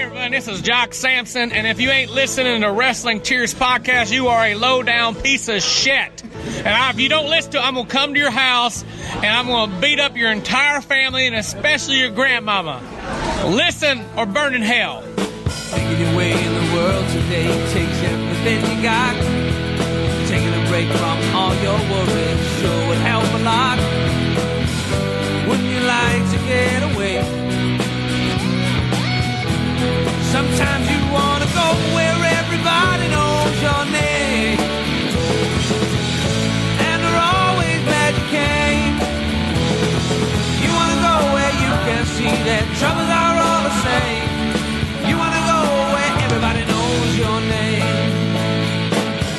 everyone, this is Jock Sampson, and if you ain't listening to Wrestling Cheers podcast, you are a low-down piece of shit. And if you don't listen to it, I'm going to come to your house, and I'm going to beat up your entire family, and especially your grandmama. Listen or burn in hell. Making your way in the world today takes everything you got. Taking a break from all your worries sure would help a lot. Wouldn't you like to get away? Sometimes you want to go where everybody knows your name, and they're always glad you came. You want to go where you can see that troubles are all the same. You want to go where everybody knows your name.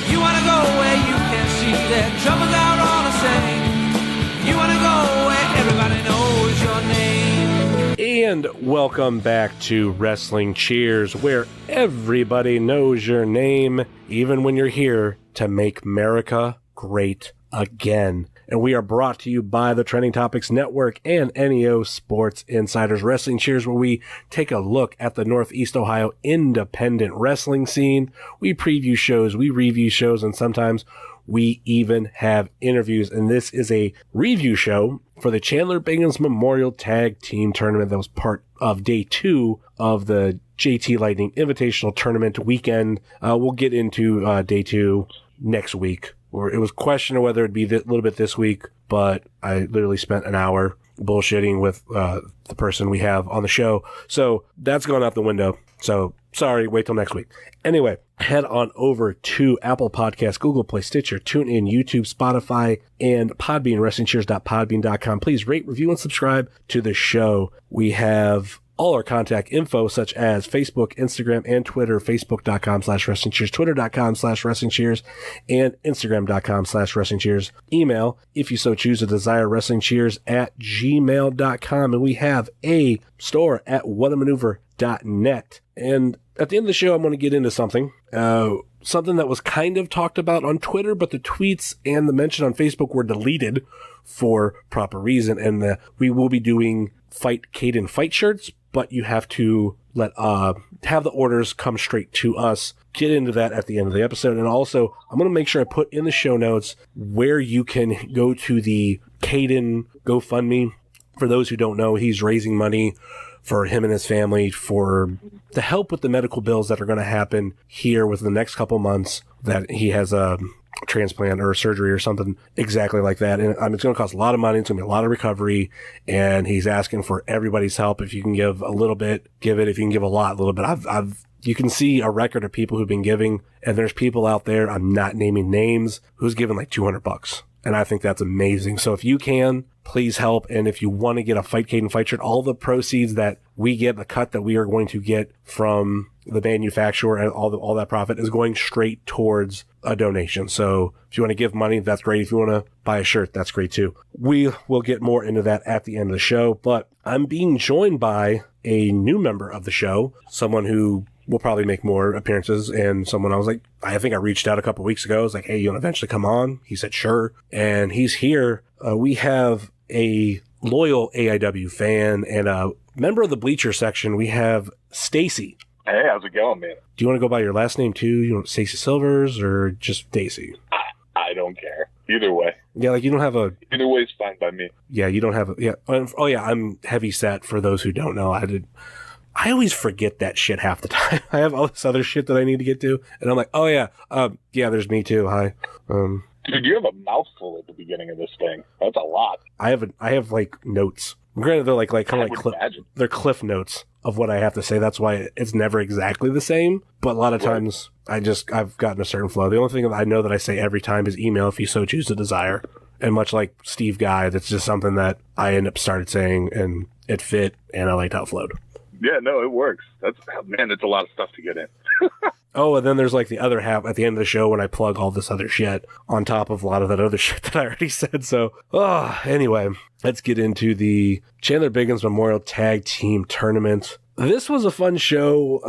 You want to go where you can see that troubles are all the same. You want to go where everybody knows your name. And welcome back to Wrestling Cheers, where everybody knows your name, even when you're here to make America great again. And we are brought to you by the Trending Topics Network and NEO Sports Insiders. Wrestling Cheers, where we take a look at the Northeast Ohio independent wrestling scene. We preview shows, we review shows, and sometimes we even have interviews. And this is a review show for the Chandler Biggins Memorial Tag Team Tournament that was part of day 2 of the JT Lightning Invitational Tournament weekend. We'll get into day 2 next week. Or it was questioned whether it'd be a little bit this week, but I literally spent an hour bullshitting with the person we have on the show. So that's gone out the window. So sorry, wait till next week. Anyway, head on over to Apple Podcasts, Google Play, Stitcher, TuneIn, YouTube, Spotify, and Podbean, WrestlingCheers.podbean.com. Please rate, review, and subscribe to the show. We have all our contact info, such as Facebook, Instagram, and Twitter, Facebook.com/WrestlingCheers, Twitter.com/WrestlingCheers, and Instagram.com/WrestlingCheers. Email, if you so choose to desire, WrestlingCheers@gmail.com. And we have a store at whatamaneuver.net. And at the end of the show, I'm going to get into something that was kind of talked about on Twitter, but the tweets and the mention on Facebook were deleted for proper reason. And we will be doing Fight Caden fight shirts, but you have to have the orders come straight to us. Get into that at the end of the episode. And also, I'm going to make sure I put in the show notes where you can go to the Caden GoFundMe. For those who don't know, he's raising money for him and his family for the help with the medical bills that are going to happen here within the next couple months, that he has a transplant or surgery or something exactly like that. And it's going to cost a lot of money. It's going to be a lot of recovery. And he's asking for everybody's help. If you can give a little bit, give it. If you can give a lot, a little bit. You can see a record of people who've been giving, and there's people out there, I'm not naming names, who's given like $200. And I think that's amazing. So if you can, please help. And if you want to get a Fight Caden fight shirt, all the proceeds that we get, the cut that we are going to get from the manufacturer and all that profit is going straight towards a donation. So if you want to give money, that's great. If you want to buy a shirt, that's great too. We will get more into that at the end of the show, but I'm being joined by a new member of the show, someone who will probably make more appearances, and someone I was like, I think I reached out a couple weeks ago. I was like, hey, you want to eventually come on? He said, sure. And he's here. We have a loyal AIW fan and a member of the Bleacher section. We have Stacy. Hey, how's it going, man? Do you want to go by your last name too? You want Stacy Silvers or just Stacy? I don't care. Either way. Yeah, like you don't have a... Either way is fine by me. Yeah, you don't have a... Yeah. Oh, yeah, I'm heavy set for those who don't know. I always forget that shit half the time. I have all this other shit that I need to get to. And I'm like, oh, yeah. Yeah, there's me too. Hi. Dude, you have a mouthful at the beginning of this thing. That's a lot. I have like notes. Granted, they're like kind of like they're cliff notes of what I have to say. That's why it's never exactly the same. But a lot of times I've gotten a certain flow. The only thing that I know that I say every time is email if you so choose to desire. And much like Steve Guy, that's just something that I end up started saying and it fit and I liked how it flowed. Yeah, no, it works. That's a lot of stuff to get in. Oh, and then there's like the other half at the end of the show when I plug all this other shit on top of a lot of that other shit that I already said. So, anyway, let's get into the Chandler Biggins Memorial Tag Team Tournament. This was a fun show.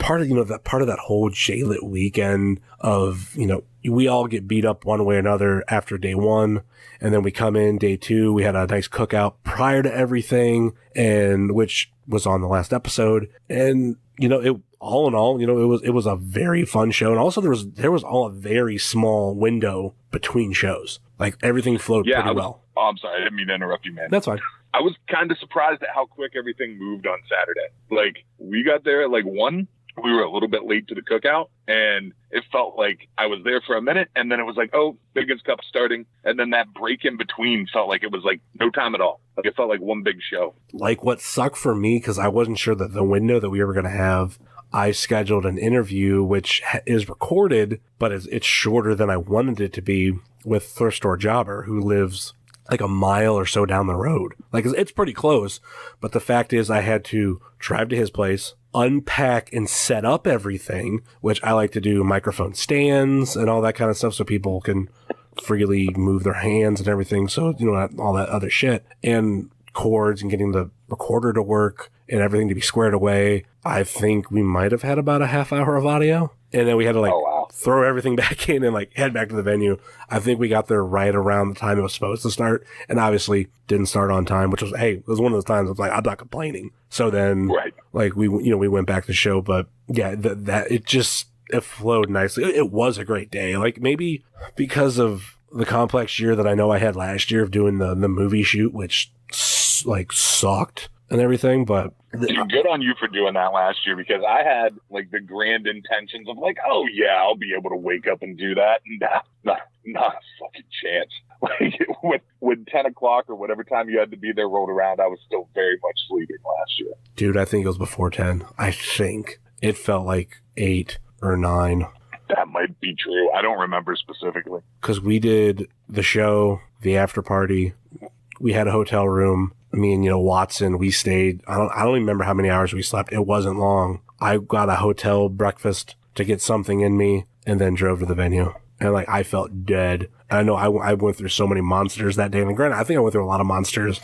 part of, that whole JLIT weekend of, we all get beat up one way or another after day one. And then we come in day two, we had a nice cookout prior to everything, and which was on the last episode. And, all in all, it was a very fun show. And also there was all a very small window between shows. Like everything flowed pretty well. Oh, I'm sorry. I didn't mean to interrupt you, man. That's fine. I was kind of surprised at how quick everything moved on Saturday. Like, we got there at 1. We were a little bit late to the cookout, and it felt like I was there for a minute, and then it was like, oh, Biggins Cup starting. And then that break in between felt like it was no time at all. Like, it felt like one big show. Like, what sucked for me, because I wasn't sure that the window that we were going to have, I scheduled an interview, which is recorded, but it's shorter than I wanted it to be, with Thrift Store Jobber, who lives like a mile or so down the road. Like, it's pretty close, but the fact is I had to drive to his place, unpack and set up everything, which I like to do, microphone stands and all that kind of stuff so people can freely move their hands and everything. So, all that other shit, and cords and getting the recorder to work and everything to be squared away. I think we might have had about a half hour of audio, and then we had to throw everything back in and head back to the venue. I think we got there right around the time it was supposed to start, and obviously didn't start on time, which was, it was one of those times I was like, I'm not complaining. So then, we went back to the show, but yeah, it flowed nicely. It was a great day. Like, maybe because of the complex year that I know I had last year of doing the movie shoot, which sucked and everything, but good on you for doing that last year, because I had the grand intentions of oh yeah, I'll be able to wake up and do that. Not a fucking chance. When 10 o'clock or whatever time you had to be there rolled around, I was still very much sleeping last year. Dude, I think it was before 10. I think it felt like 8 or 9. That might be true. I don't remember specifically. Because we did the show, the after party. We had a hotel room. Me and, Watson, we stayed. I don't even remember how many hours we slept. It wasn't long. I got a hotel breakfast to get something in me and then drove to the venue. And I felt dead. I know I went through so many monsters that day. And granted, I think I went through a lot of monsters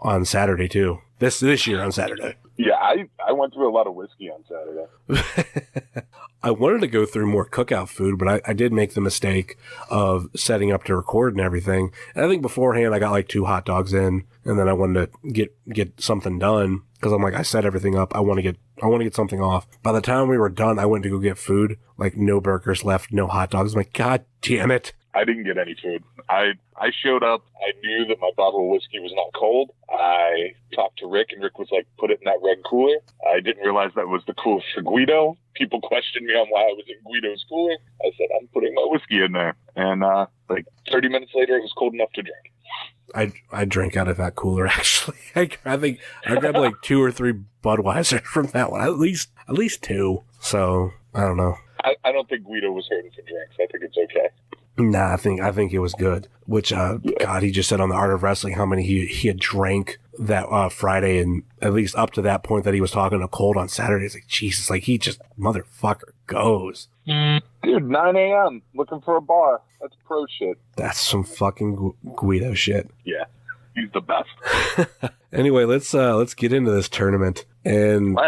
on Saturday too. This year on Saturday. Yeah, I went through a lot of whiskey on Saturday. I wanted to go through more cookout food, but I did make the mistake of setting up to record and everything. And I think beforehand I got 2 hot dogs in, and then I wanted to get something done, because I'm I set everything up. I want to get something off. By the time we were done, I went to go get food. No burgers left, no hot dogs. I'm God damn it. I didn't get any food. I showed up. I knew that my bottle of whiskey was not cold. I talked to Rick, and Rick was like, put it in that red cooler. I didn't realize that was the cooler for Guido. People questioned me on why I was in Guido's cooler. I said, I'm putting my whiskey in there. And 30 minutes later, it was cold enough to drink. I drank out of that cooler, actually. I think I grabbed 2 or 3 Budweiser from that one. At least 2. So, I don't know. I don't think Guido was hurting for drinks. I think it's okay. Nah, I think it was good. Which, God, he just said on the Art of Wrestling how many he had drank that Friday, and at least up to that point that he was talking to Cold on Saturday. It's Jesus, he just motherfucker goes. Dude, 9 a.m. looking for a bar. That's pro shit. That's some fucking Guido shit. Yeah, he's the best. Anyway, let's get into this tournament. And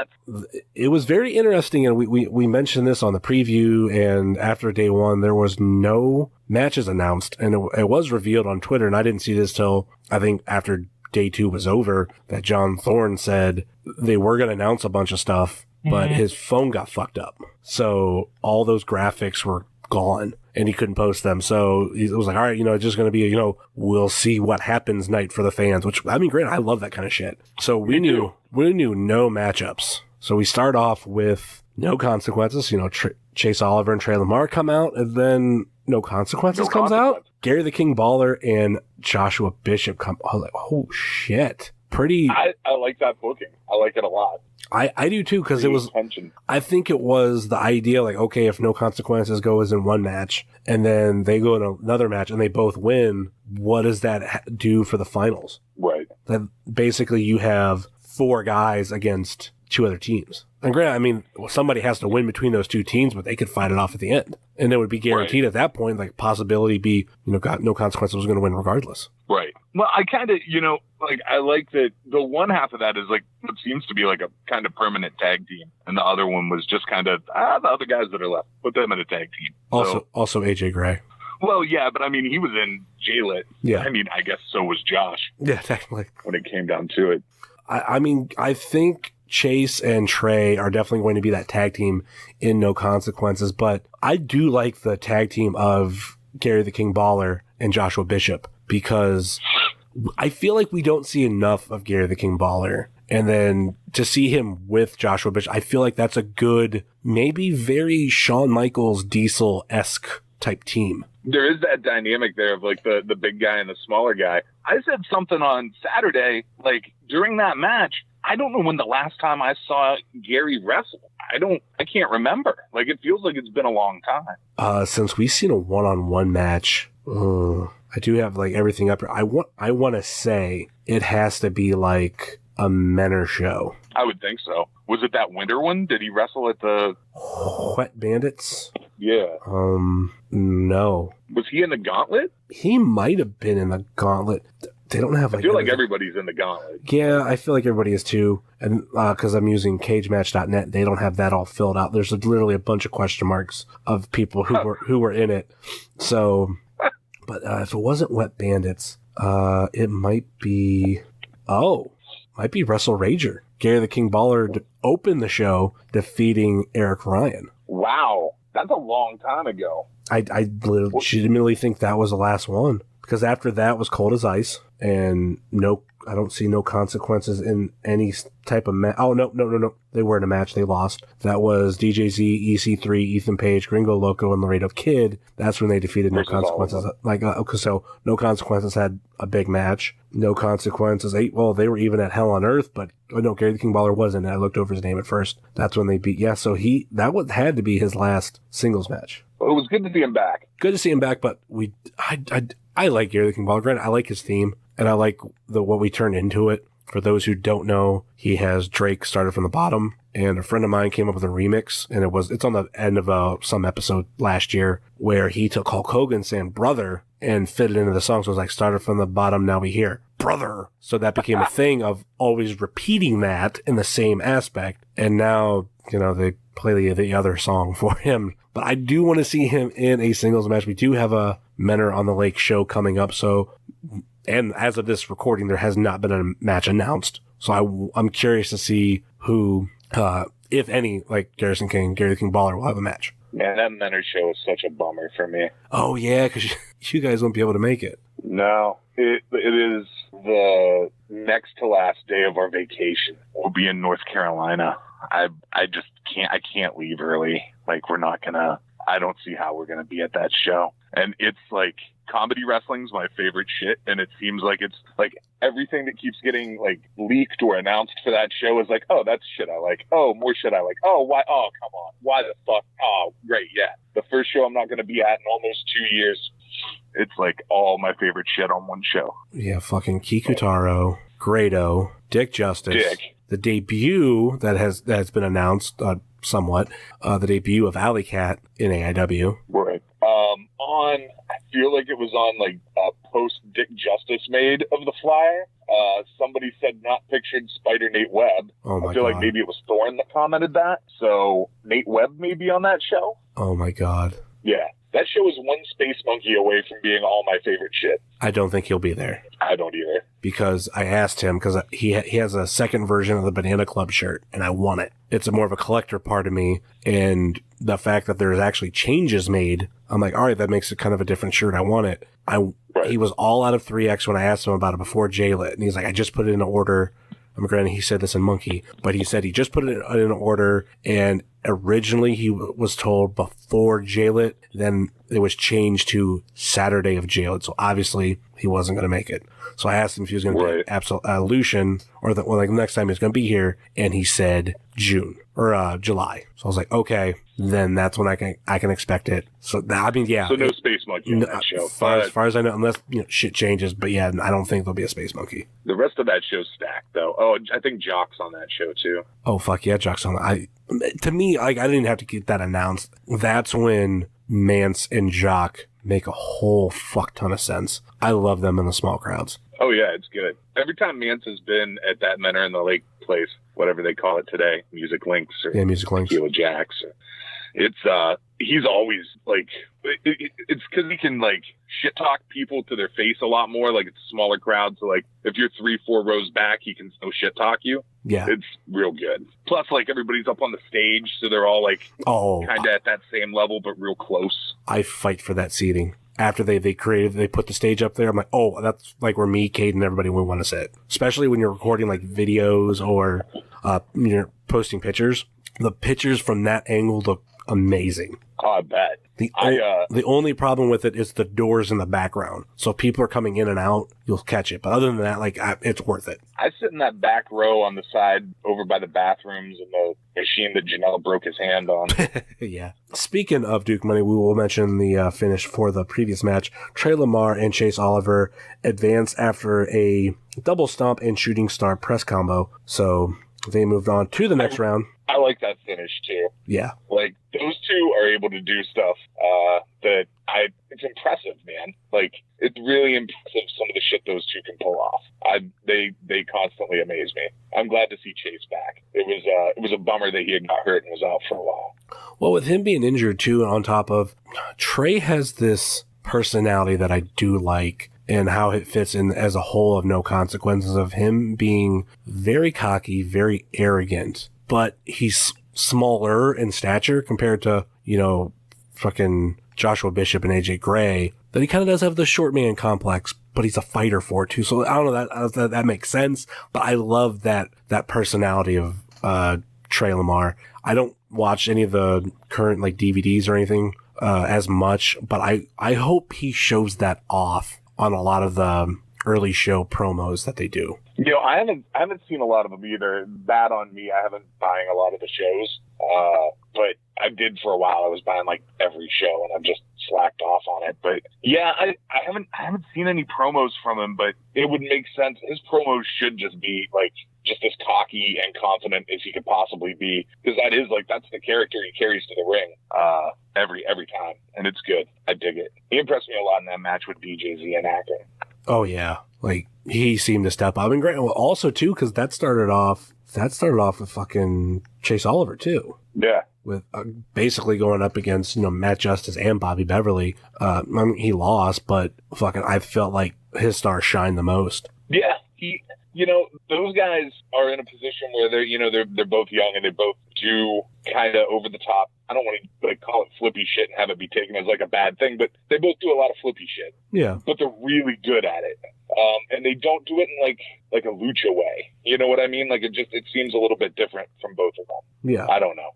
it was very interesting, and we mentioned this on the preview, and after day one, there was no matches announced, and it was revealed on Twitter, and I didn't see this till, I think, after day 2 was over, that John Thorne said they were going to announce a bunch of stuff, but his phone got fucked up. So all those graphics were gone, and he couldn't post them. So it was all right, it's just going to be we'll see what happens night for the fans, which, great. I love that kind of shit. So we knew no matchups. So we start off with No Consequences. Chase Oliver and Trey Lamar come out, and then No Consequences comes out. Gary the King Baller and Joshua Bishop come. I was like, oh shit. Pretty. I like that booking. I like it a lot. I do too, because it was, I think it was the idea, okay, if No Consequences goes in one match and then they go in another match and they both win, what does that do for the finals? Right. That basically you have 4 guys against two other teams. And granted, I mean, somebody has to win between those two teams, but they could fight it off at the end. And it would be guaranteed at that point, like possibility be, got no consequences was going to win regardless. Right. Well, I kind of, I like that the one half of that is like, it seems to be like a kind of permanent tag team. And the other one was just kind of, the other guys that are left, put them in a tag team. Also AJ Gray. Well, yeah, but I mean, he was in JLIT. Yeah. I mean, I guess so was Josh. Yeah, technically. When it came down to it. I mean, I think Chase and Trey are definitely going to be that tag team in No Consequences, but I do like the tag team of Gary the King Baller and Joshua Bishop, because I feel like we don't see enough of Gary the King Baller. And then to see him with Joshua Bishop, I feel like that's a good, maybe very Shawn Michaels Diesel-esque type team. There is that dynamic there of like the big guy and the smaller guy. I said something on Saturday, like during that match, I don't know when the last time I saw Gary wrestle. I can't remember. Like, it feels like it's been a long time. Since we've seen a one-on-one match, I do have like everything up here. I want to say it has to be like a Menor show. I would think so. Was it that winter one? Did he wrestle at the Wet Bandits? Yeah. No. Was he in the Gauntlet? He might have been in the Gauntlet. They don't have like. I feel like everybody's in the Gauntlet. Yeah, I feel like everybody is too. And because I'm using cagematch.net, they don't have that all filled out. There's literally a bunch of question marks of people who were in it. So, but if it wasn't Wet Bandits, it might be. Might be Wrestle Rager. Gary the King Baller opened the show defeating Eric Ryan. Wow, that's a long time ago. I legitimately think that was the last one, because after that was Cold as Ice, and I don't see No Consequences in any type of match. Oh, no. They were in a match. They lost. That was DJZ, EC3, Ethan Page, Gringo Loco, and Laredo Kid. That's when they defeated No Consequences. So No Consequences had a big match. No Consequences. They were even at Hell on Earth, but no, Gary the King Baller wasn't. I looked over his name at first. That's when they beat. Yeah, so had to be his last singles match. Well, it was good to see him back. Good to see him back, but I like Gary the King Baller. Granted, I like his theme, and I like what we turned into it. For those who don't know, he has Drake Started from the Bottom, and a friend of mine came up with a remix, and it's on the end of some episode last year where he took Hulk Hogan saying brother and fit it into the song. So it was like, started from the bottom, now we hear brother. So that became a thing of always repeating that in the same aspect. And now, they play the other song for him. But I do want to see him in a singles match. We do have a Menor on the Lake show coming up. So, and as of this recording, there has not been a match announced. So I'm curious to see who, if any, like Gary the King Baller will have a match. Man, that Menor show is such a bummer for me. Oh, yeah, because you guys won't be able to make it. No, it is the next to last day of our vacation. We'll be in North Carolina. I just can't leave early. Like, we're not gonna, I don't see how we're gonna be at that show. And it's like, comedy wrestling's my favorite shit, and it seems like it's like everything that keeps getting like leaked or announced for that show is like, oh, that's shit I like. Oh, more shit I like. Oh, why? Oh, come on. Why the fuck? Oh, great. Yeah. The first show I'm not going to be at in almost 2 years. It's like all my favorite shit on one show. Yeah. Fucking Kikutaro, Grado, Dick Justice. The debut that's been announced somewhat. The debut of Alley Cat in AIW. Right. I feel like it was on like post Dick Justice made of the flyer. Somebody said not pictured Spider Nate Webb. Oh my I feel God. like maybe it was Thorne that commented that. So Nate Webb may be on that show. Oh my God. Yeah. That show is one Space Monkey away from being all my favorite shit. I don't think he'll be there. I don't either. Because I asked him, because he has a second version of the Banana Club shirt, and I want it. It's more of a collector part of me, and the fact that there's actually changes made, I'm like, all right, that makes it kind of a different shirt. I want it. Right. He was all out of 3X when I asked him about it before JLIT, and he's like, I just put it in order. Granted, he said this in Monkey, but he said he just put it in order, and originally he was told before JLIT, then it was changed to Saturday of JLIT. So obviously he wasn't going to make it. So I asked him if he was going to be Absolution or the next time he was going to be here. And he said June or July. So I was like, okay, then that's when I can expect it. So I mean, yeah. So no Space Monkey on that show. As far as I know, unless shit changes. But yeah, I don't think there'll be a Space Monkey. The rest of that show's stacked though. Oh, I think Jock's on that show too. Oh fuck yeah, Jock's on. To me, like, I didn't have to get that announced. That's when Mance and Jock make a whole fuck ton of sense. I love them in the small crowds. Oh yeah, it's good. Every time Mance has been at that Menor in the Lake place, whatever they call it today, Music Links or Music Links, Tequila Jacks, it's he's always like, it's because he can like shit talk people to their face a lot more. Like, it's a smaller crowd, so like if you're 3-4 rows back, he can still shit talk you. Yeah, it's real good. Plus, like, everybody's up on the stage, so they're all like kind of at that same level, but real close. I fight for that seating. After they put the stage up there, I'm like, oh, that's like where me, Cade, and everybody would want to sit. Especially when you're recording like videos or you're posting pictures. The pictures from that angle look amazing. Oh, I bet. The only problem with it is the doors in the background. So if people are coming in and out, you'll catch it. But other than that, like, it's worth it. I sit in that back row on the side over by the bathrooms and the machine that Janelle broke his hand on. Yeah. Speaking of Duke Money, we will mention the finish for the previous match. Trey Lamar and Chase Oliver advance after a double stomp and shooting star press combo. So they moved on to the next round. I like that finish too. Yeah. Like, those two are able to do stuff it's impressive, man. Like, it's really impressive some of the shit those two can pull off. They constantly amaze me. I'm glad to see Chase back. It was a bummer that he had got hurt and was out for a while. Well, with him being injured too, on top of, Trey has this personality that I do like, and how it fits in as a whole of No Consequences, of him being very cocky, very arrogant, but he's smaller in stature compared to, fucking Joshua Bishop and AJ Gray, that he kind of does have the short man complex, but he's a fighter for it too. So I don't know, that makes sense, but I love that personality of Trey Lamar. I don't watch any of the current like DVDs or anything as much, but I hope he shows that off on a lot of the early show promos that they do. I haven't seen a lot of them either. Bad on me. I haven't been buying a lot of the shows, but I did for a while. I was buying like every show, and I've just slacked off on it. But yeah, I haven't seen any promos from him, but it would make sense. His promos should just be like just as cocky and confident as he could possibly be, because that's the character he carries to the ring every time, and it's good. I dig it. He impressed me a lot in that match with DJZ and Akron. Oh yeah, like he seemed to step up, and great. Well, also too, because that started off with fucking Chase Oliver too. Yeah, with basically going up against Matt Justice and Bobby Beverly. I mean, he lost, but fucking I felt like his star shined the most. Yeah, those guys are in a position where they're both young and they both do kind of over the top. I don't want to call it flippy shit and have it be taken as like a bad thing, but they both do a lot of flippy shit. Yeah. But they're really good at it. And they don't do it in like a lucha way. You know what I mean? Like it seems a little bit different from both of them. Yeah. I don't know.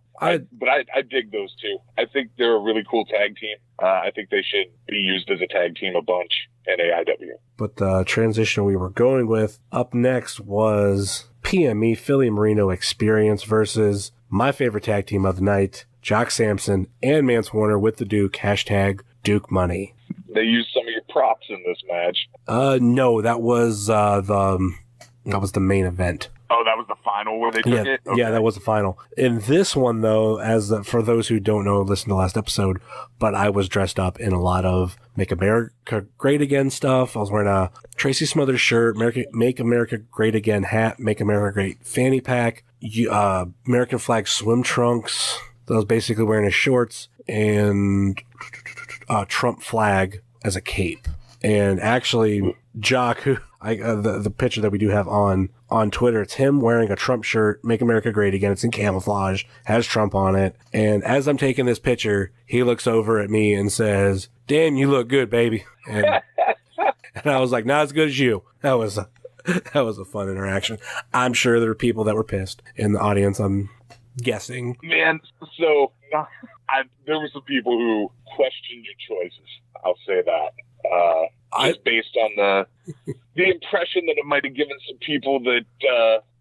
But I dig those two. I think they're a really cool tag team. I think they should be used as a tag team a bunch in AIW. But the transition we were going with up next was PME Philly Marino Experience versus my favorite tag team of the night, Jock Sampson and Mance Warner with the Duke, #Duke Money. They used some of your props in this match. No, that was the main event. Oh, that was the final where they took it? Okay. Yeah, that was the final. In this one, though, for those who don't know, listen to the last episode, but I was dressed up in a lot of Make America Great Again stuff. I was wearing a Tracy Smothers shirt, Make America Great Again hat, Make America Great fanny pack, American flag swim trunks. I was basically wearing his shorts and a Trump flag as a cape. And actually, Jock, who the picture that we do have on Twitter, it's him wearing a Trump shirt, Make America Great Again. It's in camouflage, has Trump on it. And as I'm taking this picture, he looks over at me and says, "Damn, you look good, baby." And I was like, "Not as good as you." That was a fun interaction. I'm sure there were people that were pissed in the audience. guessing. Man, so there were some people who questioned your choices. I'll say that. Just based on the impression that it might have given some people that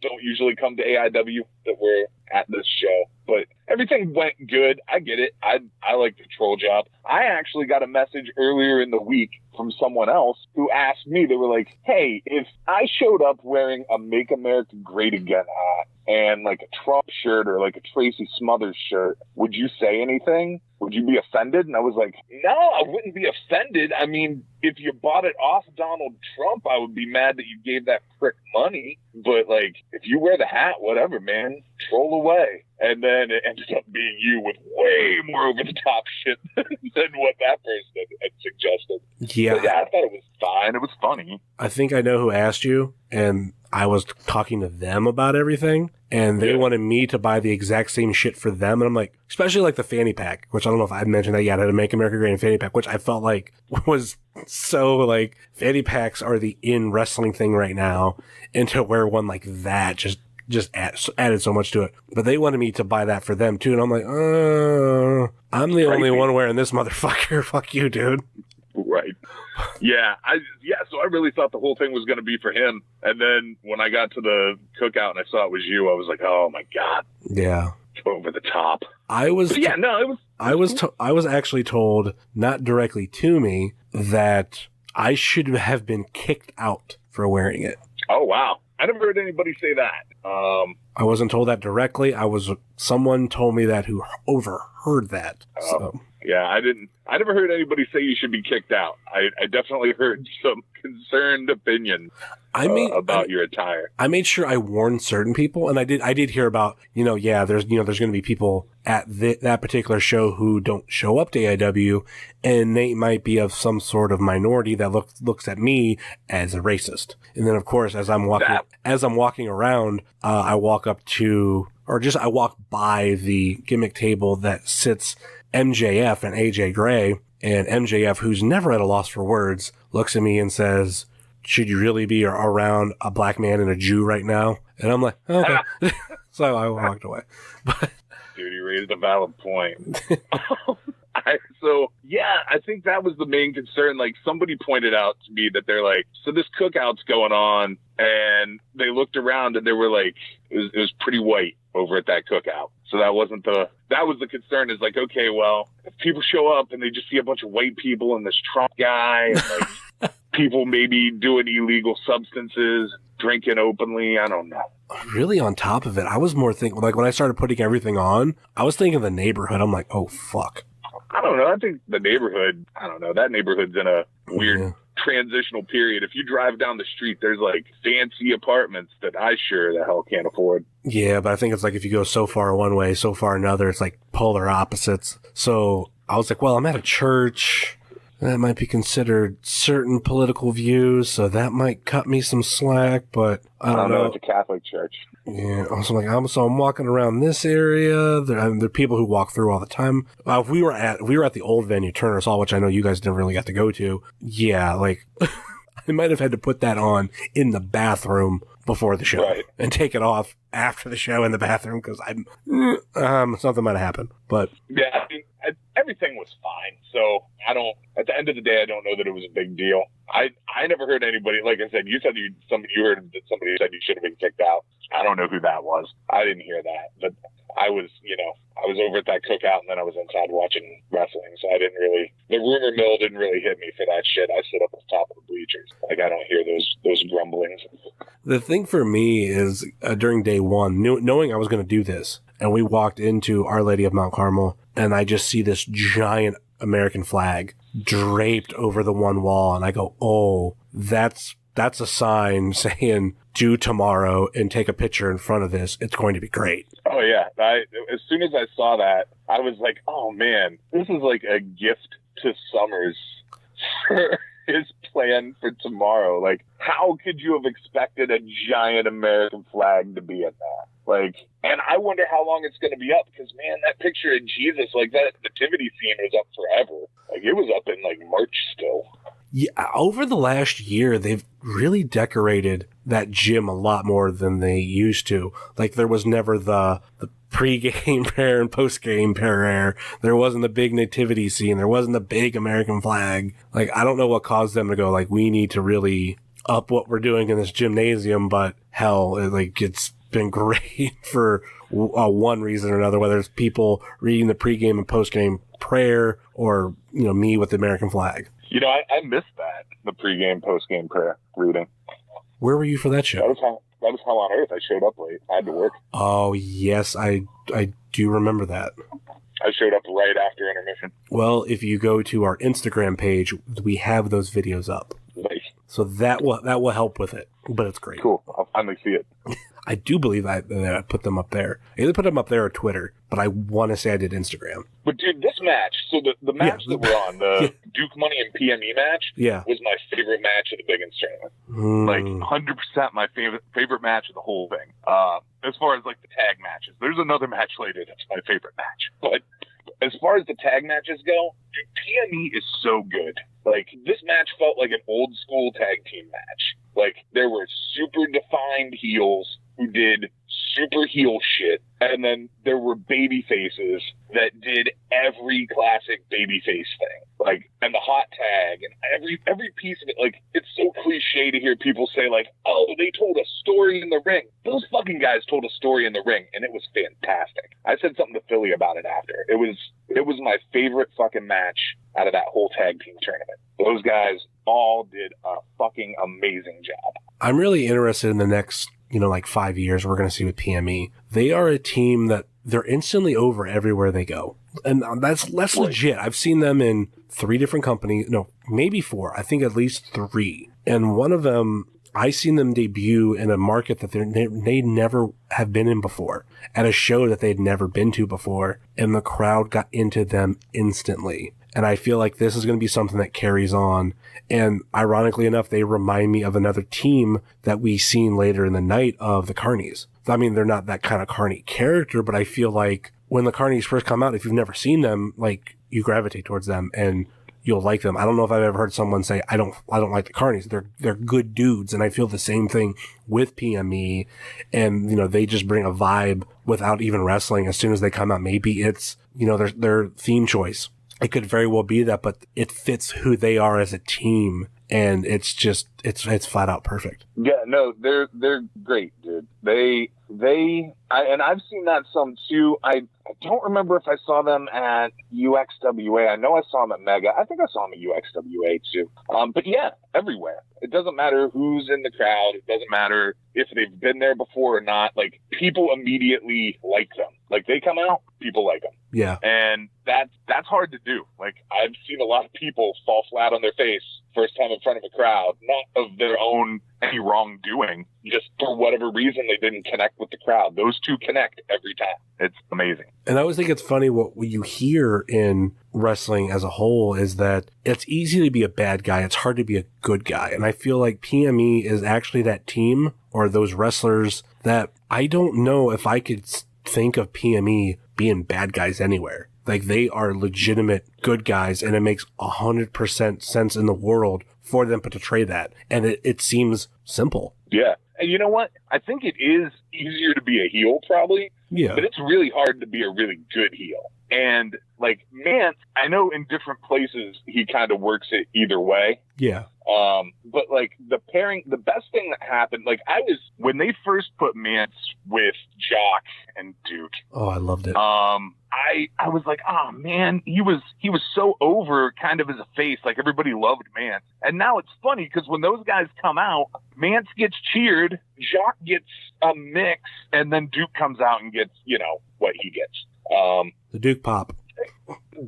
don't usually come to AIW that were at this show. But everything went good. I get it. I like the troll job. I actually got a message earlier in the week from someone else who asked me, they were like, hey, if I showed up wearing a Make America Great Again hat and like a Trump shirt or like a Tracy Smothers shirt, would you say anything? Would you be offended? And I was like, no, I wouldn't be offended. I mean, if you bought it off Donald Trump, I would be mad that you gave that prick money. But like, if you wear the hat, whatever, man, troll away. And then it ended up being you with way more over the top shit than what that person had suggested. Yeah. But yeah, I thought it was fine. It was funny. I think I know who asked you, and I was talking to them about everything, and they wanted me to buy the exact same shit for them. And I'm like, especially like the fanny pack, which I don't know if I mentioned that yet. I had to Make America Great and fanny pack, which I felt like was so like fanny packs are the in wrestling thing right now. And to wear one like that just added so much to it. But they wanted me to buy that for them too. And I'm like, I'm the only one wearing this motherfucker. Fuck you, dude. Right. Yeah. So I really thought the whole thing was going to be for him. And then when I got to the cookout and I saw it was you, I was like, oh my God. Yeah. Over the top. I was actually told, not directly to me, that I should have been kicked out for wearing it. Oh, wow. I never heard anybody say that. I wasn't told that directly. Someone told me that who overheard that. So. Yeah, I never heard anybody say you should be kicked out. I definitely heard some concerned opinions about your attire. I made sure I warned certain people, and I did hear about, there's going to be people at that particular show who don't show up to AIW, and they might be of some sort of minority that looks at me as a racist. And then, of course, as I'm walking around, I walk by the gimmick table that sits MJF and AJ Gray, and MJF, who's never at a loss for words, looks at me and says, should you really be around a black man and a Jew right now? And I'm like, okay. So I walked away. But dude, you raised a valid point. I think that was the main concern. Like, somebody pointed out to me that they're like, so this cookout's going on, and they looked around and they were like, it was pretty white over at that cookout. So that was the concern, is like, okay, well, if people show up and they just see a bunch of white people and this Trump guy, and like people maybe doing illegal substances, drinking openly, I don't know. Really, on top of it, I was more thinking, like, when I started putting everything on, I was thinking of the neighborhood. I'm like, oh, fuck. I don't know. I think the neighborhood, that neighborhood's in a weird transitional period. If you drive down the street, there's like fancy apartments that I sure the hell can't afford. Yeah, but I think it's like if you go so far one way, so far another, it's like polar opposites. So I was like, well, I'm at a church. That might be considered certain political views, so that might cut me some slack, but I don't know. It's a Catholic church. Yeah, so I'm walking around this area. There are people who walk through all the time. We were at the old venue, Turner's Hall, which I know you guys never really got to go to. Yeah, like I might have had to put that on in the bathroom before the show, right, and take it off after the show in the bathroom because something might have happened. But yeah, I mean, everything was fine. So at the end of the day, I don't know that it was a big deal. I never heard anybody, like I said, you heard that somebody said you should have been kicked out. I don't know who that was. I didn't hear that, but I was over at that cookout, and then I was inside watching wrestling. So the rumor mill didn't really hit me for that shit. I sit up at the top of the bleachers. Like, I don't hear those grumblings. The thing for me is during day one, knowing I was going to do this, and we walked into Our Lady of Mount Carmel, and I just see this giant American flag draped over the one wall, and I go, oh, that's a sign saying do tomorrow and take a picture in front of this. It's going to be great. Oh yeah. As soon as I saw that, I was like, oh man, this is like a gift to Summers for his plan for tomorrow. Like, how could you have expected a giant American flag to be in there? Like, and I wonder how long it's going to be up, because man, that picture of Jesus, like that nativity scene was up forever. Like, it was up in like March still. Yeah, over the last year, they've really decorated that gym a lot more than they used to. Like, there was never the pre-game prayer and post-game prayer. There wasn't the big nativity scene. There wasn't the big American flag. Like, I don't know what caused them to go, like, we need to really up what we're doing in this gymnasium, but hell, like, it's been great for one reason or another, whether it's people reading the pre-game and post-game prayer or, you know, me with the American flag. You know, I missed that, the pre-game, post-game prayer reading. Where were you for that show? That was hell on earth. I showed up late. I had to work. Oh, yes, I do remember that. I showed up right after intermission. Well, if you go to our Instagram page, we have those videos up. Nice. So that will help with it, but it's great. Cool. I'll finally see it. I do believe that I put them up there. I either put them up there or Twitter, but I want to say I did Instagram. But dude, this match, so the match that we're on, the Duke Money and PME match, was my favorite match of the Biggins tournament. Like 100% my favorite match of the whole thing. As far as like the tag matches, there's another match later that's my favorite match. But as far as the tag matches go, dude, PME is so good. Like, this match felt like an old school tag team match. Like, there were super defined heels who did super heel shit, and then there were baby faces that did every classic babyface thing. Like, and the hot tag and every piece of it. Like, it's so cliche to hear people say, like, oh, they told a story in the ring. Those fucking guys told a story in the ring, and it was fantastic. I said something to Philly about it after. It was my favorite fucking match out of that whole tag team tournament. Those guys all did a fucking amazing job. I'm really interested in the next, like 5 years we're going to see with PME. They are a team that they're instantly over everywhere they go. And that's legit. I've seen them in 3 different companies. No, maybe 4. I think at least 3. And one of them, I seen them debut in a market that they never have been in before, at a show that they'd never been to before, and the crowd got into them instantly. And I feel like this is going to be something that carries on. And ironically enough, they remind me of another team that we seen later in the night of the Carnies. I mean, they're not that kind of Carney character, but I feel like when the Carnies first come out, if you've never seen them, like, you gravitate towards them and you'll like them. I don't know if I've ever heard someone say, I don't like the Carnies. They're good dudes. And I feel the same thing with PME. And, they just bring a vibe without even wrestling. As soon as they come out, maybe it's, their theme choice. It could very well be that, but it fits who they are as a team. And it's just, it's flat out perfect. Yeah, no, they're great, dude. And I've seen that some too. I don't remember if I saw them at UXWA. I know I saw them at Mega. I think I saw them at UXWA too. But yeah, everywhere. It doesn't matter who's in the crowd. It doesn't matter if they've been there before or not. Like, people immediately like them. Like, they come out, people like them. Yeah. And that's hard to do. Like, I've seen a lot of people fall flat on their face first time in front of a crowd, not of their own any wrongdoing, just for whatever reason they didn't connect with the crowd. Those two connect every time. It's amazing. And I always think it's funny what you hear in wrestling as a whole is that it's easy to be a bad guy. It's hard to be a good guy. And I feel like PME is actually that team or those wrestlers that I don't know if I could think of PME being bad guys anywhere. Like, they are legitimate good guys, and it makes 100% sense in the world for them to portray that. And it seems simple. Yeah. And you know what? I think it is easier to be a heel, probably. Yeah. But it's really hard to be a really good heel. And, like, Mance, I know in different places he kind of works it either way. Yeah. But, like, the best thing that happened, like, when they first put Mance with Jock and Duke. Oh, I loved it. I was like, oh man, he was so over kind of as a face. Like, everybody loved Mance. And now it's funny because when those guys come out, Mance gets cheered, Jock gets a mix, and then Duke comes out and gets, what he gets. The Duke pop.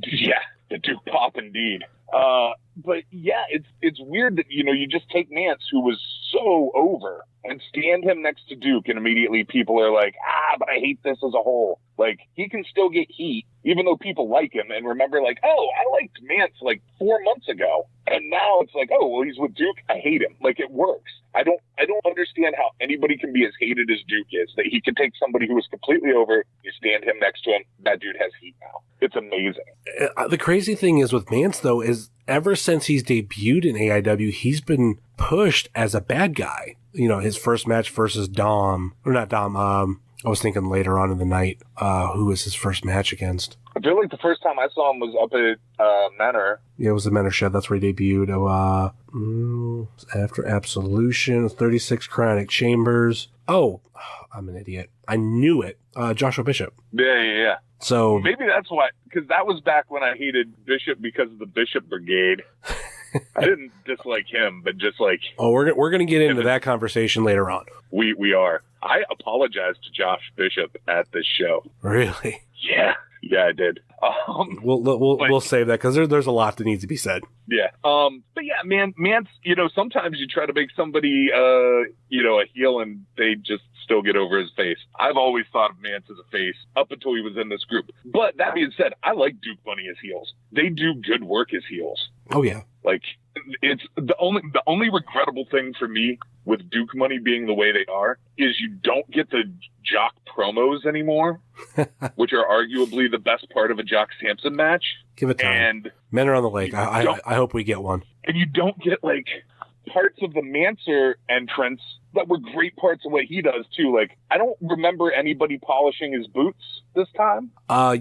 Yeah, the Duke pop indeed. But yeah, it's weird that, you just take Mance, who was so over, and stand him next to Duke, and immediately people are like, but I hate this as a whole. Like, he can still get heat, even though people like him, and remember, like, oh, I liked Mance like 4 months ago, and now it's like, oh, well, he's with Duke, I hate him. Like, it works. I don't understand how anybody can be as hated as Duke is, that he can take somebody who is completely over, you stand him next to him, that dude has heat now. It's amazing. The crazy thing is with Mance, though, is ever since he's debuted in AIW, he's been pushed as a bad guy. His first match versus I was thinking later on in the night, who was his first match against? I feel like the first time I saw him was up at Menor. Yeah, it was the Menor Shed. That's where he debuted. After Absolution, 36 Chronic Chambers. Oh, I'm an idiot. I knew it. Joshua Bishop. Yeah. So maybe that's why, because that was back when I hated Bishop because of the Bishop Brigade. I didn't dislike him, but just like... Oh, we're going to get into that conversation later on. We are. I apologized to Josh Bishop at this show. Really? Yeah, I did. We'll save that because there's a lot that needs to be said. Yeah. But yeah, man, Mance, sometimes you try to make somebody, a heel and they just still get over his face. I've always thought of Mance as a face up until he was in this group. But that being said, I like Duke Money as heels. They do good work as heels. Oh, yeah. Like, it's the only regrettable thing for me with Duke Money being the way they are is you don't get the Jock promos anymore, which are arguably the best part of a Jock Sampson match. Give it time. And Men Are on the Lake. I hope we get one. And you don't get, like, parts of the Manser entrance that were great parts of what he does, too. Like, I don't remember anybody polishing his boots this time.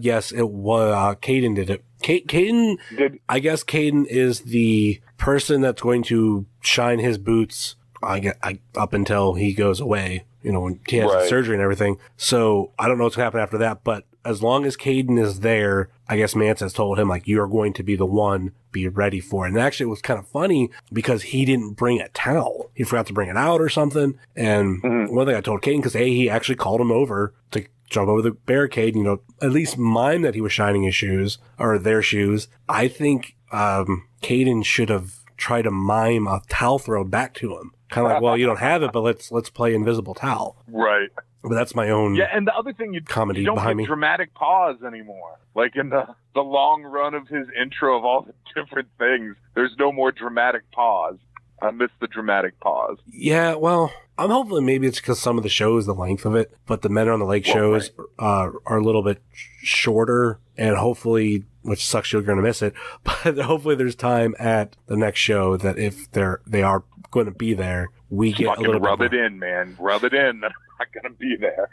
Yes, it was. Caden did it. Caden did. I guess Caden is the person that's going to shine his boots up until he goes away, when he has surgery and everything. So I don't know what's going to happen after that, but as long as Caden is there, I guess Mance has told him, like, you're going to be the one, be ready for it. And actually, it was kind of funny because he didn't bring a towel. He forgot to bring it out or something. And one thing I told Caden, because he actually called him over to jump over the barricade, at least mime that he was shining his shoes, or their shoes. I think Caden should have tried to mime a towel throw back to him. Kind of like, well, you don't have it, but let's play invisible towel. Right. But that's my own. Yeah, and the other thing, you don't get dramatic pause anymore. Like in the long run of his intro of all the different things, there's no more dramatic pause. I miss the dramatic pause. Yeah, well, I'm hoping maybe it's because some of the shows, the length of it, but the Men Are on the Lake shows are a little bit shorter, and hopefully, which sucks, you're going to miss it, but hopefully there's time at the next show that if they are going to be there, we get a little bit. Rub it in, man. Rub it in. I'm not going to be there.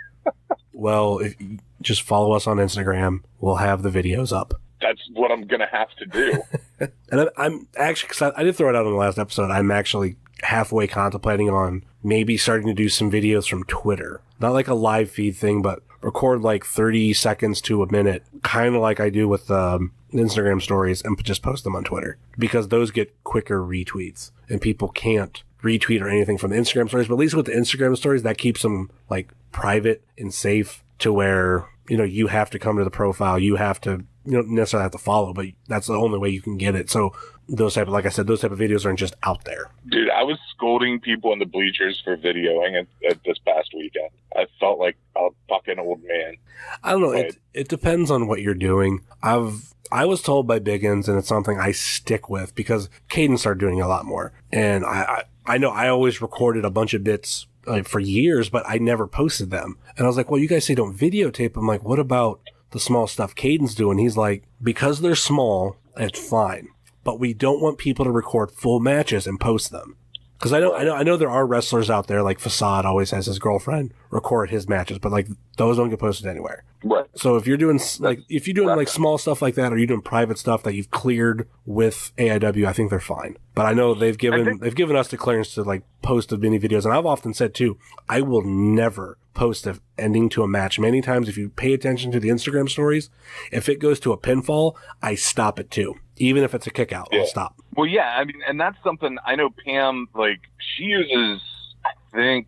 Well, if you just follow us on Instagram, we'll have the videos up. That's what I'm going to have to do. And I'm actually, because I did throw it out on the last episode, I'm actually halfway contemplating on maybe starting to do some videos from Twitter. Not like a live feed thing, but record like 30 seconds to a minute, kind of like I do with Instagram stories, and just post them on Twitter. Because those get quicker retweets, and people can't retweet or anything from the Instagram stories. But at least with the Instagram stories, that keeps them like private and safe to where, you have to come to the profile. You have to, you don't necessarily have to follow, but that's the only way you can get it. So those type of videos aren't just out there. Dude, I was scolding people in the bleachers for videoing at this past weekend. I felt like a fucking old man. I don't know. It depends on what you're doing. I was told by Biggins, and it's something I stick with because Caden started doing a lot more. And I know I always recorded a bunch of bits for years, but I never posted them. And I was like, well, you guys say don't videotape. I'm like, what about the small stuff Caden's doing? He's like, because they're small, it's fine. But we don't want people to record full matches and post them. Because I know there are wrestlers out there, like Facade always has his girlfriend record his matches, but like those don't get posted anywhere. Right. So if you're doing like small stuff like that, or you're doing private stuff that you've cleared with AIW, I think they're fine. But I know they've given us the clearance to like post the mini videos, and I've often said too, I will never post an ending to a match. Many times, if you pay attention to the Instagram stories, if it goes to a pinfall, I stop it too. Even if it's a kick out, I'll stop. Well, yeah, I mean, and that's something I know Pam, like, she uses, I think,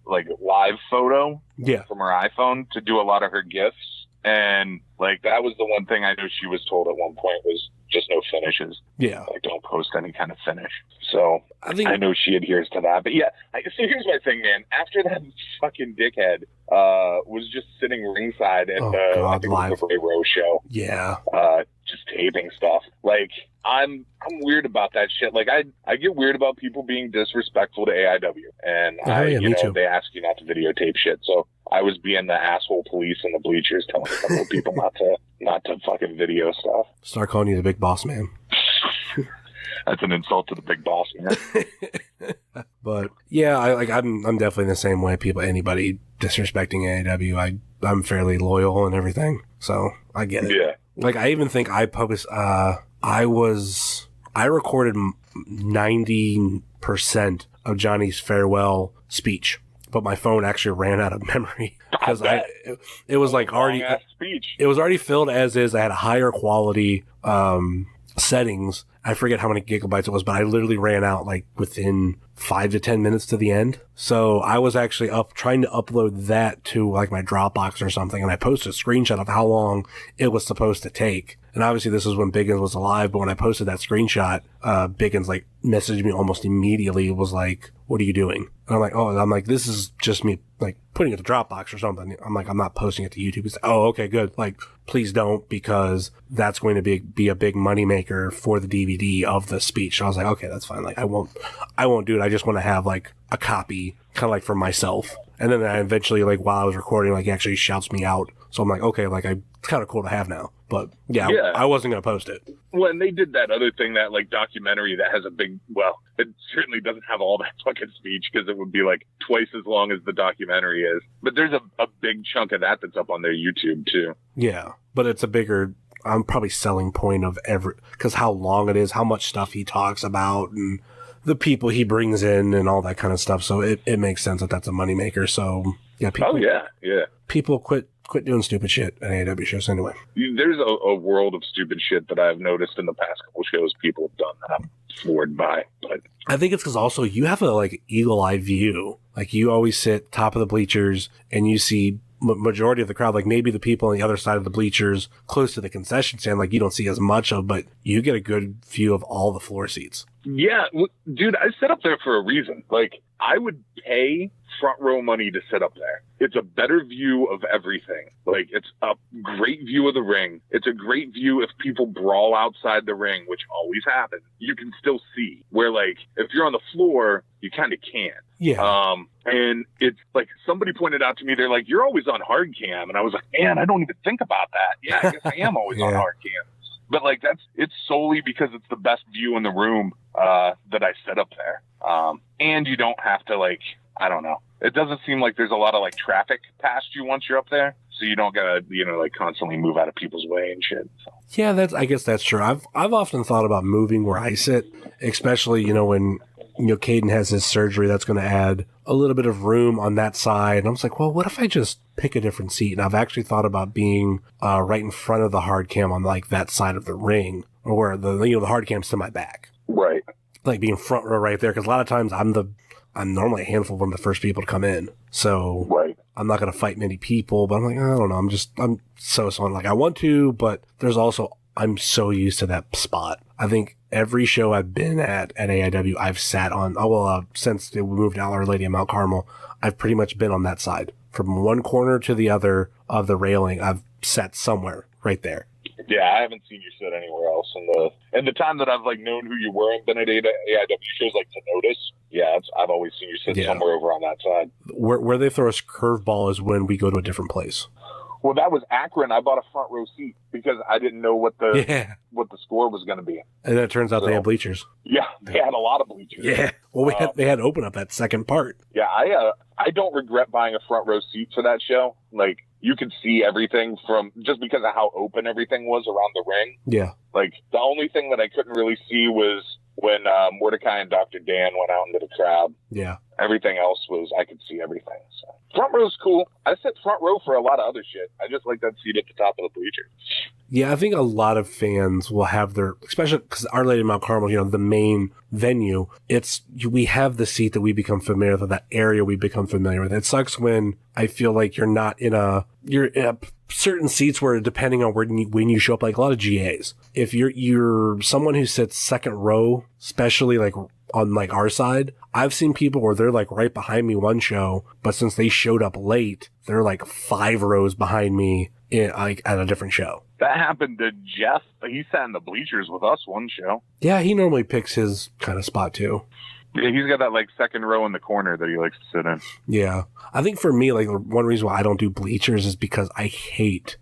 like live photo from her iPhone to do a lot of her GIFs. And like, that was the one thing I know she was told at one point was just no finishes. Yeah. Like, don't post any kind of finish. So I know she adheres to that. But yeah, so here's my thing, man. After that fucking dickhead was just sitting ringside at I think it was the Ray Rose show. Yeah. Just taping stuff. Like, I'm weird about that shit. Like, I get weird about people being disrespectful to AIW. And they ask you not to videotape shit. So I was being the asshole police in the bleachers telling a couple of people not to fucking video stuff. Start calling you the big boss man. That's an insult to the big boss, man. But yeah, I'm definitely the same way. Anybody disrespecting AEW, I'm fairly loyal and everything, so I get it. Yeah. Like, I even think I published, I recorded 90% of Johnny's farewell speech, but my phone actually ran out of memory because it was like already, it was already filled as is. I had a higher quality, settings. I forget how many gigabytes it was, but I literally ran out like within 5 to 10 minutes to the end. So I was actually trying to upload that to like my Dropbox or something, and I posted a screenshot of how long it was supposed to take. And obviously this is when Biggins was alive, but when I posted that screenshot, Biggins like messaged me almost immediately. It was like, "What are you doing?" And I'm like, this is just me like putting it to Dropbox or something. I'm like, I'm not posting it to YouTube. He's like, "Oh, okay, good. Like, please don't, because that's going to be a big moneymaker for the DVD of the speech." So I was like, okay, that's fine. Like, I won't do it. I just want to have like a copy kind of like for myself. And then I eventually, like, while I was recording, like, he actually shouts me out. So I'm like, okay, like, it's kind of cool to have now. But yeah. I wasn't going to post it. Well, and they did that other thing, that like documentary that has a big, well, it certainly doesn't have all that fucking speech, because it would be like twice as long as the documentary is. But there's a big chunk of that that's up on their YouTube too. Yeah, but it's a bigger, probably selling point of because how long it is, how much stuff he talks about, and the people he brings in and all that kind of stuff. So it makes sense that that's a moneymaker. So yeah, people quit doing stupid shit at AEW shows anyway. There's a world of stupid shit that I've noticed in the past couple shows people have done that I'm floored by. But I think it's because also you have a like eagle eye view. Like, you always sit top of the bleachers and you see majority of the crowd. Like, maybe the people on the other side of the bleachers close to the concession stand, like, you don't see as much of, but you get a good view of all the floor seats. Yeah, dude, I sit up there for a reason. Like, I would pay front row money to sit up there. It's a better view of everything. Like, it's a great view of the ring. It's a great view if people brawl outside the ring, which always happens. You can still see. Where, like, if you're on the floor, you kind of can't. Yeah. And it's like, somebody pointed out to me, they're like, "You're always on hard cam." And I was like, man, I don't even think about that. Yeah, I guess I am always on hard cam. But like, it's solely because it's the best view in the room, that I set up there. And you don't have to, like, I don't know. It doesn't seem like there's a lot of like traffic past you once you're up there. So you don't gotta, like, constantly move out of people's way and shit. So. Yeah, I guess that's true. I've often thought about moving where I sit, especially, when, Caden has his surgery, that's going to add a little bit of room on that side. And I was like, well, what if I just pick a different seat? And I've actually thought about being right in front of the hard cam on like that side of the ring, or where the hard cam's to my back. Right. Like being front row right there. Cause a lot of times I'm normally a handful of one of the first people to come in. So I'm not going to fight many people, but I'm like, I don't know. I'm so like, I want to, but there's also, I'm so used to that spot. I think every show I've been at AIW, I've sat on, since we moved to Our Lady of Mount Carmel, I've pretty much been on that side. From one corner to the other of the railing, I've sat somewhere right there. Yeah, I haven't seen you sit anywhere else in the time that I've like known who you were and been at AIW shows, like, to notice. Yeah, I've always seen you sit somewhere over on that side. Where they throw us curveball is when we go to a different place. Well, that was Akron. I bought a front row seat because I didn't know what the score was going to be. And then it turns out they had bleachers. Yeah, they had a lot of bleachers. Yeah. Well, they had to open up that second part. Yeah, I don't regret buying a front row seat for that show. Like, you could see everything from just because of how open everything was around the ring. Yeah. Like, the only thing that I couldn't really see was when Mordecai and Dr. Dan went out into the crowd. Yeah. Everything else I could see everything. So. Front row's cool. I sit front row for a lot of other shit. I just like that seat at the top of the bleachers. Yeah, I think a lot of fans will have especially because Our Lady of Mount Carmel, the main venue, we have the seat that we become familiar with, that area we become familiar with. It sucks when I feel like you're in certain seats where, depending on when you show up, like a lot of GAs, if you're someone who sits second row, especially like on like our side, I've seen people where they're like right behind me one show, but since they showed up late, they're like 5 rows behind me at a different show. That happened to Jeff. He sat in the bleachers with us one show. Yeah, he normally picks his kind of spot too. Yeah, he's got that like second row in the corner that he likes to sit in. Yeah. I think for me, like, one reason why I don't do bleachers is because I hate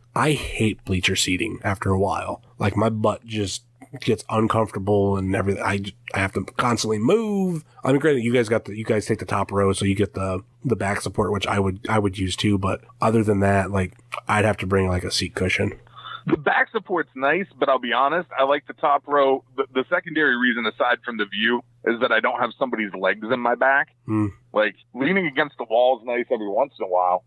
bleacher seating after a while. Like, my butt just gets uncomfortable and everything. I have to constantly move. I mean, granted, you guys take the top row, so you get the back support, which I would use too. But other than that, like, I'd have to bring like a seat cushion. The back support's nice, but I'll be honest, I like the top row. The secondary reason, aside from the view, is that I don't have somebody's legs in my back. Like, leaning against the wall is nice every once in a while.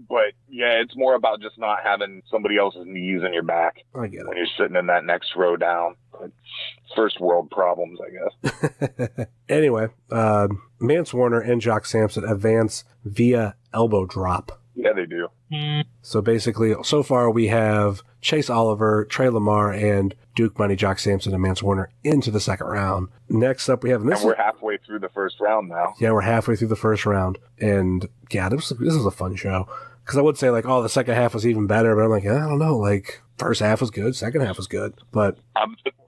But, yeah, it's more about just not having somebody else's knees in your back. I get it. When you're sitting in that next row down. First world problems, I guess. Anyway, Mance Warner and Jock Sampson advance via elbow drop. Yeah, they do. So basically, so far we have Chase Oliver, Trey Lamar, and Duke Money, Jock Sampson, and Mance Warner into the second round. Next up, we have... And we're halfway through the first round now. Yeah, we're halfway through the first round. And yeah, this was a fun show. Because I would say, like, oh, the second half was even better, but I'm like, I don't know, like, first half was good, second half was good. But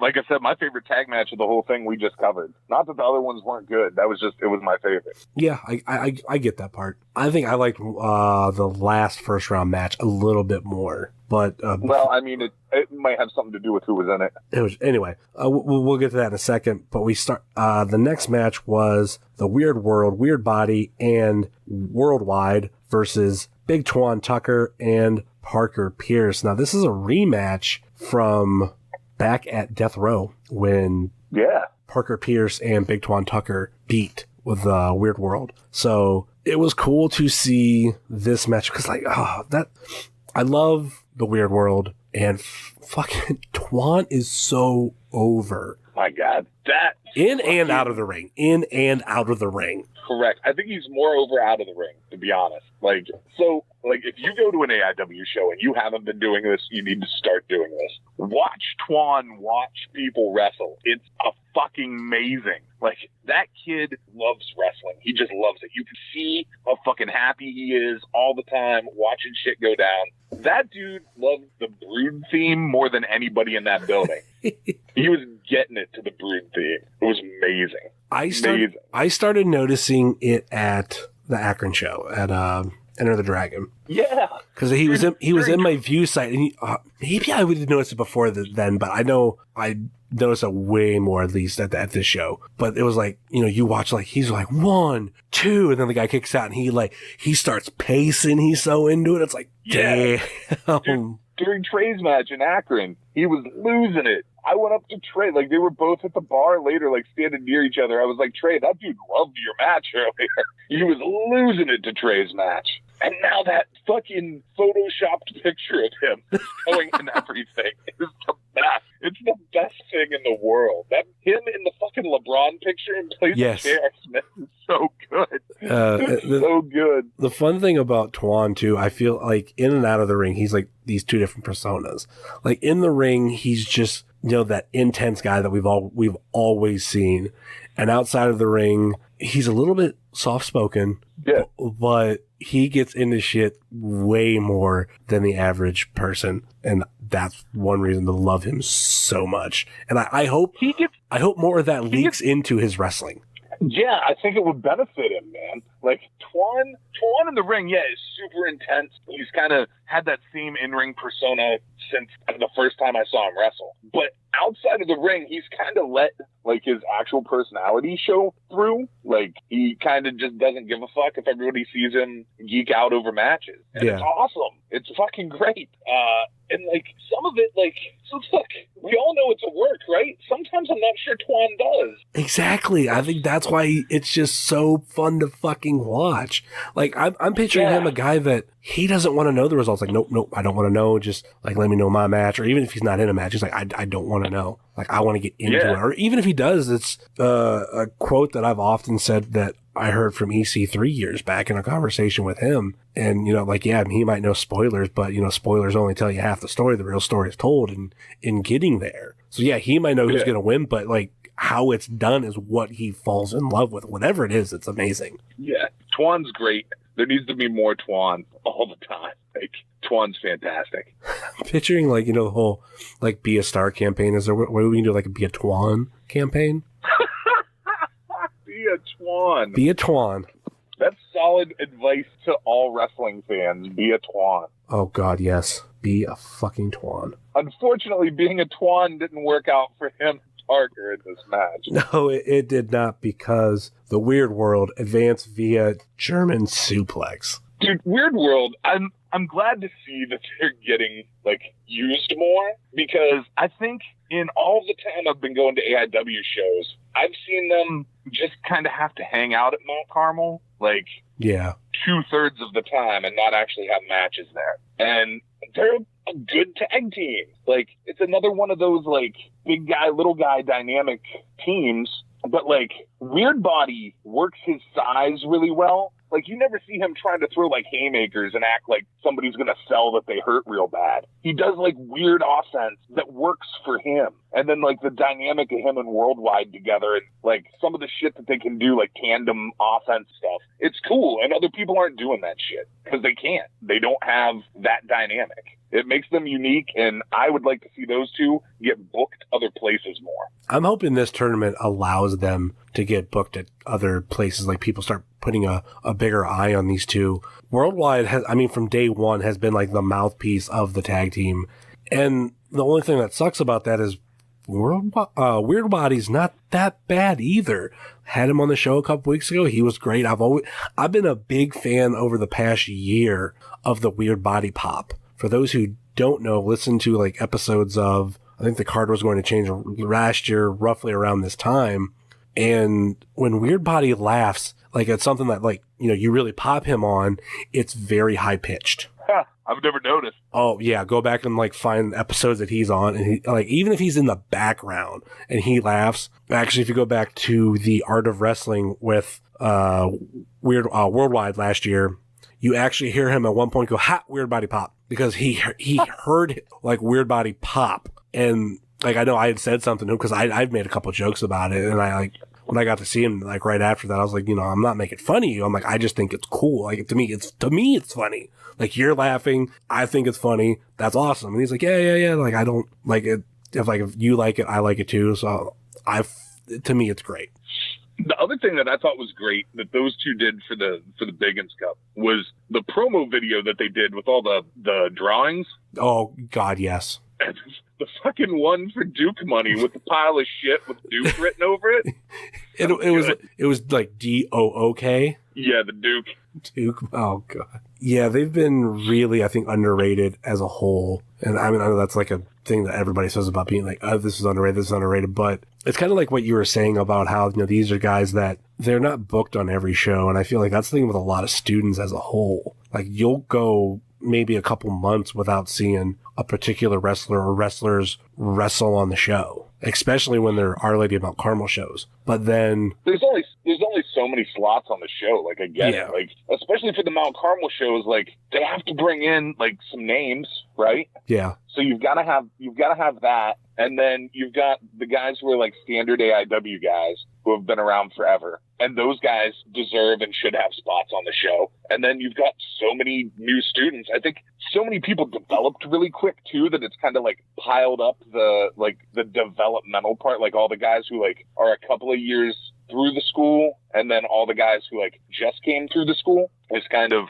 like I said, my favorite tag match of the whole thing we just covered. Not that the other ones weren't good. That was just, it was my favorite. Yeah, I get that part. I think I liked the last first round match a little bit more. But well, I mean, it might have something to do with who was in it. Anyway, we'll get to that in a second. But we start. The next match was the Weird World, Weird Body, and Worldwide versus Big Twan Tucker and Parker Pierce. Now, this is a rematch from back at Death Row when Parker Pierce and Big Twan Tucker beat with Weird World. So it was cool to see this match because, like, I love the Weird World, and fucking Twan is so over. My God, that in and out of the ring. Correct. I think he's more over out of the ring, to be honest. Like, so, like, if you go to an AIW show and you haven't been doing this, you need to start doing this. Watch Twan watch people wrestle. It's a fucking amazing. Like, that kid loves wrestling. He just loves it. You can see how fucking happy he is all the time watching shit go down. That dude loved the Brood theme more than anybody in that building. He was getting it to the Brood theme. It was amazing. I started noticing it at the Akron show at Enter the Dragon. Yeah, because he was in my view site, and maybe I would have noticed it before then, but I know I noticed it way more, at least at this show. But it was like, you know, you watch, like, he's like 1, 2, and then the guy kicks out, and he starts pacing. He's so into it. It's like, damn. Dude, during Trey's match in Akron, he was losing it. I went up to Trey, like, they were both at the bar later, like, standing near each other. I was like, Trey, that dude loved your match earlier. He was losing it to Trey's match. And now that fucking photoshopped picture of him is going in everything. It's the best. It's the best thing in the world. That him in the fucking LeBron picture in place of J.R. Smith is so good. So good. The fun thing about Twan, too, I feel like in and out of the ring, he's like these two different personas. Like, in the ring, he's just, you know, that intense guy that we've always seen. And outside of the ring, he's a little bit soft-spoken, but he gets into shit way more than the average person. And that's one reason to love him so much. And I hope more of that leaks into his wrestling. Yeah, I think it would benefit him, man. Like, Twan in the ring, is super intense. He's kind of had that same in-ring persona since the first time I saw him wrestle. But outside of the ring, he's kind of let, like, his actual personality show through. Like, he kind of just doesn't give a fuck if everybody sees him geek out over matches. And it's awesome. It's fucking great. And, like, some of it, like, so look, we all know it's a work, right? Sometimes I'm not sure Twan does. Exactly. I think that's why it's just so fun to fucking watch. Like, I'm picturing him a guy that he doesn't want to know the results. Like, nope, I don't want to know. Just, like, let me know my match. Or even if he's not in a match, he's like, I don't want to know. Like, I want to get into it. Or even if he does, it's a quote that I've often said that I heard from EC 3 years back in a conversation with him. And, you know, like, he might know spoilers, but, you know, spoilers only tell you half the story. The real story is told in getting there. So, he might know who's going to win, but, like, how it's done is what he falls in love with. Whatever it is, it's amazing. Yeah, Twan's great. There needs to be more Twan all the time. Like, Twan's fantastic. Picturing, like, you know, the whole, like, Be a Star campaign. Is there what we can do, like, a Be a Twan campaign? Be a Twan. Be a Twan. That's solid advice to all wrestling fans. Be a Twan. Oh, God, yes. Be a fucking twan. Unfortunately, being a twan didn't work out for him and Parker in this match. No, it did not, because the Weird World advanced via German suplex. Dude, Weird World, I'm glad to see that they're getting, like, used more, because I think in all the time I've been going to AIW shows, I've seen them just kind of have to hang out at Mount Carmel, like, yeah, 2/3 of the time and not actually have matches there. And they're a good tag team. Like, it's another one of those, like, big guy, little guy dynamic teams, but, like, Weird Body works his size really well. Like, you never see him trying to throw, like, haymakers and act like somebody's going to sell that they hurt real bad. He does, like, weird offense that works for him. And then, like, the dynamic of him and Worldwide together and, like, some of the shit that they can do, like, tandem offense stuff. It's cool. And other people aren't doing that shit because they can't. They don't have that dynamic. It makes them unique, and I would like to see those two get booked other places more. I'm hoping this tournament allows them to get booked at other places, like people start putting a bigger eye on these two. Worldwide has, I mean, from day one has been like the mouthpiece of the tag team. And the only thing that sucks about that is Weird Body's not that bad either. Had him on the show a couple weeks ago. He was great. I've been a big fan over the past year of the Weird Body pop. For those who don't know, listen to like episodes of, I think the card was going to change last year, roughly around this time. And when Weird Body laughs, like it's something that like, you know, you really pop him on, it's very high pitched. I've never noticed. Oh yeah. Go back and like find episodes that he's on, and he, like, even if he's in the background and he laughs, actually, if you go back to the Art of Wrestling with, Worldwide last year, you actually hear him at one point go, "Ha, Weird Body pop," because he heard like Weird Body pop. And like, I know I had said something to him because I've made a couple jokes about it. And I like, when I got to see him like right after that, I was like, you know, I'm not making fun of you. I'm like, I just think it's cool. Like to me, it's funny. Like you're laughing. I think it's funny. That's awesome. And he's like, yeah. Like, I don't like it. If you like it, I like it too. So to me, it's great. The other thing that I thought was great that those two did for the Biggins Cup was the promo video that they did with all the drawings. Oh God, yes. And the fucking one for Duke money with the pile of shit with Duke written over it. It was like DOOK. Yeah, the Duke. Duke. Oh God. Yeah, they've been really, I think, underrated as a whole. And I mean, I know that's like a thing that everybody says about being like, oh, this is underrated. But it's kind of like what you were saying about how, you know, these are guys that they're not booked on every show. And I feel like that's the thing with a lot of students as a whole. Like you'll go maybe a couple months without seeing a particular wrestler or wrestlers wrestle on the show, especially when they're Our Lady of Mount Carmel shows. But then there's only so many slots on the show. Like I get it. Like especially for the Mount Carmel shows, like they have to bring in like some names, right? Yeah. So you've got to have that, and then you've got the guys who are like standard AIW guys who have been around forever, and those guys deserve and should have spots on the show. And then you've got so many new students. I think so many people developed really quick too that it's kind of like piled up the developmental part, like all the guys who like are a couple of years through the school, and then all the guys who like just came through the school is kind of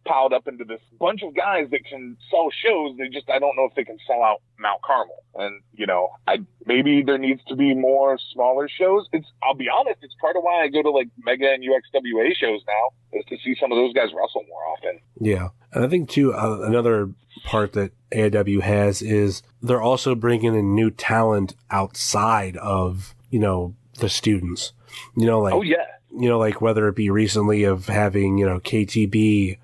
piled up into this bunch of guys that can sell shows. I don't know if they can sell out Mount Carmel. And, you know, maybe there needs to be more smaller shows. I'll be honest, it's part of why I go to like Mega and UXWA shows now, is to see some of those guys wrestle more often. Yeah. And I think too, another part that AIW has is they're also bringing in new talent outside of, you know, the students, you know, like, oh yeah. You know, like whether it be recently of having, you know, KTB,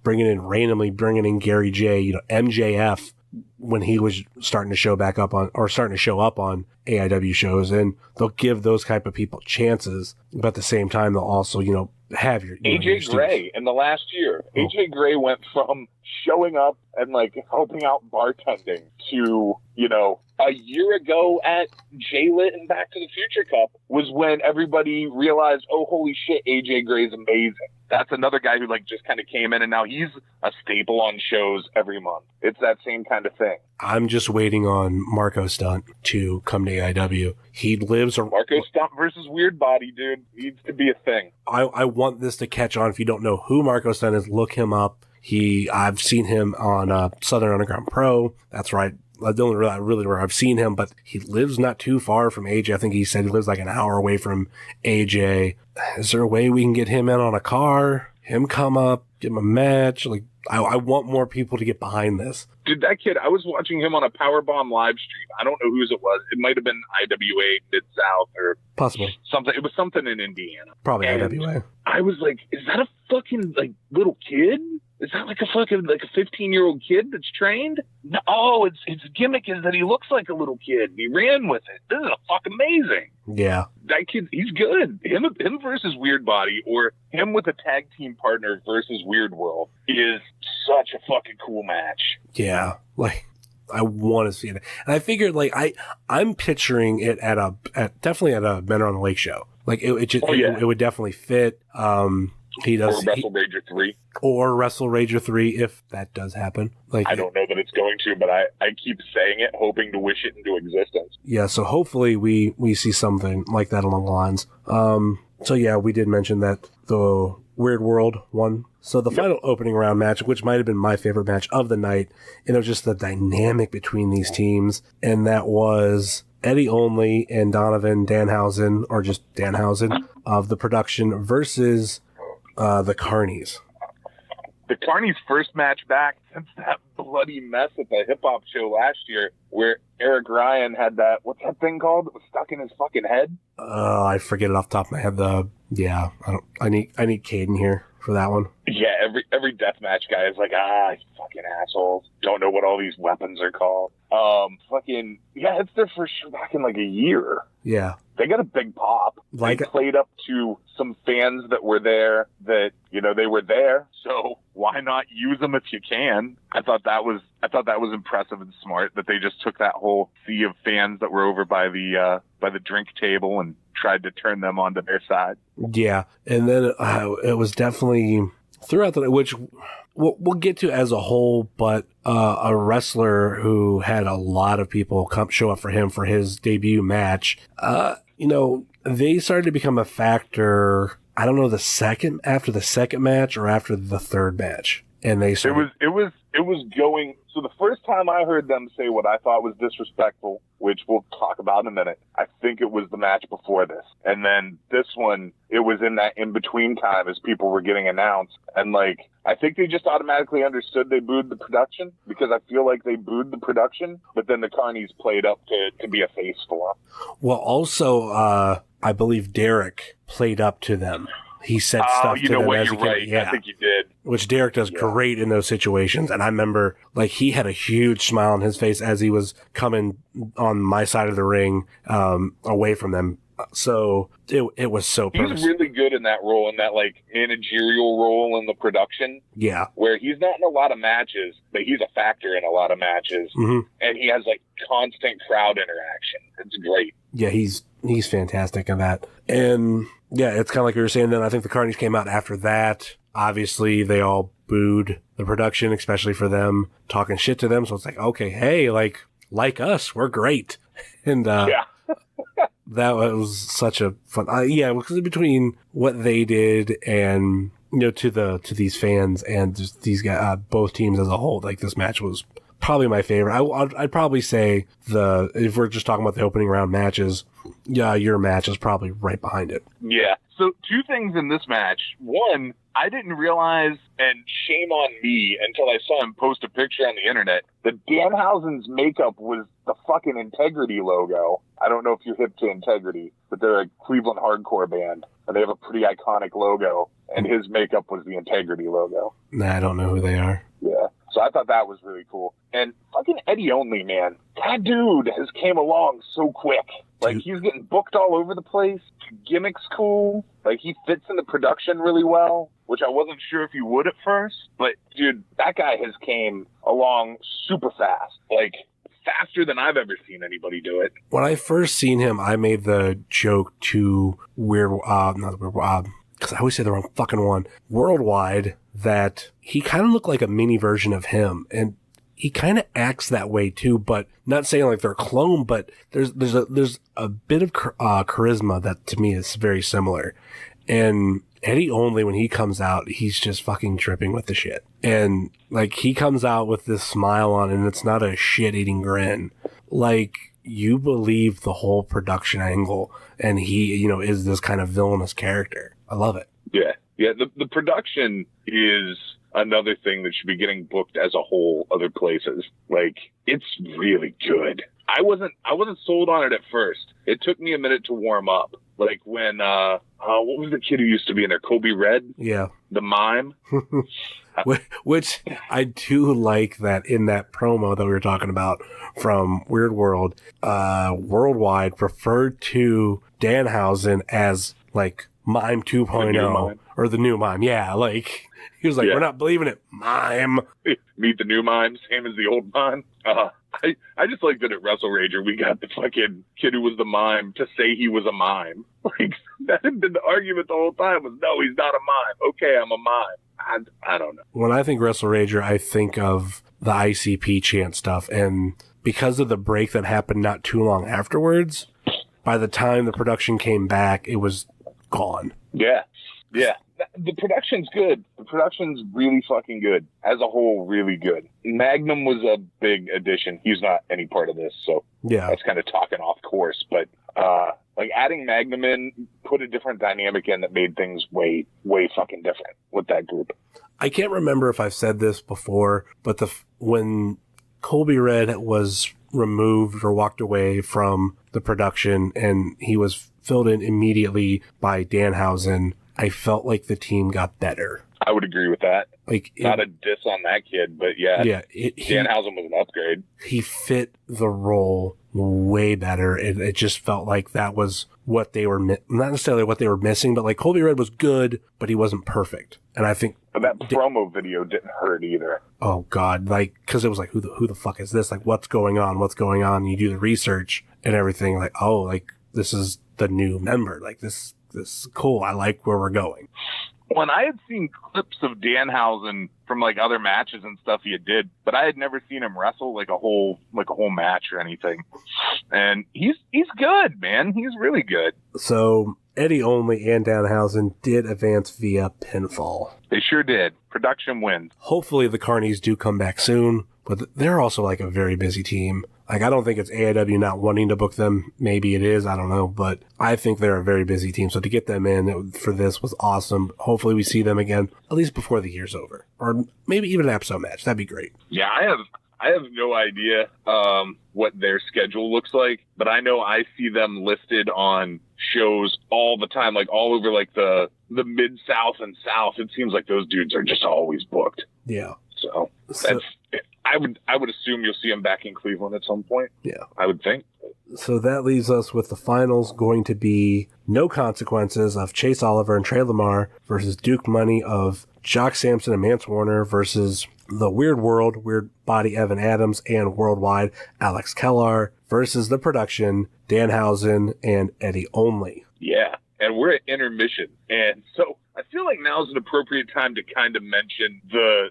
randomly bringing in Gary J, you know, MJF when he was starting to show up on AIW shows, and they'll give those type of people chances, but at the same time, they'll also, you know, have your AJ Gray in the last year. Oh. AJ Gray went from showing up and like helping out bartending to, you know, a year ago at JLIT and Back to the Future Cup was when everybody realized, oh, holy shit, AJ Gray's amazing. That's another guy who like just kind of came in, and now he's a staple on shows every month. It's that same kind of thing. I'm just waiting on Marco Stunt to come to AIW. He lives around. Marco Stunt versus Weird Body, dude, needs to be a thing. I want this to catch on. If you don't know who Marco Stunt is, look him up. I've seen him on Southern Underground Pro. That's right. The only really where I've seen him, but he lives not too far from AJ. I think he said he lives like an hour away from AJ. Is there a way we can get him in on a car, him come up, give him a match? Like, I want more people to get behind this. Dude, that kid, I was watching him on a Powerbomb live stream. I don't know whose it was. It might have been IWA Mid-South or Possibly. something. It was something in Indiana. Probably And IWA. I was like, is that a fucking like little kid? Is that like a fucking like a 15-year-old kid that's trained? No, his gimmick is that he looks like a little kid. He ran with it. This is fucking amazing. Yeah. That kid, he's good. Him versus Weird Body, or him with a tag team partner versus Weird World, is such a fucking cool match. Yeah. Like, I want to see it. And I figured, like, I'm picturing it definitely at a Men Are on the Lake show. Like, it would definitely fit. He does. Or Wrestle Rager 3. Or Wrestle Rager 3, if that does happen. Like, I don't know that it's going to, but I keep saying it, hoping to wish it into existence. Yeah, so hopefully we see something like that along the lines. So yeah, we did mention that the Weird World won. So the final opening round match, which might have been my favorite match of the night, and it was just the dynamic between these teams, and that was Eddie Only and Donovan Danhausen, or just Danhausen, of the production versus the Carnies. The Carnies' first match back since that bloody mess at the hip hop show last year, where Eric Ryan had that, what's that thing called? That was stuck in his fucking head. I forget it off the top of my head. I need Caden here for that one. Yeah, every deathmatch guy is like, you fucking assholes. Don't know what all these weapons are called. It's their first show back in like a year. Yeah. They got a big pop. They played up to some fans that were there that, they were there. So why not use them if you can? I thought that was impressive and smart that they just took that whole sea of fans that were over by the drink table and tried to turn them onto their side. Yeah. And then it was definitely throughout the, which we'll get to as a whole, but a wrestler who had a lot of people show up for him for his debut match, they started to become a factor. I don't know, after the second match or after the third match. And they started. It was going. So the first time I heard them say what I thought was disrespectful, which we'll talk about in a minute, I think it was the match before this. And then this one, it was in that in-between time as people were getting announced. And like, I think they just automatically understood they booed the production, because I feel like they booed the production, but then the Carnies played up to be a face for them. Well, also, I believe Derek played up to them. He said stuff to them as you're right. Yeah. I think you did. Which Derek does great in those situations. And I remember, like, he had a huge smile on his face as he was coming on my side of the ring, away from them. So it was so perfect. He's really good in that role, in that like managerial role in the production. Yeah. Where he's not in a lot of matches, but he's a factor in a lot of matches. Mm-hmm. And he has like constant crowd interaction. It's great. Yeah, he's fantastic in that. And yeah, it's kind of like you were saying. Then I think the Carnies came out after that. Obviously, they all booed the production, especially for them talking shit to them. So it's like, okay, hey, like us, we're great. And that was such a fun. Because between what they did and to these fans and just these guys, both teams as a whole, like this match was probably my favorite. I'd probably say if we're just talking about the opening round matches, your match is probably right behind it. Yeah. So two things in this match. One, I didn't realize, and shame on me until I saw him post a picture on the internet, that Danhausen's makeup was the fucking Integrity logo. I don't know if you're hip to Integrity, but they're a Cleveland hardcore band, and they have a pretty iconic logo, and his makeup was the Integrity logo. Nah, I don't know who they are. Yeah. So I thought that was really cool. And fucking Eddie Only, man. That dude has came along so quick. Like, he's getting booked all over the place. Gimmick's cool. Like, he fits in the production really well, which I wasn't sure if he would at first. But, dude, that guy has came along super fast. Like, faster than I've ever seen anybody do it. When I first seen him, I made the joke to because I always say the wrong fucking one, Worldwide, that he kind of looked like a mini version of him. And he kind of acts that way too, but not saying like they're a clone, but there's a bit of charisma that to me is very similar. And Eddie Only, when he comes out, he's just fucking dripping with the shit. And, like, he comes out with this smile on, and it's not a shit-eating grin. Like, you believe the whole production angle, and he, you know, is this kind of villainous character. I love it. Yeah. Yeah, the production is another thing that should be getting booked as a whole other places. Like, it's really good. I wasn't sold on it at first. It took me a minute to warm up. Like when what was the kid who used to be in there? Kobe Red? Yeah. The mime? Which I do like that in that promo that we were talking about from Weird World, Worldwide referred to Danhausen as like Mime 2.0 or the new Mime. Yeah, like he was like, we're not believing it, Mime. Meet the new Mime, same as the old Mime. I just like that at Wrestle Rager we got the fucking kid who was the mime to say he was a mime. Like, that had been the argument the whole time was, no, he's not a mime. Okay, I'm a mime. I don't know. When I think Wrestle Rager, I think of the ICP chant stuff, and because of the break that happened not too long afterwards, by the time the production came back, it was gone. Yeah. The production's good. The production's really fucking good. As a whole, really good. Magnum was a big addition. He's not any part of this, so that's kind of talking off course. But like adding Magnum in put a different dynamic in that made things way, way fucking different with that group. I can't remember if I've said this before, but when Colby Red was removed or walked away from the production and he was filled in immediately by Danhausen, I felt like the team got better. I would agree with that. Like, not a diss on that kid, but Danhausen was an upgrade. He fit the role way better. It just felt like that was what they were, not necessarily what they were missing, but like Colby Red was good, but he wasn't perfect. And I think but that promo video didn't hurt either. Oh God, like, cause it was like, who the fuck is this? Like, what's going on? And you do the research and everything, like, oh, like, this is the new member. Like, this is cool. I like where we're going. When I had seen clips of Danhausen from like other matches and stuff he did, but I had never seen him wrestle like a whole match or anything. And he's good, man. He's really good. So Eddie Only and Danhausen did advance via pinfall. They sure did. Production wins. Hopefully the Carnies do come back soon, but they're also like a very busy team. Like, I don't think it's AIW not wanting to book them. Maybe it is. I don't know. But I think they're a very busy team. So to get them in for this was awesome. Hopefully we see them again, at least before the year's over. Or maybe even an episode match. That'd be great. Yeah, I have no idea what their schedule looks like. But I know I see them listed on shows all the time. Like, all over, like, the Mid-South and South. It seems like those dudes are just always booked. Yeah. So that's... I would assume you'll see him back in Cleveland at some point. Yeah. I would think. So that leaves us with the finals going to be No Consequences of Chase Oliver and Trey Lamar versus Duke Money of Jock Sampson and Mance Warner versus the Weird World, Weird Body Evan Adams and Worldwide Alex Kellar versus the production Danhausen and Eddie Only. Yeah. And we're at intermission. And so I feel like now is an appropriate time to kind of mention the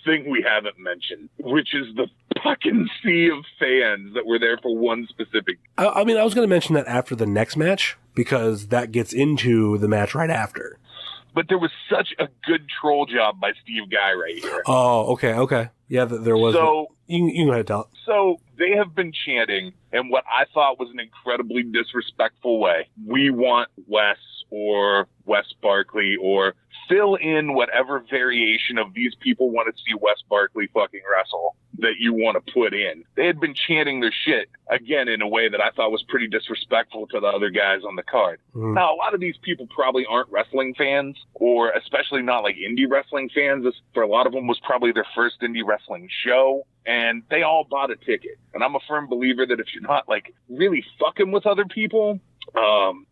thing we haven't mentioned, which is the fucking sea of fans that were there for one specific. I mean, I was going to mention that after the next match because that gets into the match right after. But there was such a good troll job by Steve Guy right here. Oh, okay. Yeah, there was. So you can go ahead and tell it. So they have been chanting in what I thought was an incredibly disrespectful way. We want Wes or Wes Barkley or fill in whatever variation of these people want to see Wes Barkley fucking wrestle that you want to put in. They had been chanting their shit, again, in a way that I thought was pretty disrespectful to the other guys on the card. Now, a lot of these people probably aren't wrestling fans, or especially not like indie wrestling fans. This, for a lot of them, was probably their first indie wrestling show, and they all bought a ticket. And I'm a firm believer that if you're not like really fucking with other people,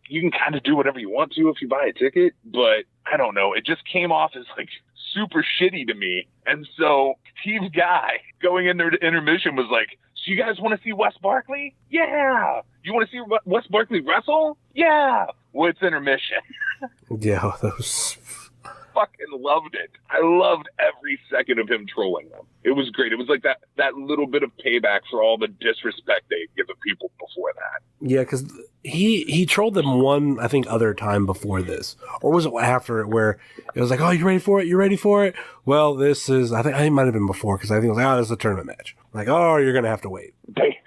you can kind of do whatever you want to if you buy a ticket, but I don't know. It just came off as like super shitty to me. And so Steve Guy going into intermission was like, so you guys want to see Wes Barkley? Yeah. You want to see Wes Barkley wrestle? Yeah. Well, it's intermission. Yeah, that was... fucking loved it. I loved every second of him trolling them. It was great. It was like that little bit of payback for all the disrespect they'd given people before that. Yeah, because he trolled them one, I think, other time before this. Or was it after it where it was like, oh, you ready for it? You ready for it? Well, this is, I think it might have been before, because I think it was like, oh, this is a tournament match. Like, oh, you're going to have to wait.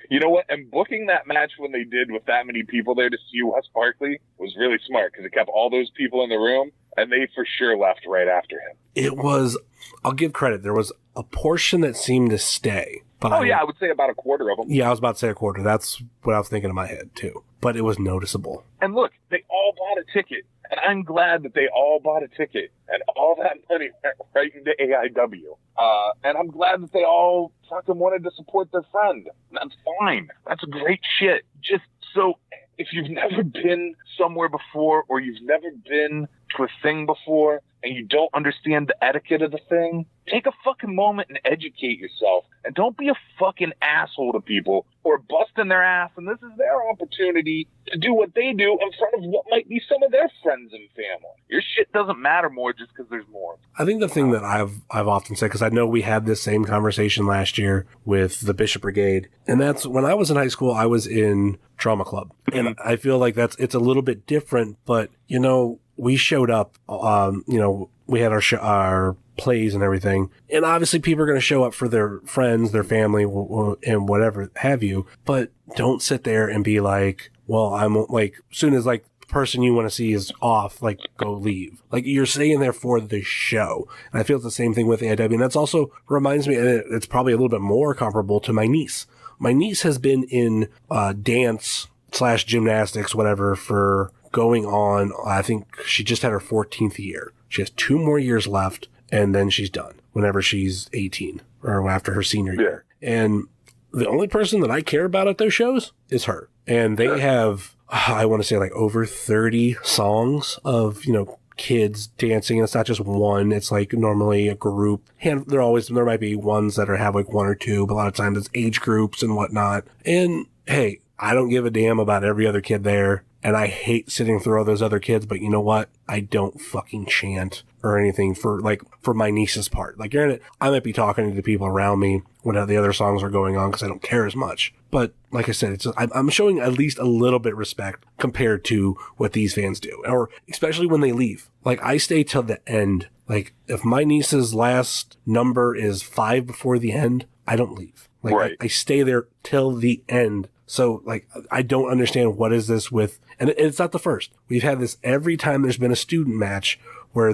You know what? And booking that match when they did with that many people there to see Wes Barkley was really smart, because it kept all those people in the room, and they for sure left right after him. It was, I'll give credit, there was a portion that seemed to stay. But I would say about a quarter of them. Yeah, I was about to say a quarter. That's what I was thinking in my head, too. But it was noticeable. And look, they all bought a ticket. And I'm glad that they all bought a ticket. And all that money went right into AIW. And I'm glad that they all fucking wanted to support their friend. That's fine. That's great shit. Just so if you've never been somewhere before, or you've never been to a thing before, and you don't understand the etiquette of the thing, take a fucking moment and educate yourself. And don't be a fucking asshole to people or busting their ass. And this is their opportunity to do what they do in front of what might be some of their friends and family. Your shit doesn't matter more just because there's more. I think the thing that I've often said, because I know we had this same conversation last year with the Bishop Brigade, and that's when I was in high school, I was in drama club. And I feel like it's a little bit different, but, you know, we showed up, we had our plays and everything. And obviously people are going to show up for their friends, their family, and whatever have you. But don't sit there and be like, well, I'm like, as soon as like the person you want to see is off, like go leave. Like you're staying there for the show. And I feel it's the same thing with AIW. And that's also reminds me, and it's probably a little bit more comparable to my niece. My niece has been in dance / gymnastics, whatever, for going on, I think she just had her 14th year. She has 2 more years left, and then she's done whenever she's 18 or after her senior year. And the only person that I care about at those shows is her. And they have, I want to say like over 30 songs of, kids dancing. And it's not just one. It's like normally a group. And there might be ones that have like 1 or 2, but a lot of times it's age groups and whatnot. And hey, I don't give a damn about every other kid there. And I hate sitting through all those other kids, but you know what? I don't fucking chant or anything for my niece's part. Like, granted, I might be talking to the people around me when the other songs are going on because I don't care as much. But like I said, I'm showing at least a little bit of respect compared to what these fans do, or especially when they leave. Like, I stay till the end. Like, if my niece's last number is 5 before the end, I don't leave. Like, right. I stay there till the end. So, like, I don't understand what is this with, and it's not the first. We've had this every time there's been a student match where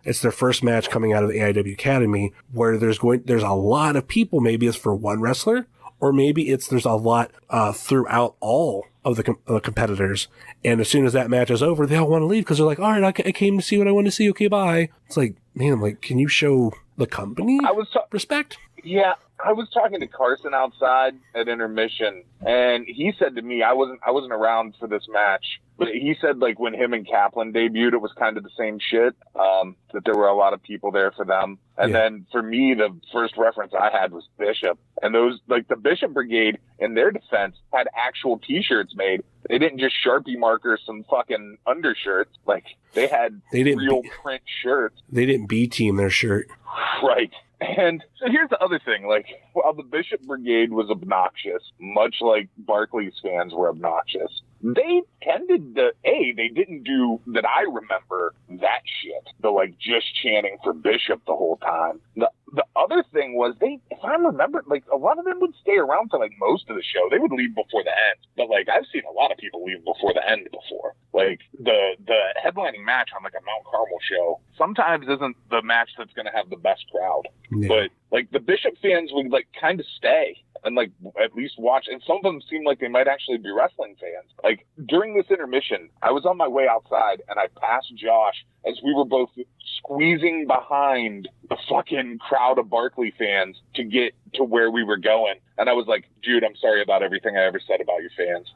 it's their first match coming out of the AIW Academy, where there's a lot of people. Maybe it's for one wrestler, or maybe there's a lot throughout all of the competitors. And as soon as that match is over, they all want to leave because they're like, all right, I came to see what I want to see. Okay, bye. It's like, man, like, can you show the company respect? Yeah. I was talking to Carson outside at intermission, and he said to me, I wasn't around for this match, but he said, like, when him and Kaplan debuted, it was kind of the same shit, that there were a lot of people there for them. And then for me, the first reference I had was Bishop, and those, like, the Bishop Brigade, in their defense, had actual t-shirts made. They didn't just Sharpie marker some fucking undershirts. Like, they had real print shirts. They didn't B-team their shirt. Right. And so here's the other thing, like, while the Bishop Brigade was obnoxious, much like Barclays fans were obnoxious, they tended to, they didn't do, that I remember, that shit. The, like, just chanting for Bishop the whole time. The other thing was, if I remember, like, a lot of them would stay around for, like, most of the show. They would leave before the end. But, like, I've seen a lot of people leave before the end before. Like, the headlining match on, like, a Mount Carmel show sometimes isn't the match that's going to have the best crowd. Yeah. But, like, the Bishop fans would, like, kind of stay and, like, at least watch. And some of them seemed like they might actually be wrestling fans. Like, during this intermission, I was on my way outside, and I passed Josh as we were both squeezing behind the fucking crowd of Barkley fans to get to where we were going. And I was like, dude, I'm sorry about everything I ever said about your fans.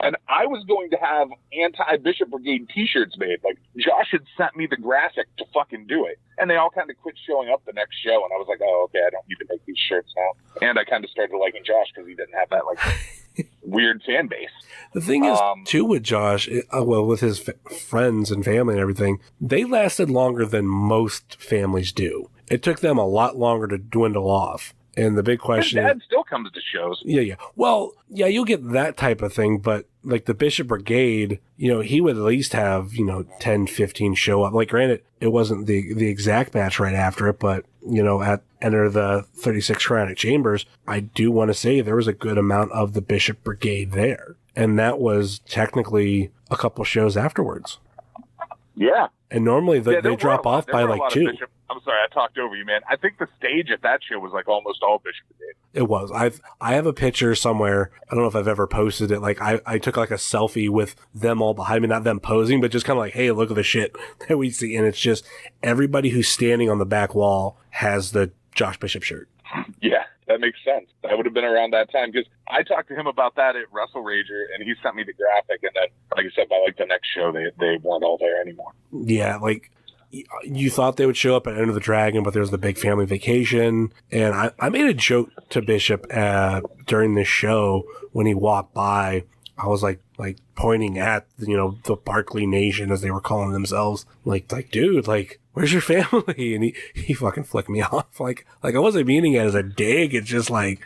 And I was going to have anti-Bishop Brigade t-shirts made. Like, Josh had sent me the graphic to fucking do it. And they all kind of quit showing up the next show. And I was like, oh, okay, I don't need to make these shirts now. And I kind of started liking Josh because he didn't have that, like, weird fan base. The thing is, too, with Josh, with his friends and family and everything, they lasted longer than most families do. It took them a lot longer to dwindle off. And the big question His dad still comes to shows. Yeah. Well, yeah, you'll get that type of thing, but like the Bishop Brigade, he would at least have, 10, 15 show up. Like, granted, it wasn't the exact match right after it, but, at Enter the 36 Chromatic Chambers, I do want to say there was a good amount of the Bishop Brigade there. And that was technically a couple shows afterwards. Yeah. And normally they drop off by like 2. I'm sorry, I talked over you, man. I think the stage at that show was like almost all Bishop Brigade. It was. I have a picture somewhere. I don't know if I've ever posted it. Like I took like a selfie with them all behind me, not them posing, but just kind of like, hey, look at the shit that we see. And it's just everybody who's standing on the back wall has the Josh Bishop shirt. Yeah, that makes sense. That would have been around that time because I talked to him about that at Wrestle Rager, and he sent me the graphic. And then, like I said, by like the next show, they weren't all there anymore. Yeah, like you thought they would show up at Enter the Dragon, but there was the big family vacation. And I made a joke to Bishop during this show when he walked by. I was like pointing at the Barkley Nation, as they were calling themselves. Like dude, like, where's your family? And he fucking flicked me off. Like I wasn't meaning it as a dig. It's just like,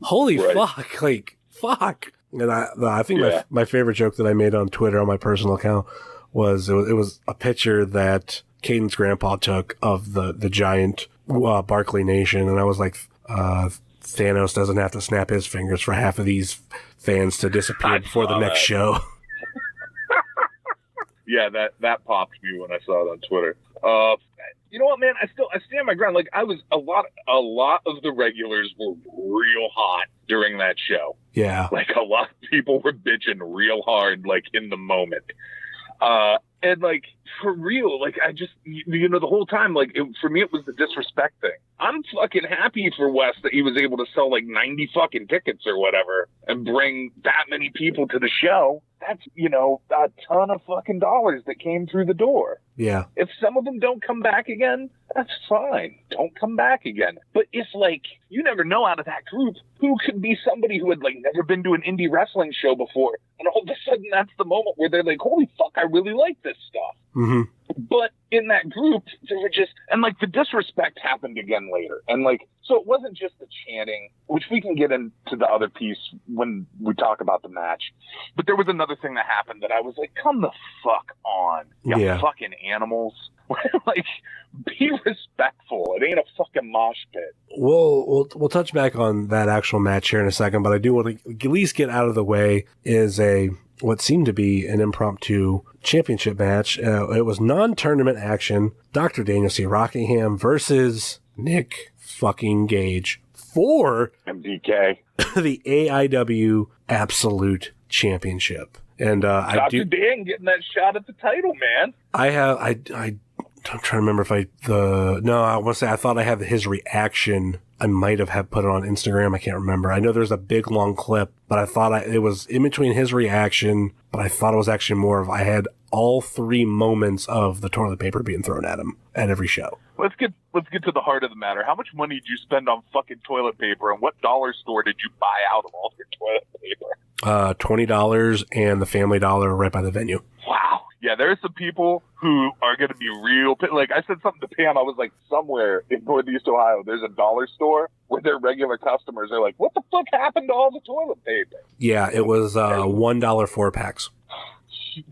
holy fuck, like fuck. And I think my favorite joke that I made on Twitter on my personal account was it was a picture that Caden's grandpa took of the giant Barkley Nation, and I was like, Thanos doesn't have to snap his fingers for half of these fans to disappear before the next show. Yeah, that popped me when I saw it on Twitter. You know what, man? I stand my ground. Like, I was a lot of the regulars were real hot during that show. Yeah, like a lot of people were bitching real hard, like in the moment. And like, for real, like, I just, the whole time, like, for me, it was the disrespect thing. I'm fucking happy for Wes that he was able to sell like 90 fucking tickets or whatever and bring that many people to the show. That's, a ton of fucking dollars that came through the door. Yeah. If some of them don't come back again, that's fine. Don't come back again. But if, like, you never know out of that group who could be somebody who had, like, never been to an indie wrestling show before, and all of a sudden that's the moment where they're like, holy fuck, I really like this stuff. Mm-hmm. But in that group, they were just, and like the disrespect happened again later. And like, so it wasn't just the chanting, which we can get into the other piece when we talk about the match. But there was another thing that happened that I was like, come the fuck on, you fucking animals. Like, be respectful. It ain't a fucking mosh pit. We'll touch back on that actual match here in a second, but I do want to at least get out of the way is what seemed to be an impromptu championship match. It was non-tournament action. Dr. Daniel C. Rockingham versus Nick fucking Gage for MDK, the AIW Absolute Championship. And Dr. Dan getting that shot at the title, man. I'm trying to remember if I want to say I thought I had his reaction. I might have put it on Instagram. I can't remember. I know there's a big long clip, but I thought it was in between his reaction, but I thought it was actually more of I had all 3 moments of the toilet paper being thrown at him at every show. Let's get to the heart of the matter. How much money did you spend on fucking toilet paper, and what dollar store did you buy out of all your toilet paper? $20 and the Family Dollar right by the venue. Wow. Yeah, there's some people who are going to be real. Like, I said something to Pam. I was like, somewhere in Northeast Ohio, there's a dollar store where their regular customers are like, what the fuck happened to all the toilet paper? Yeah, it was $1 4-packs.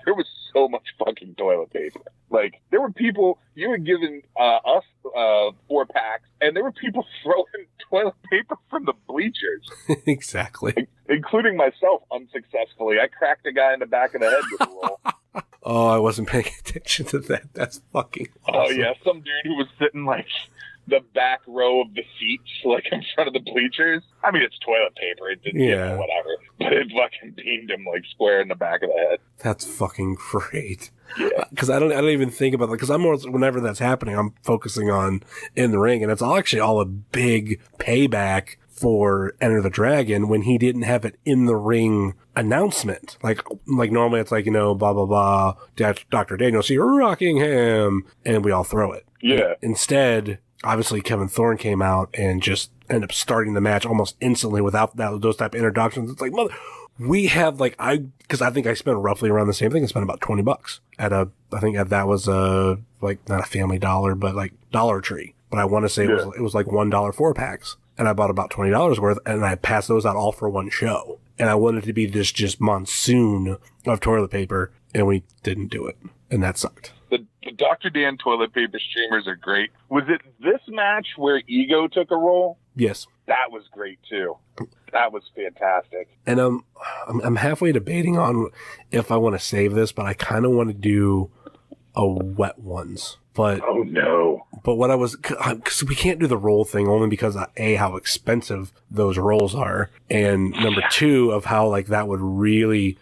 There was so much fucking toilet paper. Like, there were people, you were giving us 4-packs, and there were people throwing toilet paper from the bleachers. Exactly. Including myself, unsuccessfully. I cracked a guy in the back of the head with a roll. Oh, I wasn't paying attention to that. That's fucking awesome. Oh, yeah. Some dude who was sitting, like, the back row of the seats, like, in front of the bleachers. I mean, it's toilet paper. It didn't, whatever. But it fucking beamed him, like, square in the back of the head. That's fucking great. Yeah. Because I don't even think about it. Because I'm more, whenever that's happening, I'm focusing on in the ring. And it's actually all a big payback for Enter the Dragon when he didn't have it in the ring announcement. Like normally it's like, blah, blah, blah, Dr. Daniel C. Rockingham, and we all throw it. Yeah. Instead, obviously Kevin Thorne came out and just ended up starting the match almost instantly without those type of introductions. It's like, We have because I think I spent roughly around the same thing. I spent about $20 at I think that was not a Family Dollar, but like Dollar Tree. But I want to say it was like $1 4-packs. And I bought about $20 worth, and I passed those out all for one show. And I wanted to be this just monsoon of toilet paper, and we didn't do it. And that sucked. The Dr. Dan toilet paper streamers are great. Was it this match where Ego took a role? Yes. That was great, too. That was fantastic. And I'm halfway debating on if I want to save this, but I kind of want to do a wet ones. But oh no! But what because we can't do the roll thing only because A, how expensive those rolls are, and number two, of how like that would really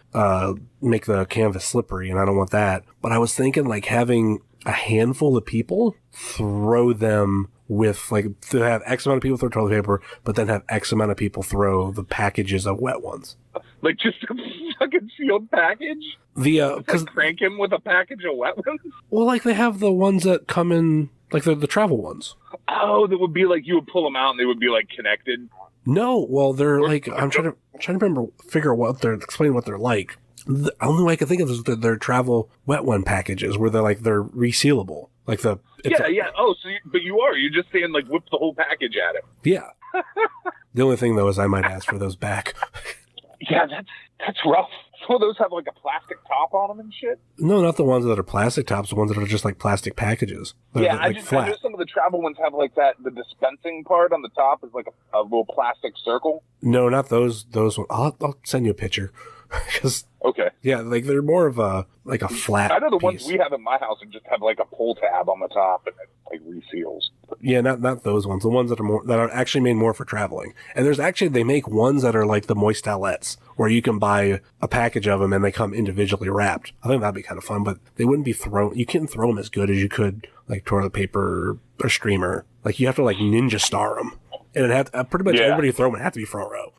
make the canvas slippery, and I don't want that. But I was thinking like having a handful of people throw them with like to have X amount of people throw toilet paper, but then have X amount of people throw the packages of wet ones. Like just a fucking sealed package? Because crank him with a package of wet ones? Well, like they have the ones that come in, like they're the travel ones. Oh, that would be like you would pull them out and they would be like connected? No, well they're like I'm trying to explain what they're like. The only way I can think of is their travel wet one packages where they're resealable. Like Oh, so you're just saying like whip the whole package at him. Yeah. The only thing though is I might ask for those back. Yeah, that's rough. So those have like a plastic top on them and shit? No, not the ones that are plastic tops. The ones that are just like plastic packages. I know some of the travel ones have like that. The dispensing part on the top is like a little plastic circle. No, not those ones. I'll send you a picture. Okay. Yeah, like they're more of a flat. I know the piece. ones we have in my house and just have like a pull tab on the top and it like reseals. Yeah, not those ones. The ones that are actually made more for traveling. And they make ones that are like the moist towelettes, where you can buy a package of them and they come individually wrapped. I think that'd be kind of fun, but they wouldn't be thrown. You couldn't throw them as good as you could like toilet paper or streamer. Like you have to like ninja star them, and it had pretty much everybody throw them. It had to be front row.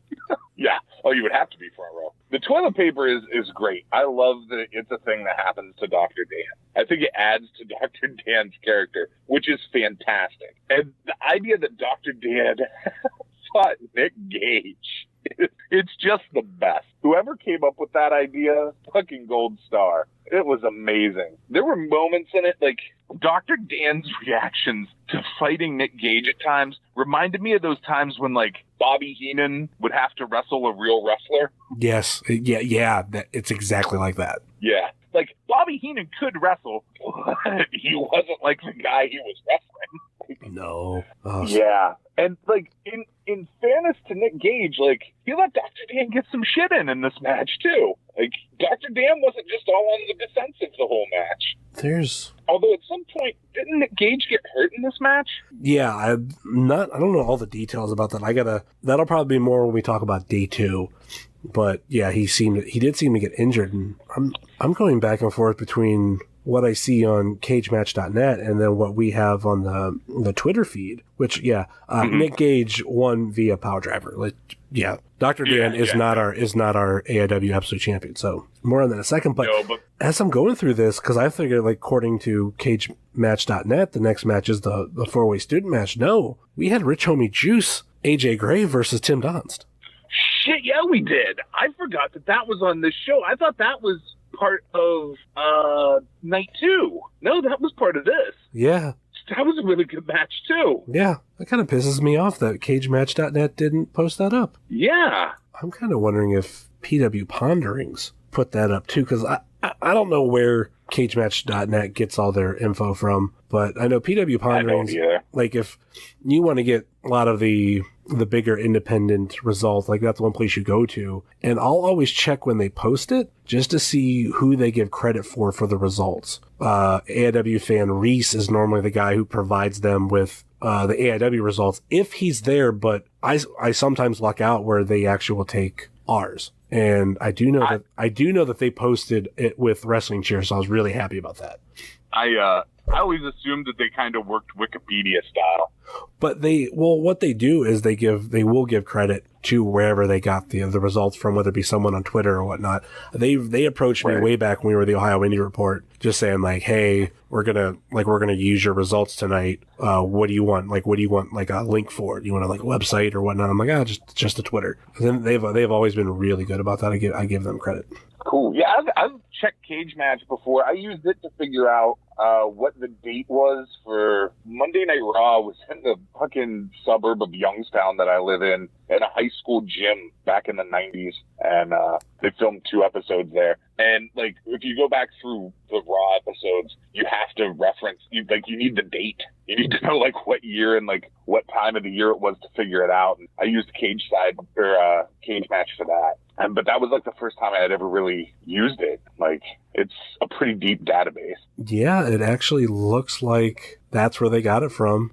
Yeah. Oh, you would have to be front row. The toilet paper is great. I love that it's a thing that happens to Dr. Dan. I think it adds to Dr. Dan's character, which is fantastic. And the idea that Dr. Dan fought Nick Gage, it's just the best. Whoever came up with that idea, fucking gold star. It was amazing. There were moments in it, like Dr. Dan's reactions to fighting Nick Gage at times reminded me of those times when like Bobby Heenan would have to wrestle a real wrestler. Yes. Yeah. It's exactly like that. Yeah. Like Bobby Heenan could wrestle, but he wasn't like the guy he was wrestling. No. Oh. Yeah. And like in fairness to Nick Gage, like he let Dr. Dan get some shit in this match too. Like Dr. Dan wasn't just all on the defensive the whole match. Although at some point, didn't Nick Gage get hurt in this match? Yeah, I don't know all the details about that. That'll probably be more when we talk about day 2. But yeah, he did seem to get injured, and I'm going back and forth between what I see on cagematch.net and then what we have on the Twitter feed, which Nick Gage won via power driver. Like, yeah, Dr. Dan is not our AIW Absolute Champion. So more on that in a second. But as I'm going through this, because I figured like according to cagematch.net, the next match is the 4-way student match. No, we had Rich Homie Juice, AJ Gray versus Tim Donst. Shit, yeah, we did. I forgot that was on this show. I thought that was part of night 2. No, that was part of this. Yeah. That was a really good match, too. Yeah. That kind of pisses me off that cagematch.net didn't post that up. Yeah. I'm kind of wondering if PW Ponderings put that up, too, because I don't know where cagematch.net gets all their info from, but I know PW Ponderings, like if you want to get a lot of the bigger independent results, like that's the one place you go to. And I'll always check when they post it just to see who they give credit for the results. AIW fan Reese is normally the guy who provides them with the AIW results if he's there, but I sometimes luck out where they actually will take ours. And I do know that they posted it with Wrestling Cheer, so I was really happy about that. I always assumed that they kind of worked Wikipedia style. But what they do is they will give credit to wherever they got the results from, whether it be someone on Twitter or whatnot. They approached me way back when we were the Ohio Indie Report, just saying like, hey, we're gonna use your results tonight. What do you want? Like, what do you want? Like a link for it? You want a website or whatnot? I'm like, just a Twitter. And then they've always been really good about that. I give them credit. Cool. Yeah, I've checked Cage Match before. I used it to figure out what the date was for Monday Night Raw. Was in the fucking suburb of Youngstown that I live in a high school gym back in the 90s. And they filmed 2 episodes there. And, like, if you go back through the Raw episodes, you have to reference, you need the date. You need to know, like, what year and, like, what time of the year it was to figure it out. And I used Cage Match for that. But that was, like, the first time I had ever really used it. Like, it's a pretty deep database. Yeah, it actually looks like that's where they got it from.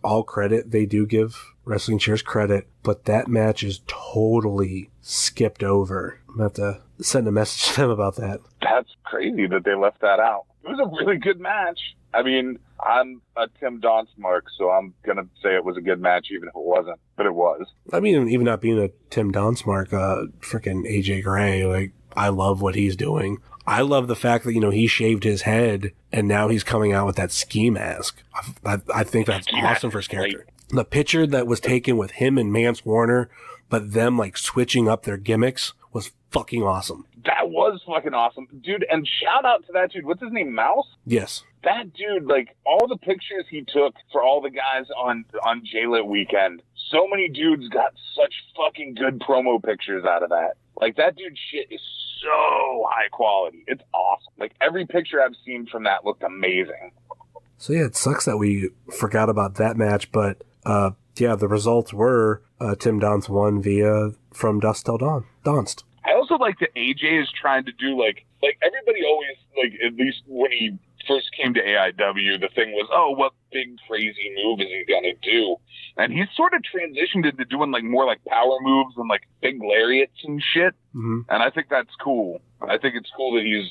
All credit, they do give Wrestling Cheers credit, but that match is totally skipped over. I'm going to have to send a message to them about that. That's crazy that they left that out. It was a really good match. I mean, I'm a Tim Donst mark, so I'm going to say it was a good match even if it wasn't, but it was. I mean, even not being a Tim Donst mark, freaking AJ Gray, like, I love what he's doing. I love the fact that, he shaved his head and now he's coming out with that ski mask. I think that's awesome for his character. The picture that was taken with him and Mance Warner, but them like switching up their gimmicks was fucking awesome. That was fucking awesome. Dude, and shout out to that dude. What's his name? Mouse? Yes. That dude, like, all the pictures he took for all the guys on JLIT weekend, so many dudes got such fucking good promo pictures out of that. Like, that dude's shit is so high quality. It's awesome. Like, every picture I've seen from that looked amazing. So, yeah, it sucks that we forgot about that match, but, yeah, the results were Tim Donst won via From Dusk Till Dawn. Donst. I also like that AJ is trying to do, like everybody always, like, at least when he first came to AIW, the thing was, oh, what big crazy move is he gonna do? And he's sort of transitioned into doing like more like power moves and like big lariats and shit. Mm-hmm. And I think that's cool. I think it's cool that he's,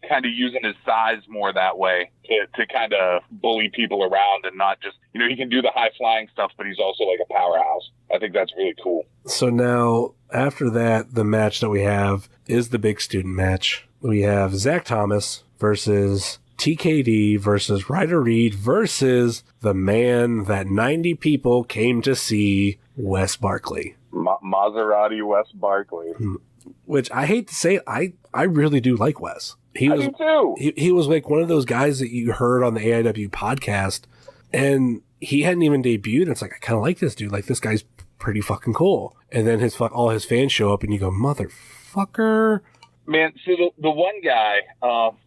kind of using his size more that way to kind of bully people around and not just, he can do the high flying stuff, but he's also like a powerhouse. I think that's really cool. So now after that, the match that we have is the big student match. We have Zach Thomas versus TKD versus Ryder Reed versus the man that 90 people came to see, Wes Barkley. Maserati Wes Barkley. Which I hate to say, I really do like Wes. I do too. He was like one of those guys that you heard on the AIW podcast, and he hadn't even debuted. It's like, I kind of like this dude. Like, this guy's pretty fucking cool. And then all his fans show up, and you go, motherfucker. Man, so the one guy,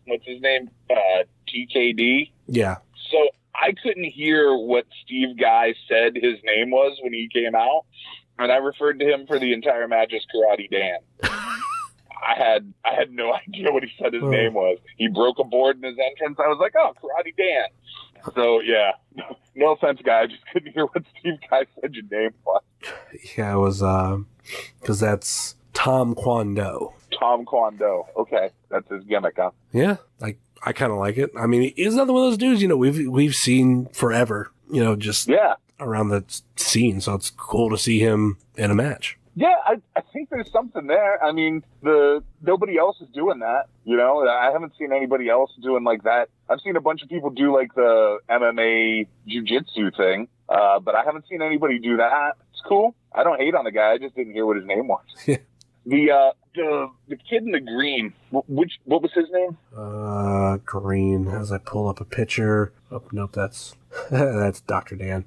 what's his name? TKD? Yeah. So I couldn't hear what Steve Guy said his name was when he came out, and I referred to him for the entire match as Karate Dan. I had no idea what he said his name was. He broke a board in his entrance. I was like, oh, Karate Dan. So, yeah. No offense, guy. I just couldn't hear what Steve Guy said your name was. Yeah, it was, because that's Tom Kwando. Tom Kwando. Okay. That's his gimmick, huh? Yeah. I kind of like it. I mean, he's another one of those dudes, we've seen forever, just around the scene. So it's cool to see him in a match. Yeah, I think there's something there. I mean, nobody else is doing that. I haven't seen anybody else doing like that. I've seen a bunch of people do like the MMA jiu-jitsu thing, but I haven't seen anybody do that. It's cool. I don't hate on the guy. I just didn't hear what his name was. The kid in the green, what was his name? Green. As I pull up a picture. Oh, nope, that's Dr. Dan.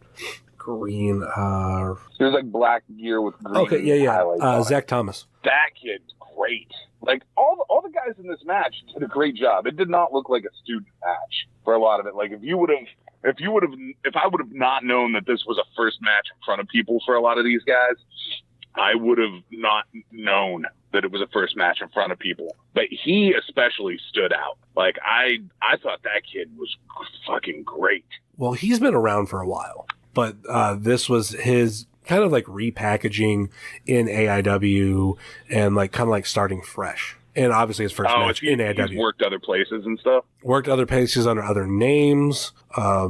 Green. There's like black gear with green. Okay, yeah. Zach Thomas. That kid's great. Like all the guys in this match did a great job. It did not look like a student match for a lot of it. Like if I would have not known that this was a first match in front of people for a lot of these guys, I would have not known that it was a first match in front of people. But he especially stood out. Like I thought that kid was fucking great. Well, he's been around for a while. But this was his kind of like repackaging in AIW and like kind of like starting fresh. And obviously his first match in AIW. He's worked other places and stuff? Worked other places under other names. I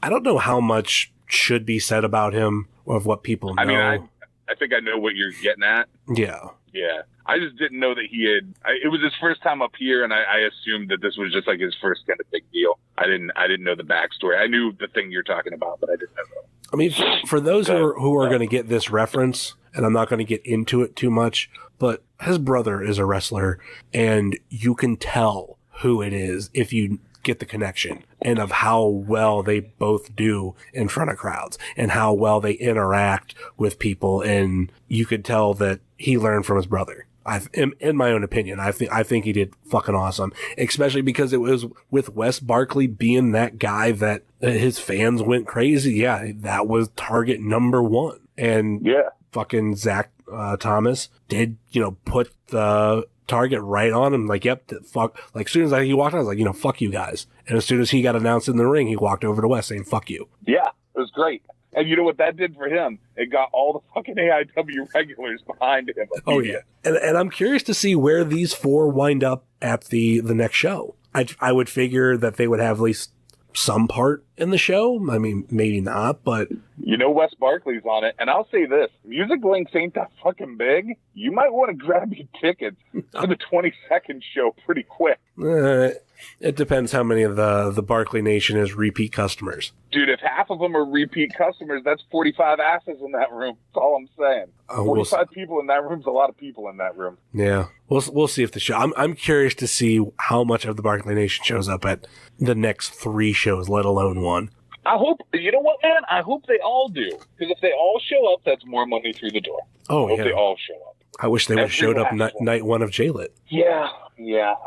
don't know how much should be said about him or of what people know. I mean, I think I know what you're getting at. Yeah. Yeah. I just didn't know that he had. It was his first time up here, and I assumed that this was just like his first kind of big deal. I didn't know the backstory. I knew the thing you're talking about, but I didn't know. I mean, for those who are going to get this reference, and I'm not going to get into it too much, but his brother is a wrestler, and you can tell who it is if you get the connection and of how well they both do in front of crowds and how well they interact with people. And you could tell that he learned from his brother. In my own opinion, I think he did fucking awesome, especially because it was with Wes Barkley being that guy that his fans went crazy. Yeah, that was target number one. And fucking Zach Thomas did, put the target right on him. Like, yep, fuck. Like, as soon as he walked out, I was like, fuck you guys. And as soon as he got announced in the ring, he walked over to Wes saying, fuck you. Yeah, it was great. And you know what that did for him? It got all the fucking AIW regulars behind him. Oh, yeah. And I'm curious to see where these four wind up at the next show. I would figure that they would have at least some part in the show. I mean, maybe not, but... Wes Barkley's on it. And I'll say this. Music Links ain't that fucking big. You might want to grab your tickets for the 22nd show pretty quick. It depends how many of the Barkley Nation is repeat customers. Dude, if half of them are repeat customers, that's 45 asses in that room. That's all I'm saying. 45 people in that room is a lot of people in that room. Yeah. We'll see if the show... I'm curious to see how much of the Barkley Nation shows up at the next 3 shows, let alone 1. I hope... You know what, man? I hope they all do. Because if they all show up, that's more money through the door. Oh, I hope they all show up. I wish they would have showed up night 1 of JLIT. Yeah.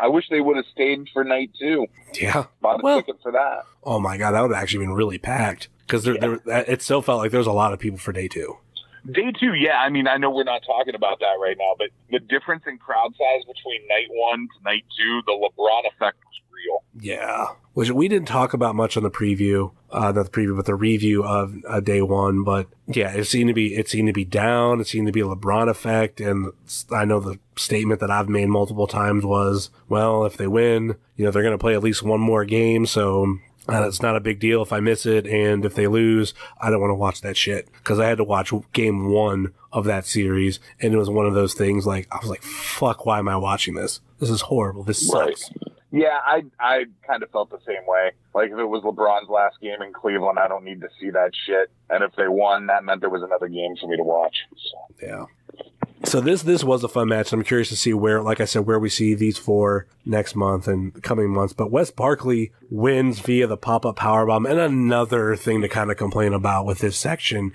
I wish they would have stayed for night 2. Yeah. Bought a ticket for that. Oh my God, that would have actually been really packed. Because it still felt like there was a lot of people for day 2. Day 2, yeah. I mean, I know we're not talking about that right now, but the difference in crowd size between night 1 to night 2, the LeBron effect was real. Yeah. Which we didn't talk about much on the preview, not the preview, but the review of day 1. But yeah, it seemed to be down. It seemed to be a LeBron effect. And I know the statement that I've made multiple times was, well, if they win, they're going to play at least one more game. So it's not a big deal if I miss it. And if they lose, I don't want to watch that shit. Because I had to watch game 1 of that series. And it was one of those things like, I was like, fuck, why am I watching this? This is horrible. This sucks. Right. Yeah, I kind of felt the same way. Like, if it was LeBron's last game in Cleveland, I don't need to see that shit. And if they won, that meant there was another game for me to watch. So. Yeah. So this was a fun match. I'm curious to see where, like I said, where we see these 4 next month and coming months. But Wes Barkley wins via the pop-up powerbomb. And another thing to kind of complain about with this section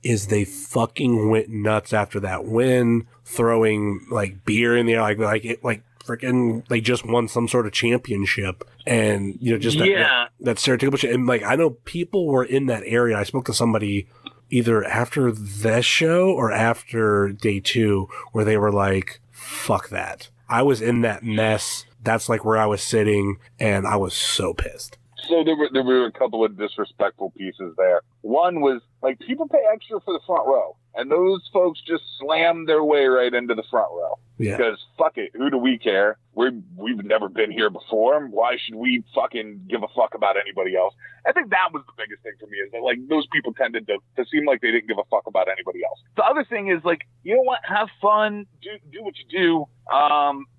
is they fucking went nuts after that win, throwing like beer in the air, like freaking, they just won some sort of championship, and just that stereotypical shit. And like, I know people were in that area. I spoke to somebody either after this show or after day 2 where they were like, fuck that. I was in that mess. That's like where I was sitting, and I was so pissed. So there were a couple of disrespectful pieces there. One was, like, people pay extra for the front row, and those folks just slammed their way right into the front row. Yeah. Because, fuck it, who do we care? We've never been here before. Why should we fucking give a fuck about anybody else? I think that was the biggest thing for me, is that, like, those people tended to seem like they didn't give a fuck about anybody else. The other thing is, like, you know what? Have fun. Do what you do.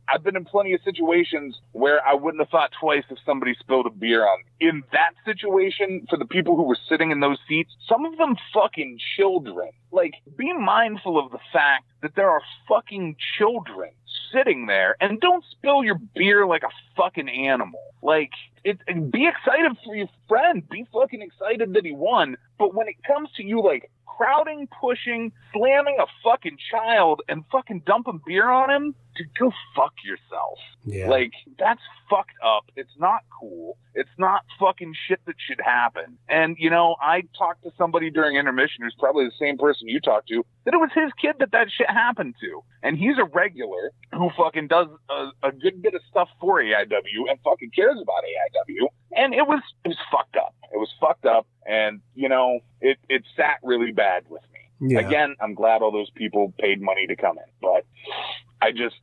I've been in plenty of situations where I wouldn't have thought twice if somebody spilled a beer on me. In that situation, for the people who were sitting in those seats, some of them fucking children. Like, be mindful of the fact that there are fucking children sitting there, and don't spill your beer like a fucking animal. Like, be excited for your friend. Be fucking excited that he won. But when it comes to you, like, crowding, pushing, slamming a fucking child, and fucking dumping beer on him, dude, go fuck yourself. Yeah. Like, that's fucked up. It's not cool. It's not fucking shit that should happen. And, I talked to somebody during intermission who's probably the same person you talked to, that it was his kid that shit happened to. And he's a regular who fucking does a good bit of stuff for AIW and fucking cares about AIW. And it was fucked up. It was fucked up. And, it sat really bad with me. Yeah. Again, I'm glad all those people paid money to come in. But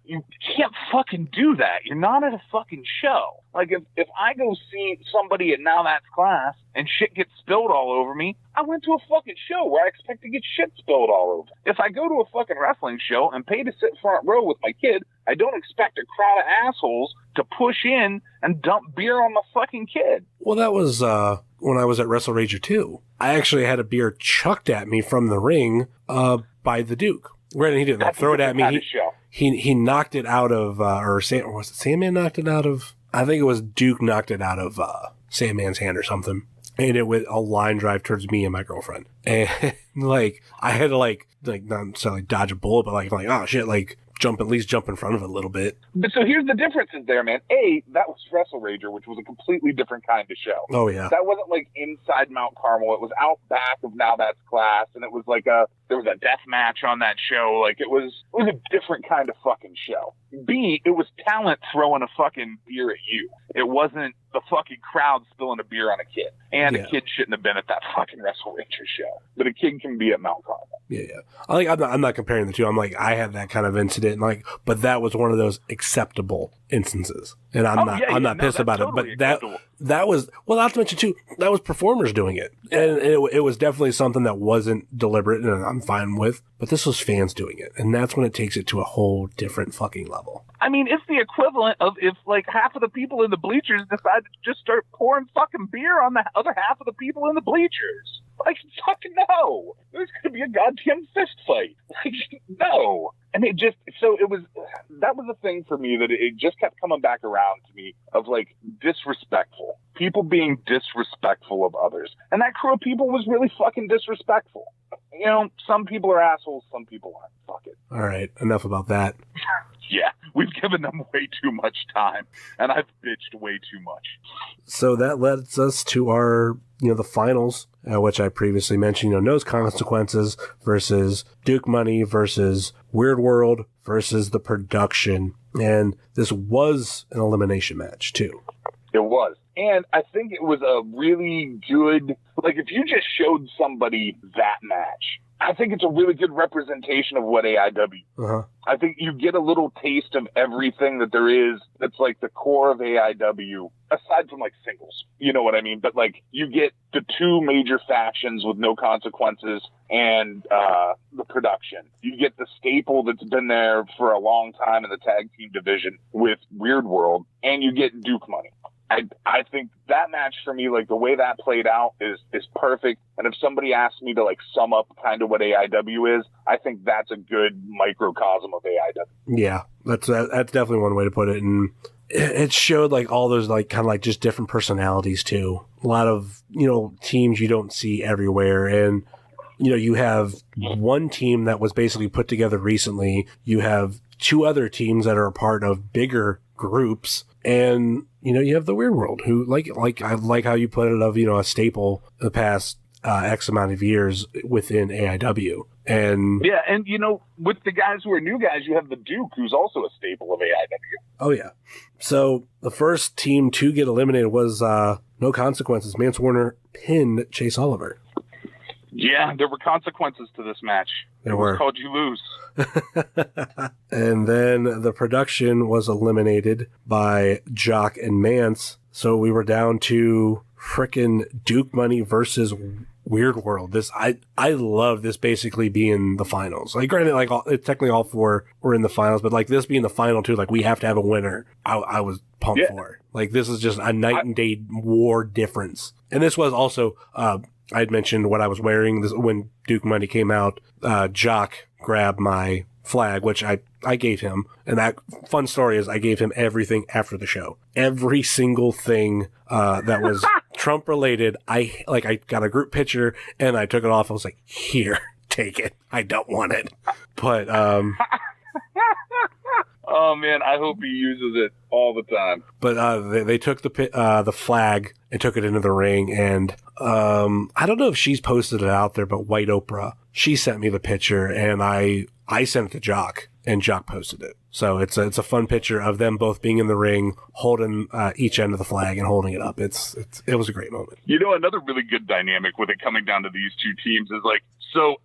you can't fucking do that. You're not at a fucking show. Like, if I go see somebody at Now That's Class and shit gets spilled all over me, I went to a fucking show where I expect to get shit spilled all over. If I go to a fucking wrestling show and pay to sit front row with my kid, I don't expect a crowd of assholes to push in and dump beer on my fucking kid. Well, that was when I was at Wrestle Rager 2. I actually had a beer chucked at me from the ring by the Duke. Granted, he didn't throw it at me. He knocked it out of, or was it Sandman knocked it out of? I think it was Duke knocked it out of Sandman's hand or something. And it went a line drive towards me and my girlfriend. And like, I had to like not necessarily dodge a bullet, but like, oh shit, like at least jump in front of it a little bit. But so here's the differences there, man. A, that was Wrestle Rager, which was a completely different kind of show. Oh yeah. That wasn't like inside Mount Carmel. It was out back of Now That's Class, and it was like there was a death match on that show. Like it was a different kind of fucking show. B, it was talent throwing a fucking beer at you. It wasn't the fucking crowd spilling a beer on a kid. And a kid shouldn't have been at that fucking Wrestle Ranger show. But a kid can be at Mount Carmel. Yeah. I'm not comparing the two. I'm like, I had that kind of incident, but that was one of those acceptable instances. And I'm not pissed about totally it. But that was, well, not to mention too, that was performers doing it. And it was definitely something that wasn't deliberate, and I'm fine with. But this was fans doing it. And that's when it takes it to a whole different fucking level. I mean, it's the equivalent of if like half of the people in the bleachers decided to just start pouring fucking beer on the other half of the people in the bleachers. Like, fucking no. There's going to be a goddamn fist fight. Like, no. And it just, so it was, that was a thing for me that it just kept coming back around to me of like disrespectful. People being disrespectful of others. And that crew of people was really fucking disrespectful. You know, some people are assholes, some people aren't. Fuck it. All right. Enough about that. Yeah. We've given them way too much time, and I've bitched way too much. So that leads us to our, the finals, which I previously mentioned, No Consequences versus Duke Money versus Weird World versus the production. And this was an elimination match, too. It was. And I think it was a really good, like, if you just showed somebody that match, I think it's a really good representation of what AIW. Uh-huh. I think you get a little taste of everything that there is that's like the core of AIW, aside from like singles. You know what I mean? But like you get the two major factions with No Consequences and the production. You get the staple that's been there for a long time in the tag team division with Weird World, and you get Duke Money. I think that match for me, like the way that played out is perfect. And if somebody asked me to like sum up kind of what AIW is, I think that's a good microcosm of AIW. Yeah, that's definitely one way to put it. And it showed like all those like kind of like just different personalities too. A lot of, teams you don't see everywhere. And, you have one team that was basically put together recently. You have two other teams that are a part of bigger groups. And, you have the Weird World, who I like how you put it of, a staple the past X amount of years within AIW. And yeah, and with the guys who are new guys, you have the Duke, who's also a staple of AIW. Oh yeah. So the first team to get eliminated was No Consequences. Mance Warner pinned Chase Oliver. Yeah, there were consequences to this match. There were. Called you lose. And then the production was eliminated by Jock and Mance. So we were down to frickin' Duke Money versus Weird World. This I love this basically being the finals. Like granted, like technically all four were in the finals, but like this being the final too, like we have to have a winner. I was pumped for it. Like this is just a night and day war difference. And this was also I had mentioned what I was wearing this when Duke Money came out. Jock grabbed my flag, which I gave him. And that fun story is I gave him everything after the show. Every single thing that was Trump related. I got a group picture and I took it off. I was like, here, take it. I don't want it. But oh man, I hope he uses it all the time. But they took the flag and took it into the ring, and I don't know if she's posted it out there, but White Oprah, she sent me the picture, and I sent it to Jock, and Jock posted it. So it's a fun picture of them both being in the ring, holding each end of the flag and holding it up. It was a great moment. You know, another really good dynamic with it coming down to these two teams is like, so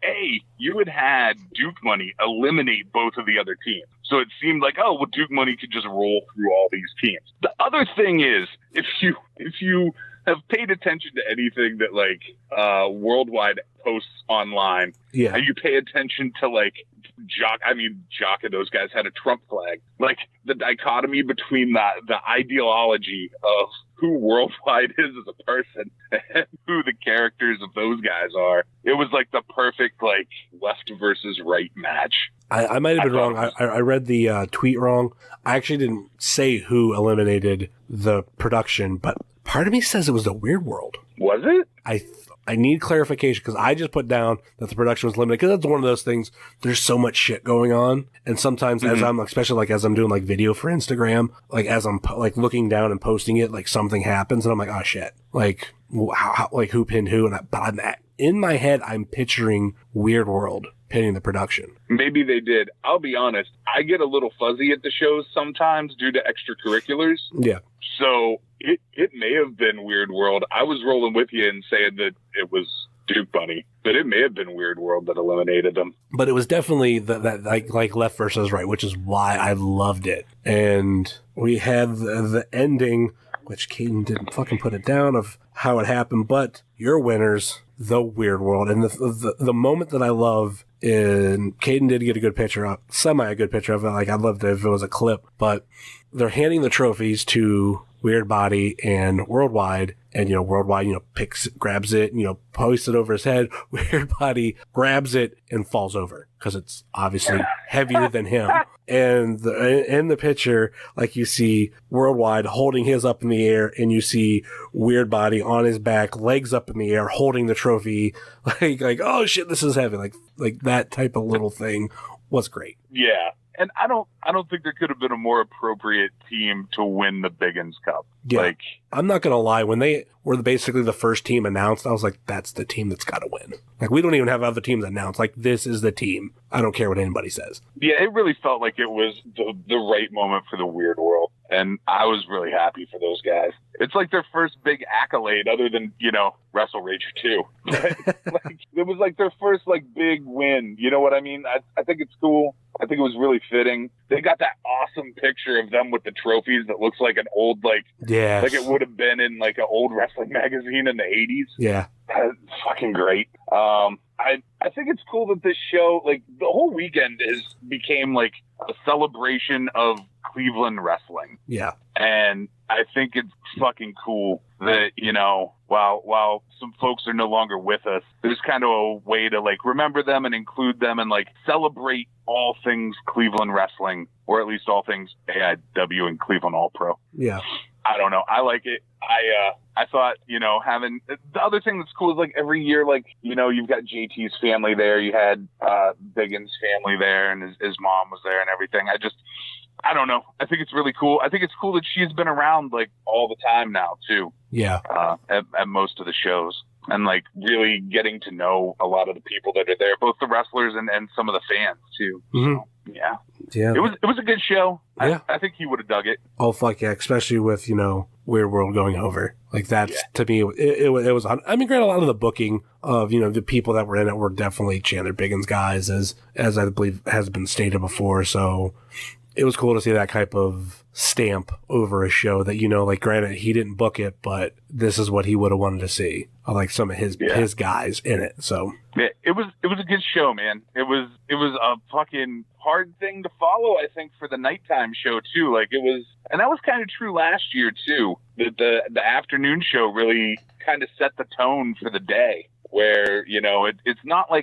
you had Duke Money eliminate both of the other teams. So it seemed like, oh, well, Duke Money could just roll through all these teams. The other thing is, if you have paid attention to anything that like Worldwide posts online, and you pay attention to like Jock and those guys had a Trump flag. Like the dichotomy between the ideology of who Worldwide is as a person and who the characters of those guys are. It was like the perfect like left versus right match. I might have been wrong. I read the tweet wrong. I actually didn't say who eliminated the production, but part of me says it was the Weird World. Was it? I need clarification because I just put down that the production was limited because that's one of those things. There's so much shit going on, and sometimes as I'm, especially like as I'm doing like video for Instagram, like as I'm like looking down and posting it, like something happens and I'm like, oh shit, like how like who pinned who, and in my head I'm picturing Weird World pinning the production. Maybe they did. I'll be honest, I get a little fuzzy at the shows sometimes due to extracurriculars. Yeah. So it may have been Weird World. I was rolling with you and saying that it was Duke Bunny, but it may have been Weird World that eliminated them. But it was definitely that like left versus right, which is why I loved it. And we had the ending, which Caden didn't fucking put it down, of how it happened, but your winners, the Weird World. And the moment that I love, and Caden did get a good picture of, a good picture of it. Like I'd love to if it was a clip, but they're handing the trophies to Weird Body and Worldwide, and Worldwide grabs it and posts it over his head. Weird Body grabs it and falls over because it's obviously heavier than him. And in the picture, like you see Worldwide holding his up in the air, and you see Weird Body on his back, legs up in the air, holding the trophy, like oh shit, this is heavy, like that type of little thing was great. Yeah. And I don't think there could have been a more appropriate team to win the Biggins Cup. Yeah. Like, I'm not going to lie. When they were basically the first team announced, I was like, that's the team that's got to win. Like, we don't even have other teams announced. Like, this is the team. I don't care what anybody says. Yeah, it really felt like it was the right moment for the Weird World. And I was really happy for those guys. It's like their first big accolade other than, Wrestle Rager 2. Like, it was like their first, big win. You know what I mean? I think it's cool. I think it was really fitting. They got that awesome picture of them with the trophies that looks like an old, like it would have been in, an old wrestling magazine in the 80s. Yeah. That's fucking great. I think it's cool that this show, the whole weekend became, a celebration of Cleveland wrestling. Yeah. And I think it's fucking cool that, while some folks are no longer with us, there's kind of a way to remember them and include them and celebrate all things Cleveland wrestling, or at least all things AIW and Cleveland All Pro. Yeah. I don't know. I like it. I thought, having the other thing that's cool is every year, you've got JT's family there. You had Biggins' family there, and his mom was there and everything. I don't know. I think it's really cool. I think it's cool that she's been around all the time now too. Yeah. At most of the shows, and really getting to know a lot of the people that are there, both the wrestlers and some of the fans too. Mm-hmm. So, yeah. Yeah. It was a good show. Yeah. I think he would have dug it. Oh fuck yeah! Especially with Weird World going over. To me, it was. I mean, granted, a lot of the booking of the people that were in it were definitely Chandler Biggins guys, as I believe has been stated before. So it was cool to see that type of stamp over a show that, granted, he didn't book it, but this is what he would have wanted to see. Some of his guys in it. So yeah, it was a good show, man. It was a fucking hard thing to follow, I think, for the nighttime show too. And that was kind of true last year too. That the afternoon show really kind of set the tone for the day. Where, it's not last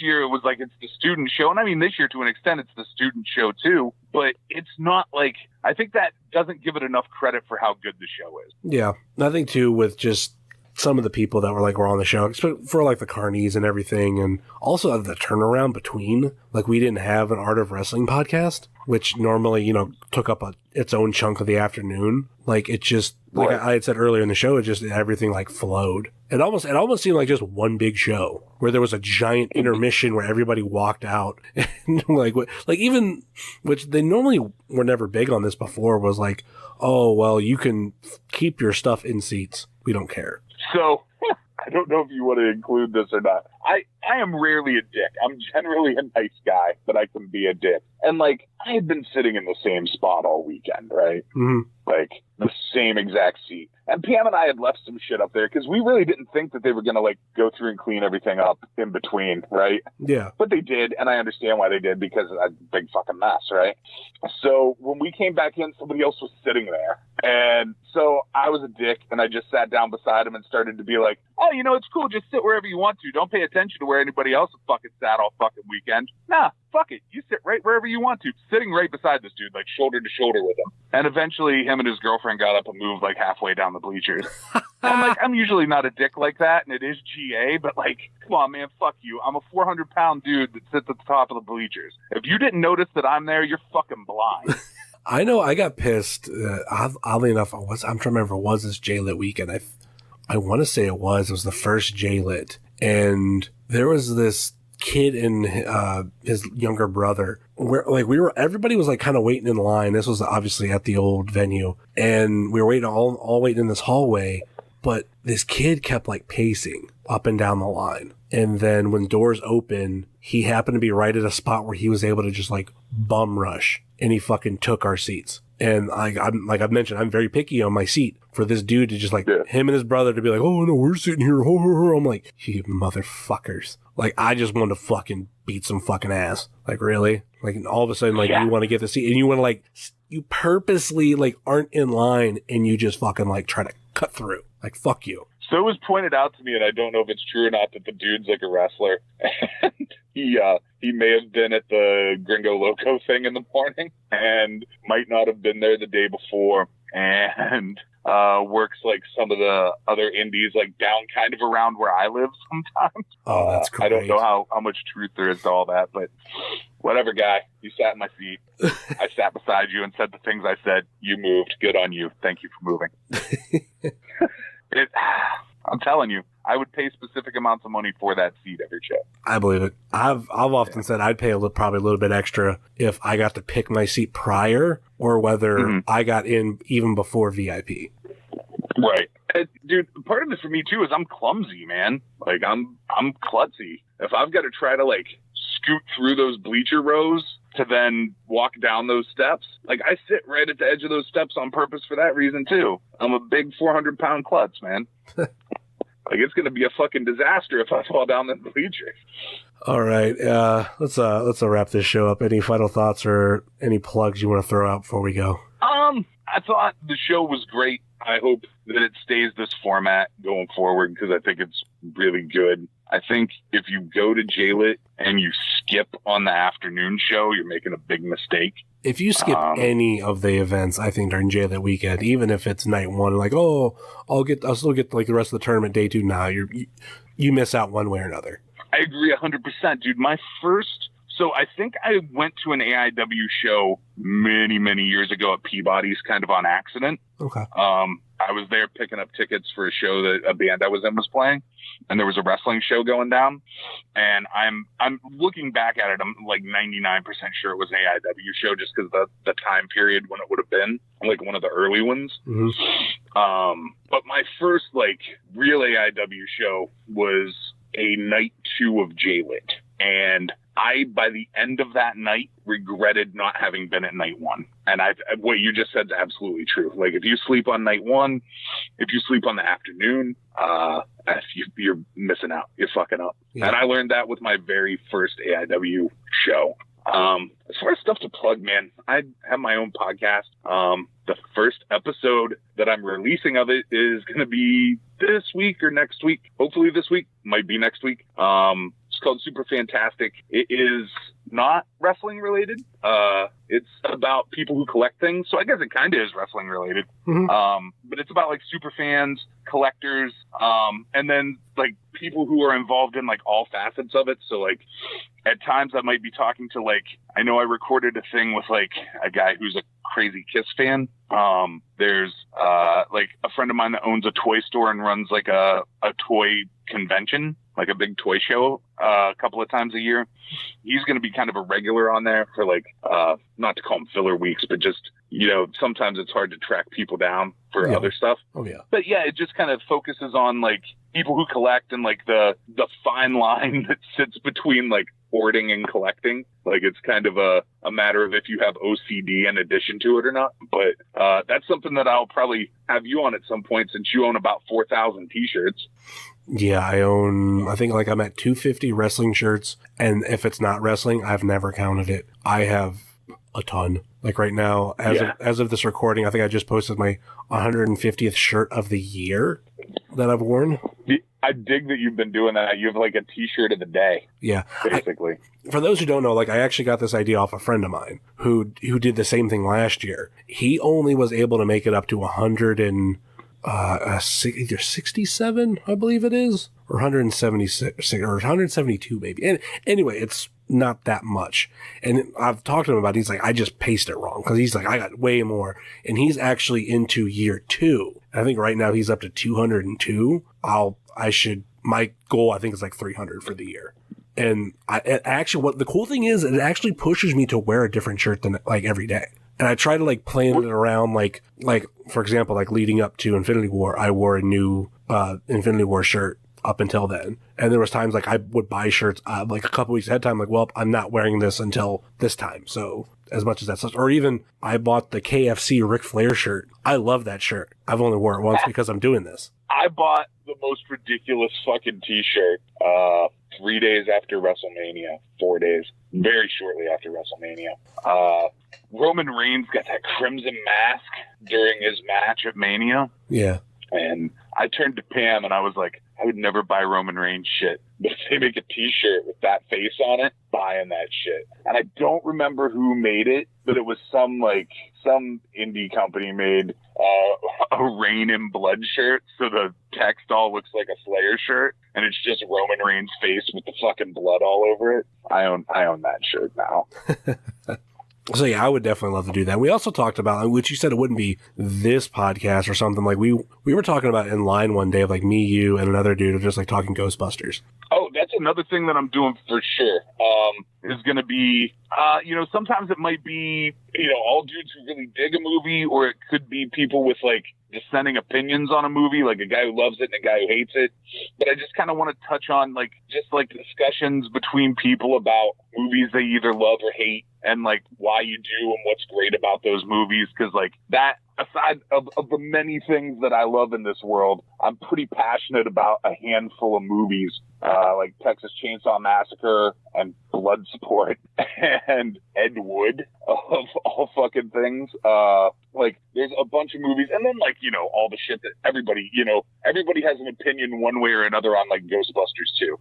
year it was it's the student show. And I mean, this year to an extent, it's the student show too. But it's not I think that doesn't give it enough credit for how good the show is. Yeah. I think too, with just some of the people that were on the show, for the Carnies and everything. And also the turnaround between, we didn't have an Art of Wrestling podcast, which normally, took up its own chunk of the afternoon. It just, I had said earlier in the show, it just, everything flowed. It almost seemed like just one big show where there was a giant intermission where everybody walked out. And like even, which they normally were never big on this before, was like, oh, well, you can keep your stuff in seats. We don't care. So I don't know if you want to include this or not. I am rarely a dick. I'm generally a nice guy, but I can be a dick. And like, I had been sitting in the same spot all weekend, right? Mm-hmm. Like the same exact seat. And Pam and I had left some shit up there because we really didn't think that they were going to like go through and clean everything up in between, right? Yeah. But they did, and I understand why they did, because it's a big fucking mess, right? So when we came back in, somebody else was sitting there. And so I was a dick, and I just sat down beside him and started to be like, oh, you know, it's cool. Just sit wherever you want to. Don't pay attention to where anybody else has fucking sat all fucking weekend. Nah, fuck it. You sit right wherever you want to. Sitting right beside this dude, like shoulder to shoulder with him. And eventually him and his girlfriend got up and moved like halfway down the bleachers. I'm like, I'm usually not a dick like that, and it is GA, but like, come on, man, fuck you. I'm a 400-pound dude that sits at the top of the bleachers. If you didn't notice that I'm there, you're fucking blind. I know I got pissed. Oddly enough, I'm trying to remember if it was this JLIT weekend. I want to say it was the first JLIT, and there was this kid and his younger brother where like everybody was like kind of waiting in line. This was obviously at the old venue, and we were waiting all waiting in this hallway, but this kid kept like pacing up and down the line. And then when doors open, he happened to be right at a spot where he was able to just like bum rush, and he fucking took our seats. And I'm like I've mentioned, I'm very picky on my seat. For this dude to just like him and his brother to be like, oh no, we're sitting here. I'm like, you motherfuckers. Like, I just wanted to fucking beat some fucking ass. Like, really? Like, and all of a sudden, like, you want to get the seat, and you want to like, you purposely like aren't in line, and you just fucking like try to cut through. Like, fuck you. So it was pointed out to me, and I don't know if it's true or not, that the dude's like a wrestler. And he may have been at the Gringo Loco thing in the morning and might not have been there the day before, and works like some of the other indies like down kind of around where I live sometimes. Oh, that's great. I don't know how much truth there is to all that, but whatever, guy. You sat in my seat. I sat beside you and said the things I said. You moved. Good on you. Thank you for moving. I'm telling you, I would pay specific amounts of money for that seat every show. I believe it. I've often said I'd pay probably a little bit extra if I got to pick my seat prior, or whether I got in even before VIP. Right. Dude, part of it for me too is I'm clumsy, man. Like I'm klutzy. If I've got to try to like scoot through those bleacher rows to then walk down those steps, like I sit right at the edge of those steps on purpose for that reason too. I'm a big 400-pound klutz, man. Like, it's going to be a fucking disaster if I fall down the bleachers. All right. Let's wrap this show up. Any final thoughts or any plugs you want to throw out before we go? I thought the show was great. I hope that it stays this format going forward, because I think it's really good. I think if you go to JLIT and you skip on the afternoon show, you're making a big mistake. If you skip any of the events, I think during JLIT weekend, even if it's night one, like, oh, I'll still get like the rest of the tournament day two. Nah, you miss out one way or another. I agree 100%, dude. So I think I went to an AIW show many, many years ago at Peabody's, kind of on accident. Okay. I was there picking up tickets for a show that a band I was in was playing, and there was a wrestling show going down. And I'm looking back at it, I'm like 99% sure it was an AIW show, just because the time period when it would have been, like one of the early ones. Mm-hmm. But my first like real AIW show was a night 2 of JLIT, and I, by the end of that night, regretted not having been at night 1. And what you just said is absolutely true. Like, if you sleep on night 1, if you sleep on the afternoon, you're missing out. You're fucking up. Yeah. And I learned that with my very first AIW show. As far as stuff to plug, man, I have my own podcast. The first episode that I'm releasing of it is going to be this week or next week. Hopefully this week. Might be next week. It's called Super Fantastic. It is not wrestling related. It's about people who collect things. So I guess it kind of is wrestling related. Mm-hmm. But it's about like super fans, collectors, and then like people who are involved in like all facets of it. So like at times I might be talking to like, I know I recorded a thing with like a guy who's a crazy Kiss fan. There's like a friend of mine that owns a toy store and runs like a toy convention, like a big toy show, a couple of times a year. He's going to be kind of a regular on there for like, not to call them filler weeks, but just, you know, sometimes it's hard to track people down for other stuff. Oh yeah. But yeah, it just kind of focuses on like people who collect and like the fine line that sits between like hoarding and collecting. Like it's kind of a matter of if you have OCD in addition to it or not. But that's something that I'll probably have you on at some point, since you own about 4,000 t-shirts. Yeah, I think like I'm at 250 wrestling shirts, and if it's not wrestling, I've never counted it. I have a ton. Like right now, as of this recording, I think I just posted my 150th shirt of the year that I've worn. I dig that you've been doing that. You have like a t-shirt of the day. Yeah. Basically. For those who don't know, like I actually got this idea off a friend of mine who did the same thing last year. He only was able to make it up to 100 and either 67, I believe it is, or 176 or 172 maybe. And anyway, it's not that much. And I've talked to him about it. He's like, I just paced it wrong, because he's like, I got way more. And he's actually into year 2. I think right now he's up to 202. My goal, I think, is like 300 for the year. And what the cool thing is, it actually pushes me to wear a different shirt than like every day. And I try to like plan it around like for example, like leading up to Infinity War, I wore a new Infinity War shirt up until then. And there was times like I would buy shirts like a couple weeks ahead of time, like, well, I'm not wearing this until this time. So as much as that's such, or even I bought the KFC Ric Flair shirt. I love that shirt. I've only worn it once because I'm doing this. I bought the most ridiculous fucking t-shirt 3 days after WrestleMania, 4 days, very shortly after WrestleMania. Roman Reigns got that crimson mask during his match at Mania. Yeah. And I turned to Pam and I was like, I would never buy Roman Reigns shit. But if they make a t-shirt with that face on it, buying that shit. And I don't remember who made it, but it was some indie company made a Rain in Blood shirt. So the text all looks like a Slayer shirt, and it's just Roman Reigns' face with the fucking blood all over it. I own that shirt now. So yeah, I would definitely love to do that. We also talked about, which you said it wouldn't be this podcast or something, like we were talking about in line one day of like me, you, and another dude of just like talking Ghostbusters. Oh, that's another thing that I'm doing for sure. Is going to be, sometimes it might be, all dudes who really dig a movie, or it could be people with like dissenting opinions on a movie, like a guy who loves it and a guy who hates it. But I just kind of want to touch on like just like discussions between people about movies they either love or hate, and like why you do and what's great about those movies. Because like that, aside of the many things that I love in this world, I'm pretty passionate about a handful of movies, like Texas Chainsaw Massacre and Bloodsport and Ed Wood, of all fucking things. Like there's a bunch of movies, and then like, all the shit that everybody has an opinion one way or another on, like Ghostbusters too.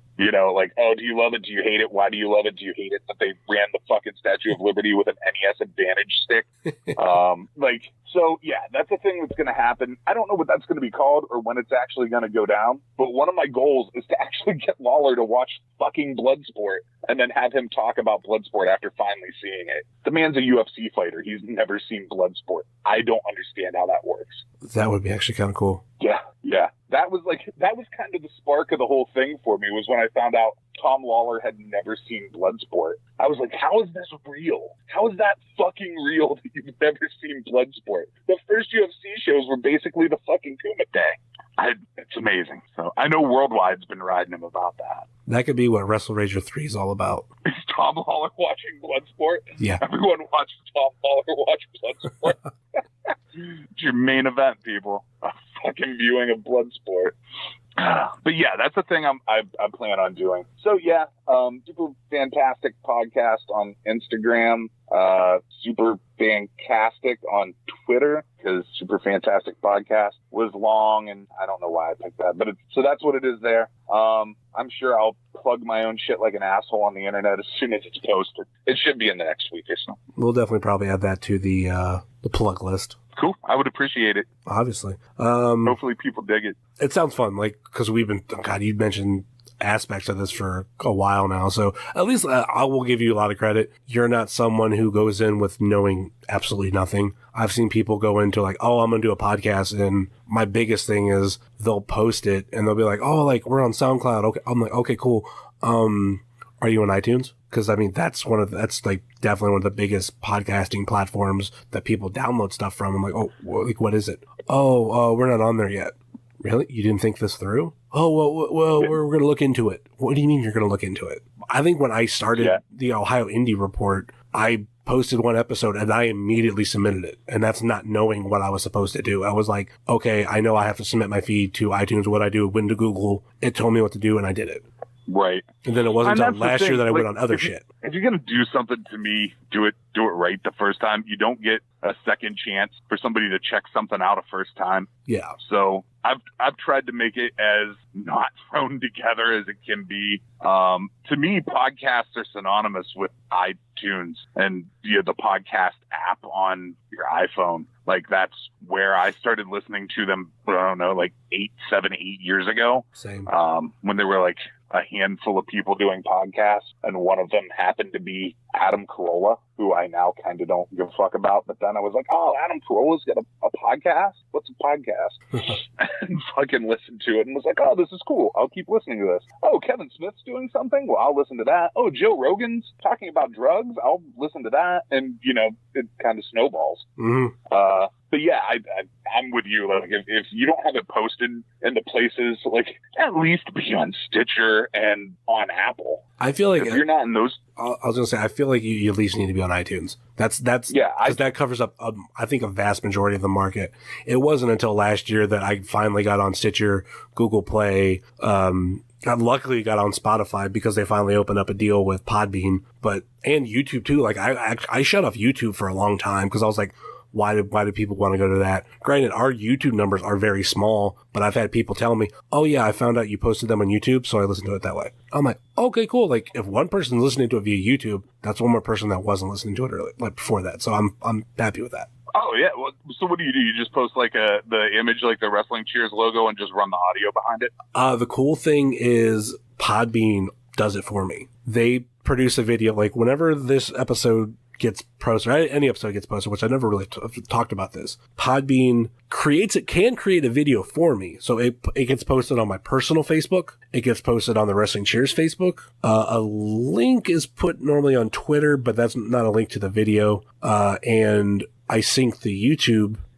Like, oh, do you love it? Do you hate it? Why do you love it? Do you hate it that they ran the fucking Statue of Liberty with an NES Advantage stick? So yeah, that's a thing that's going to happen. I don't know what that's going to be called or when it's actually going to go down, but one of my goals is to actually get Lawler to watch fucking Bloodsport and then have him talk about Bloodsport after finally seeing it. The man's a UFC fighter. He's never seen Bloodsport. I don't understand how that works. That would be actually kind of cool. Yeah. That was kind of the spark of the whole thing for me, was when I found out Tom Lawler had never seen Bloodsport. I was like, how is this real? How is that fucking real that you've never seen Bloodsport? The first UFC shows were basically the fucking Kumite. It's amazing. So I know Worldwide's been riding him about that. That could be what WrestleRager 3 is all about. Is Tom Lawler watching Bloodsport? Yeah. Everyone watch Tom Lawler watch Bloodsport. It's your main event, people. A fucking viewing of Bloodsport. But yeah, that's the thing I plan on doing. So yeah, super fantastic podcast on Instagram. Super Fantastic on Twitter, because Super Fantastic Podcast was long, and I don't know why I picked that, but so that's what it is there. I'm sure I'll plug my own shit like an asshole on the internet as soon as it's posted. It should be in the next week or so. We'll definitely probably add that to the plug list. Cool. I would appreciate it. Obviously. Hopefully people dig it. It sounds fun, like, because we've been, God, you mentioned aspects of this for a while now, so at least I will give you a lot of credit. You're not someone who goes in with knowing absolutely nothing. I've seen people go into like, oh, I'm gonna do a podcast, and my biggest thing is they'll post it and they'll be like, oh, like, we're on SoundCloud. Okay, I'm like, okay, cool. Are you on iTunes? Because I mean, that's like definitely one of the biggest podcasting platforms that people download stuff from. I'm like, oh, like, what is it? Oh, we're not on there yet. Really? You didn't think this through? Oh, well, we're going to look into it. What do you mean you're going to look into it? I think when I started the Ohio Indie Report, I posted one episode and I immediately submitted it. And that's not knowing what I was supposed to do. I was like, okay, I know I have to submit my feed to iTunes. What I do, went to Google. It told me what to do, and I did it. Right. And then it wasn't until last year that I went on other shit. If you're going to do something to me, do it right the first time. You don't get a second chance for somebody to check something out a first time. Yeah. So I've tried to make it as not thrown together as it can be. To me, podcasts are synonymous with iTunes and the podcast app on your iPhone. Like, that's where I started listening to them, I don't know, like 8 years ago. Same. When they were like a handful of people doing podcasts, and one of them happened to be Adam Carolla, who I now kind of don't give a fuck about. But then I was like, oh, Adam Carolla's got a podcast? What's a podcast? And fucking listened to it and was like, oh, this is cool. I'll keep listening to this. Oh, Kevin Smith's doing something? Well, I'll listen to that. Oh, Joe Rogan's talking about drugs? I'll listen to that. And, it kind of snowballs. Mm-hmm. But yeah, I'm with you. Like, if you don't have it posted in the places, like, at least be on Stitcher and on Apple. I feel like if you're not in those, I was gonna say, I feel like you at least need to be on iTunes. That's because that covers up, I think, a vast majority of the market. It wasn't until last year that I finally got on Stitcher, Google Play. I luckily got on Spotify because they finally opened up a deal with Podbean, and YouTube too. Like, I shut off YouTube for a long time because I was like, why do people want to go to that? Granted, our YouTube numbers are very small, but I've had people tell me, oh yeah, I found out you posted them on YouTube, so I listened to it that way. I'm like, okay, cool. Like, if one person's listening to it via YouTube, that's one more person that wasn't listening to it earlier, like before that. So I'm happy with that. Oh yeah. Well, so what do? You just post like the image, like the Wrestling Cheers logo, and just run the audio behind it? The cool thing is Podbean does it for me. They produce a video, like whenever this episode gets posted, or any episode gets posted, which I never really talked about this. Podbean can create a video for me. So it gets posted on my personal Facebook. It gets posted on the Wrestling Cheers Facebook. A link is put normally on Twitter, but that's not a link to the video. And I sync the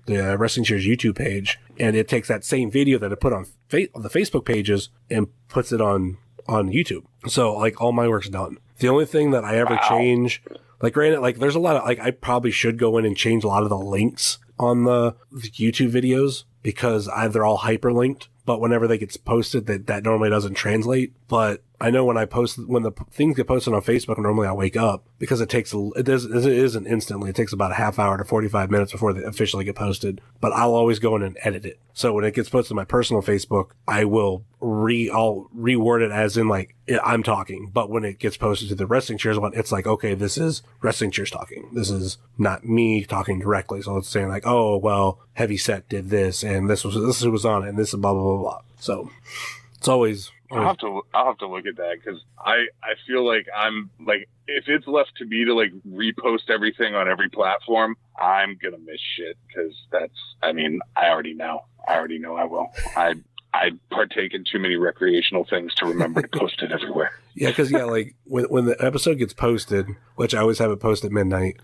Wrestling Cheers YouTube page, and it takes that same video that I put on the Facebook pages and puts it on YouTube. So, like, all my work's done. The only thing that I ever change, like, granted, like, there's a lot of, like, I probably should go in and change a lot of the links on the YouTube videos because they're all hyperlinked, but whenever they get posted, that normally doesn't translate. But I know when the things get posted on Facebook, normally I wake up because it isn't instantly. It takes about a half hour to 45 minutes before they officially get posted, but I'll always go in and edit it. So when it gets posted to my personal Facebook, I will I'll reword it as in, like, I'm talking, but when it gets posted to the Wrestling Cheers one, it's like, okay, this is Wrestling Cheers talking. This is not me talking directly. So it's saying like, oh, well, Heavy Set did this and this was on it and this is blah, blah, blah, blah. So it's always, I'll have to look at that because I feel like I'm like, if it's left to me to like repost everything on every platform, I'm gonna miss shit because I already know I will. I partake in too many recreational things to remember to post it everywhere. Yeah, because like when the episode gets posted, which I always have it post at midnight,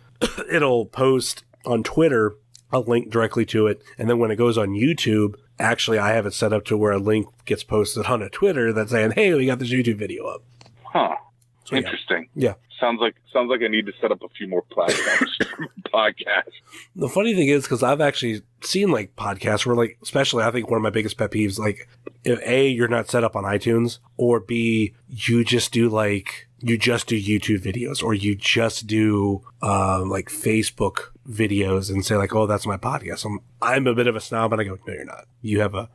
it'll post on Twitter a link directly to it, and then when it goes on YouTube, actually I have it set up to where a link gets posted on a Twitter that's saying, "Hey, we got this YouTube video up." Huh. So, interesting. Yeah. Sounds like I need to set up a few more platforms for podcasts. The funny thing is, because I've actually seen like podcasts where, like, especially I think one of my biggest pet peeves, like, if A, you're not set up on iTunes, or B, you just do like you just do YouTube videos, or you just do like Facebook videos and say like, oh, that's my podcast. I'm a bit of a snob, and I go, no, you're not. You have a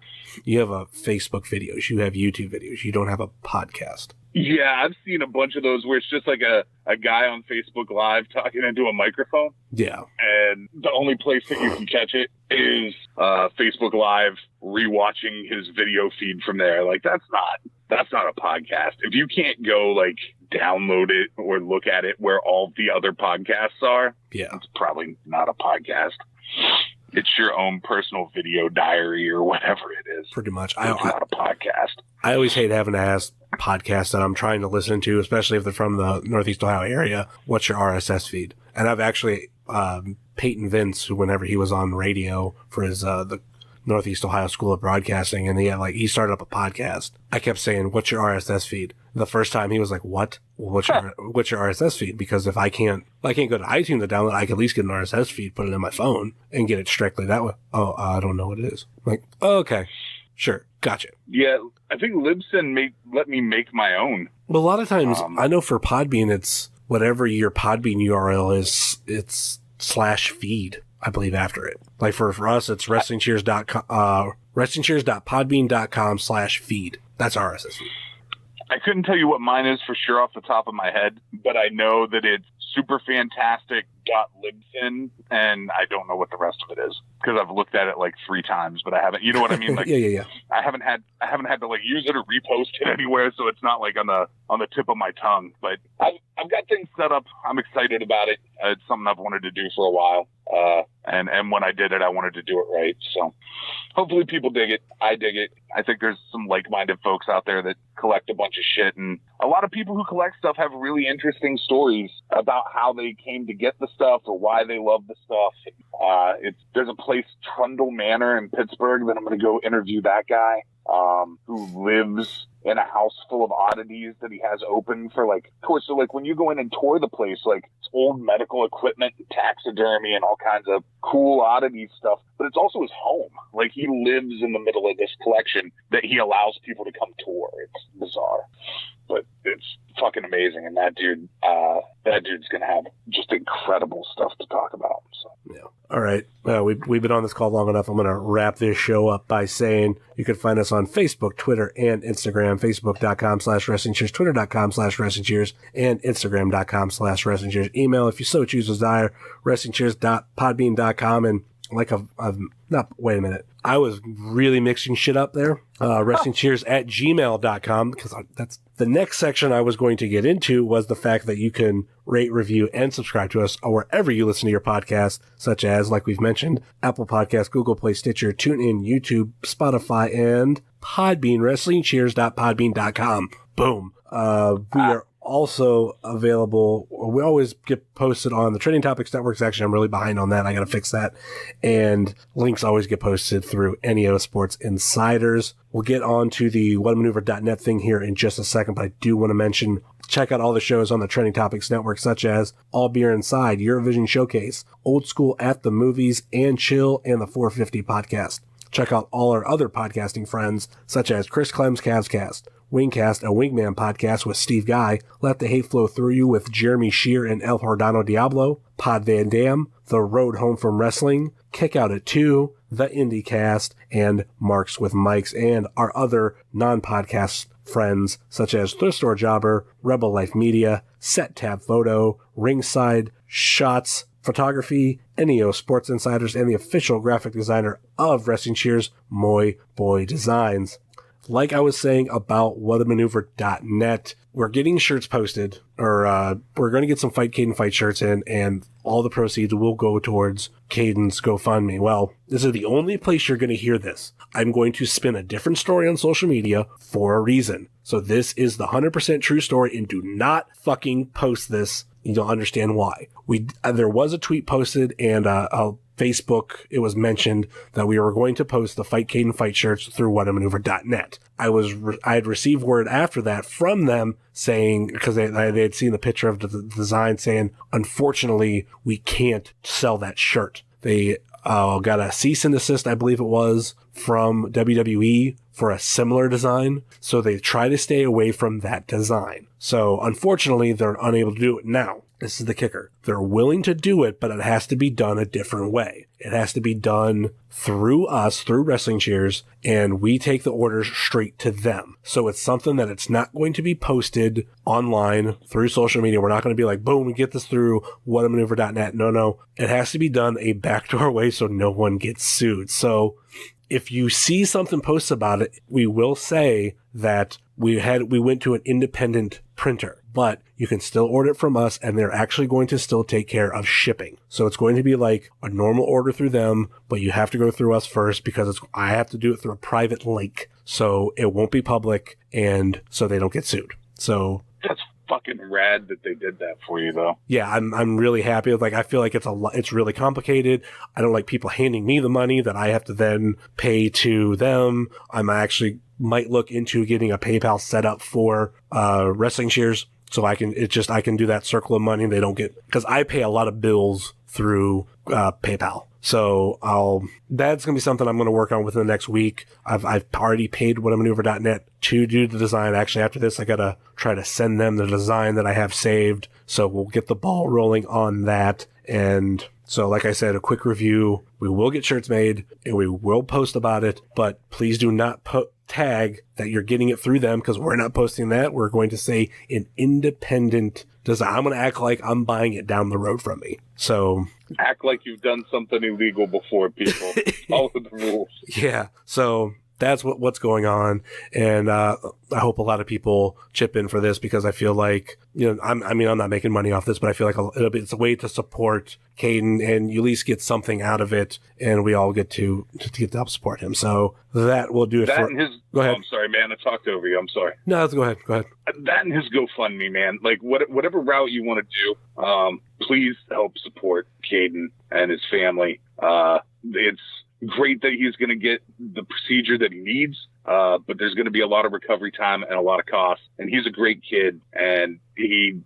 Facebook videos, you have YouTube videos, you don't have a podcast. Yeah, I've seen a bunch of those where it's just like a guy on Facebook Live talking into a microphone. Yeah. And the only place that you can catch it is Facebook Live rewatching his video feed from there. Like, that's not a podcast. If you can't go like download it or look at it where all the other podcasts are, yeah, it's probably not a podcast. It's your own personal video diary or whatever it is. Pretty much. It's not a podcast. I always hate having to ask podcasts that I'm trying to listen to, especially if they're from the Northeast Ohio area, what's your RSS feed? And I've actually, Peyton Vince, who whenever he was on radio for his, the Northeast Ohio School of Broadcasting, and he started up a podcast. I kept saying, what's your RSS feed? The first time he was like, what? Well, what's your RSS feed? Because if I can't go to iTunes to download, I can at least get an RSS feed, put it in my phone, and get it strictly that way. Oh, I don't know what it is. I'm like, oh, okay, sure, gotcha. Yeah, I think Libsyn let me make my own. Well, a lot of times, I know for Podbean, it's whatever your Podbean URL is, it's /feed, I believe, after it. Like for us, it's wrestlingcheers.podbean.com/feed. That's our RSS feed. I couldn't tell you what mine is for sure off the top of my head, but I know that it's superfantastic.libsyn, and I don't know what the rest of it is because I've looked at it like 3 times, but I haven't. You know what I mean? Like, yeah. I haven't had to like use it or repost it anywhere, so it's not like on the tip of my tongue. But I've got things set up. I'm excited about it. It's something I've wanted to do for a while, and when I did it, I wanted to do it right. So hopefully people dig it. I dig it. I think there's some like-minded folks out there that collect a bunch of shit, and a lot of people who collect stuff have really interesting stories about how they came to get the stuff or why they love the stuff. There's a place, Trundle Manor in Pittsburgh, that I'm going to go interview that guy who lives in a house full of oddities that he has open for like tours. So like when you go in and tour the place, like it's old medical equipment and taxidermy and all kinds of cool oddity stuff, but it's also his home. Like he lives in the middle of this collection that he allows people to come tour. It's bizarre, but it's fucking amazing. And that dude's going to have just incredible stuff to talk about. So. Yeah. All right. We've been on this call long enough. I'm going to wrap this show up by saying you can find us on Facebook, Twitter, and Instagram. Facebook.com/WrestlingCheers, Twitter.com/WrestlingCheers, and Instagram.com/WrestlingCheers. Email, if you so choose, desire, WrestlingCheers.podbean.com. And wait a minute. I was really mixing shit up there. WrestlingCheers@gmail.com, because that's the next section I was going to get into, was the fact that you can rate, review, and subscribe to us wherever you listen to your podcast, such as, like we've mentioned, Apple Podcasts, Google Play, Stitcher, TuneIn, YouTube, Spotify, and Podbean, WrestlingCheers.podbean.com. Boom. We are also available. We always get posted on the Trending Topics Network section. I'm really behind on that. I got to fix that. And links always get posted through NEO Sports Insiders. We'll get on to the whatamaneuver.net thing here in just a second, but I do want to mention, check out all the shows on the Trending Topics Network, such as All Beer Inside, Eurovision Showcase, Old School at the Movies, and Chill, and the 450 podcast. Check out all our other podcasting friends, such as Chris Clem's Cavscast, Wingcast, a Wingman podcast with Steve Guy, Let the Hate Flow Through You with Jeremy Shear and El Jordano Diablo, Pod Van Dam, The Road Home from Wrestling, Kick Out at 2, The IndieCast, and Marks with Mikes, and our other non-podcast friends, such as Thrift Store Jobber, Rebel Life Media, Set Tab Photo, Ringside Shots Photography, NEO Sports Insiders, and the official graphic designer of Wrestling Cheers, Moy Boy Designs. Like I was saying about whatamaneuver.net, we're getting shirts posted, or we're going to get some Fight Caden Fight shirts in, and all the proceeds will go towards Caden's GoFundMe. Well, this is the only place you're going to hear this. I'm going to spin a different story on social media for a reason. So this is the 100% true story, and do not fucking post this. You'll understand why. There was a tweet posted, and Facebook, it was mentioned that we were going to post the Fight Caden Fight shirts through whatamaneuver.net. I had received word after that from them saying, because they had seen the picture of the design, saying, unfortunately, we can't sell that shirt. They got a cease and desist, I believe it was, from WWE for a similar design, so they try to stay away from that design. So unfortunately, they're unable to do it now. This is the kicker. They're willing to do it, but it has to be done a different way. It has to be done through us, through Wrestling Cheers, and we take the orders straight to them. So it's something that it's not going to be posted online through social media. We're not going to be like, boom, we get this through whatamaneuver.net. No. It has to be done a backdoor way so no one gets sued. So if you see something posted about it, we will say that we went to an independent printer, but you can still order it from us, and they're actually going to still take care of shipping. So it's going to be like a normal order through them, but you have to go through us first because I have to do it through a private link. So it won't be public, and so they don't get sued. So that's fucking rad that they did that for you, though. Yeah, I'm really happy. Like, I feel like it's really complicated. I don't like people handing me the money that I have to then pay to them. I'm actually might look into getting a PayPal set up for Wrestling Cheers, so I can do that circle of money. They don't get, because I pay a lot of bills through PayPal. So that's going to be something I'm going to work on within the next week. I've already paid whatamaneuver.net to do the design. Actually, after this, I got to try to send them the design that I have saved. So we'll get the ball rolling on that. And so, like I said, a quick review. We will get shirts made and we will post about it, but please do not tag that you're getting it through them, because we're not posting that. We're going to say an independent design. I'm going to act like I'm buying it down the road from me. So act like you've done something illegal before, people. Follow the rules. Yeah. So that's what's going on. And I hope a lot of people chip in for this, because I feel like, I'm not making money off this, but I feel like it's a way to support Caden, and you at least get something out of it, and we all get to help support him. So that will do it for his. Go ahead. I'm sorry, man. I talked over you. I'm sorry. No, go ahead. That and his GoFundMe, man. Like, whatever route you want to do, please help support Caden and his family. It's great that he's going to get the procedure that he needs, but there's going to be a lot of recovery time and a lot of costs. And he's a great kid, and he,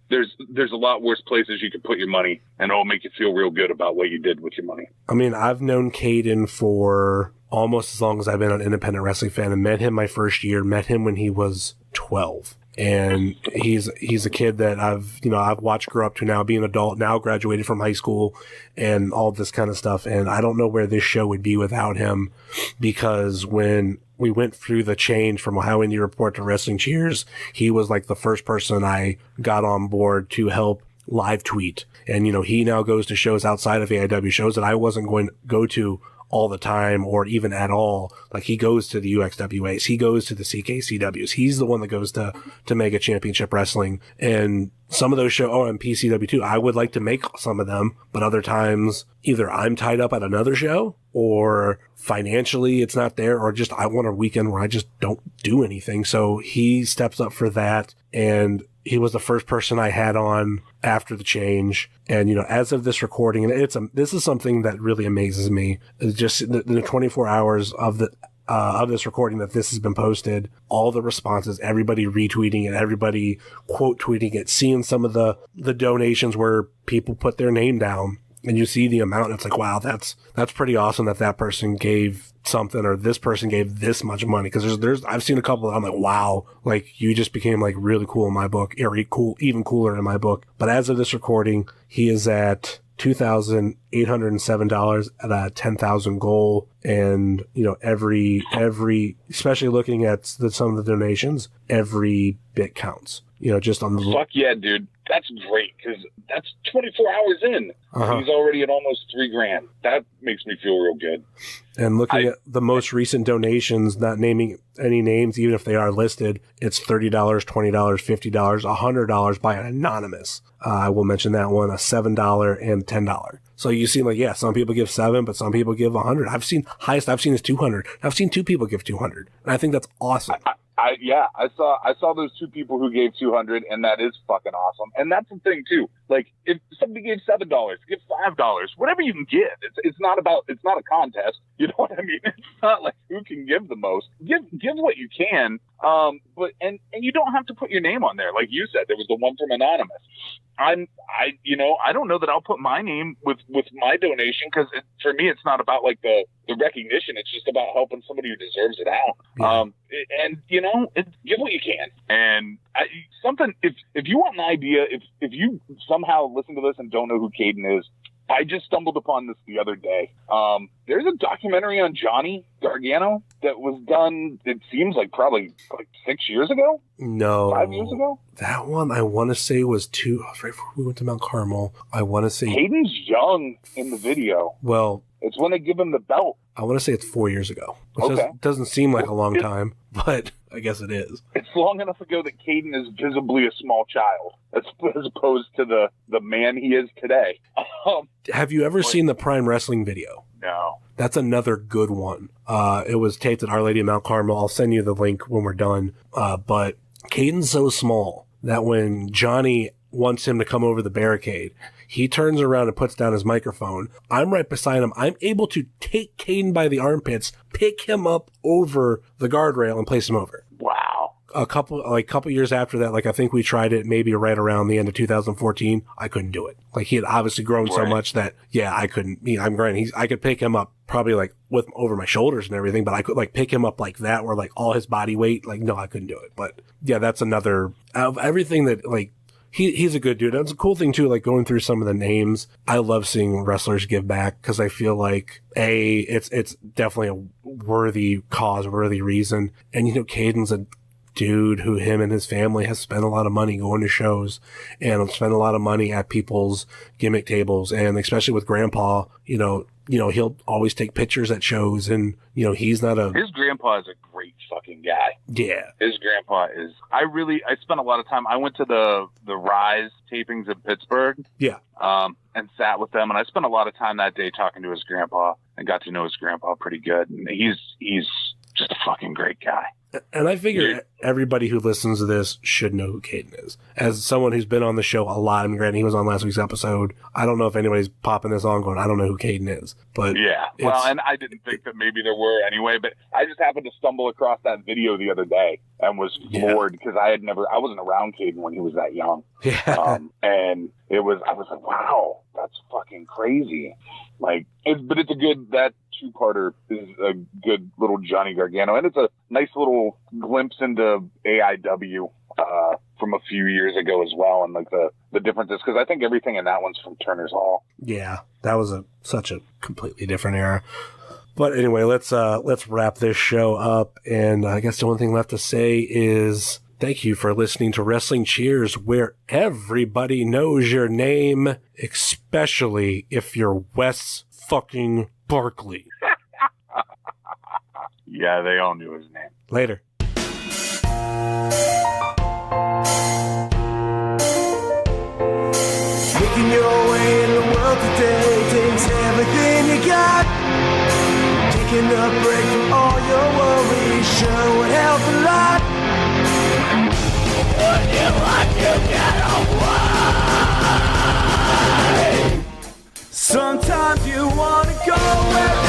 there's a lot worse places you can put your money, and it'll make you feel real good about what you did with your money. I mean, I've known Caden for almost as long as I've been an independent wrestling fan, and met him my first year, met him when he was 12. And he's a kid that I've watched grow up to now be an adult, now graduated from high school and all this kind of stuff. And I don't know where this show would be without him, because when we went through the change from How Indie Report to Wrestling Cheers, he was like the first person I got on board to help live tweet. And, he now goes to shows outside of AIW, shows that I wasn't going to go to all the time or even at all. Like, he goes to the UXWAs, he goes to the CKCWs, he's the one that goes to Mega Championship Wrestling, and some of those shows, and PCW too. I would like to make some of them, but other times either I'm tied up at another show, or financially it's not there, or just I want a weekend where I just don't do anything. So he steps up for that, and he was the first person I had on after the change. And, as of this recording, and this is something that really amazes me, just the 24 hours of this recording that this has been posted, all the responses, everybody retweeting it, everybody quote tweeting it, seeing some of the donations where people put their name down, and you see the amount, and it's like, wow, that's pretty awesome that person gave something, or this person gave this much money. Because there's I've seen a couple that I'm like, wow, like, you just became like really cool in my book, or even cooler in my book. But as of this recording, he is at $2,807 at a 10,000 goal. And, every, especially looking at some of the donations, every bit counts, just on the. Fuck yeah, dude. That's great, because that's 24 hours in. He's already at almost $3,000. That makes me feel real good. And looking at the most recent donations, not naming any names, even if they are listed, it's $30, $20, $50, $100 by an anonymous. I will mention that one, a $7 and $10. So you see, like, yeah, some people give $7, but some people give $100. Highest I've seen is $200. I've seen 2 people give $200, and I think that's awesome. I saw those 2 people who gave $200, and that is fucking awesome. And that's the thing too. Like, if somebody gave $7, give $5, whatever you can give. It's not a contest. You know what I mean? It's not like who can give the most. Give what you can. But you don't have to put your name on there. Like you said, there was the one from Anonymous. I don't know that I'll put my name with my donation, because for me, it's not about like the the recognition. It's just about helping somebody who deserves it out. Yeah. And give what you can. And if you want an idea, if you somehow listen to this and don't know who Caden is, I just stumbled upon this the other day. There's a documentary on Johnny Gargano that was done, it seems like probably 6 years ago? No. 5 years ago? That one, I want to say, was right before we went to Mount Carmel. I want to say... Caden's young in the video. Well... It's when they give him the belt. I want to say it's 4 years ago. Which doesn't seem like a long time, but I guess it is. It's long enough ago that Caden is visibly a small child, as opposed to the man he is today. Have you ever seen the Prime Wrestling video? No. That's another good one. It was taped at Our Lady of Mount Carmel. I'll send you the link when we're done. But Caden's so small that when Johnny wants him to come over the barricade, he turns around and puts down his microphone. I'm right beside him. I'm able to take Caden by the armpits, pick him up over the guardrail, and place him over. Wow. A couple years after that, I think we tried it maybe right around the end of 2014. I couldn't do it. He had obviously grown so much that, I couldn't. I'm granted, I could pick him up probably with over my shoulders and everything, but I could pick him up like that, where all his body weight. No, I couldn't do it. But yeah, that's another of everything that He's a good dude. That's a cool thing too, going through some of the names. I love seeing wrestlers give back because I feel like it's definitely a worthy cause, worthy reason. And Caden's a dude who him and his family has spent a lot of money going to shows and spent a lot of money at people's gimmick tables, and especially with Grandpa, he'll always take pictures at shows, and he's not his grandpa is a great fucking guy. Yeah. His grandpa is, I spent a lot of time, I went to the Rise tapings in Pittsburgh. Yeah. And sat with them, and I spent a lot of time that day talking to his grandpa and got to know his grandpa pretty good. And he's just a fucking great guy. And I figure everybody who listens to this should know who Caden is. As someone who's been on the show a lot, and granted, he was on last week's episode, I don't know if anybody's popping this on going, I don't know who Caden is. But yeah, well, and I didn't think that maybe there were anyway, but I just happened to stumble across that video the other day and was floored because I wasn't around Caden when he was that young. Yeah. And I was like, wow, that's fucking crazy. But it's a good, that two-parter is a good little Johnny Gargano, and it's a nice little glimpse into AIW from a few years ago as well, and the differences, because I think everything in that one's from Turner's Hall. Yeah, that was such a completely different era. But anyway, let's wrap this show up, and I guess the only thing left to say is thank you for listening to Wrestling Cheers, where everybody knows your name, especially if you're Wes fucking Barkley. Yeah, they all knew his name. Later. Making your way in the world today takes everything you got. Taking a break from all your worries sure would help a lot. Would you like to get away? Sometimes you wanna go where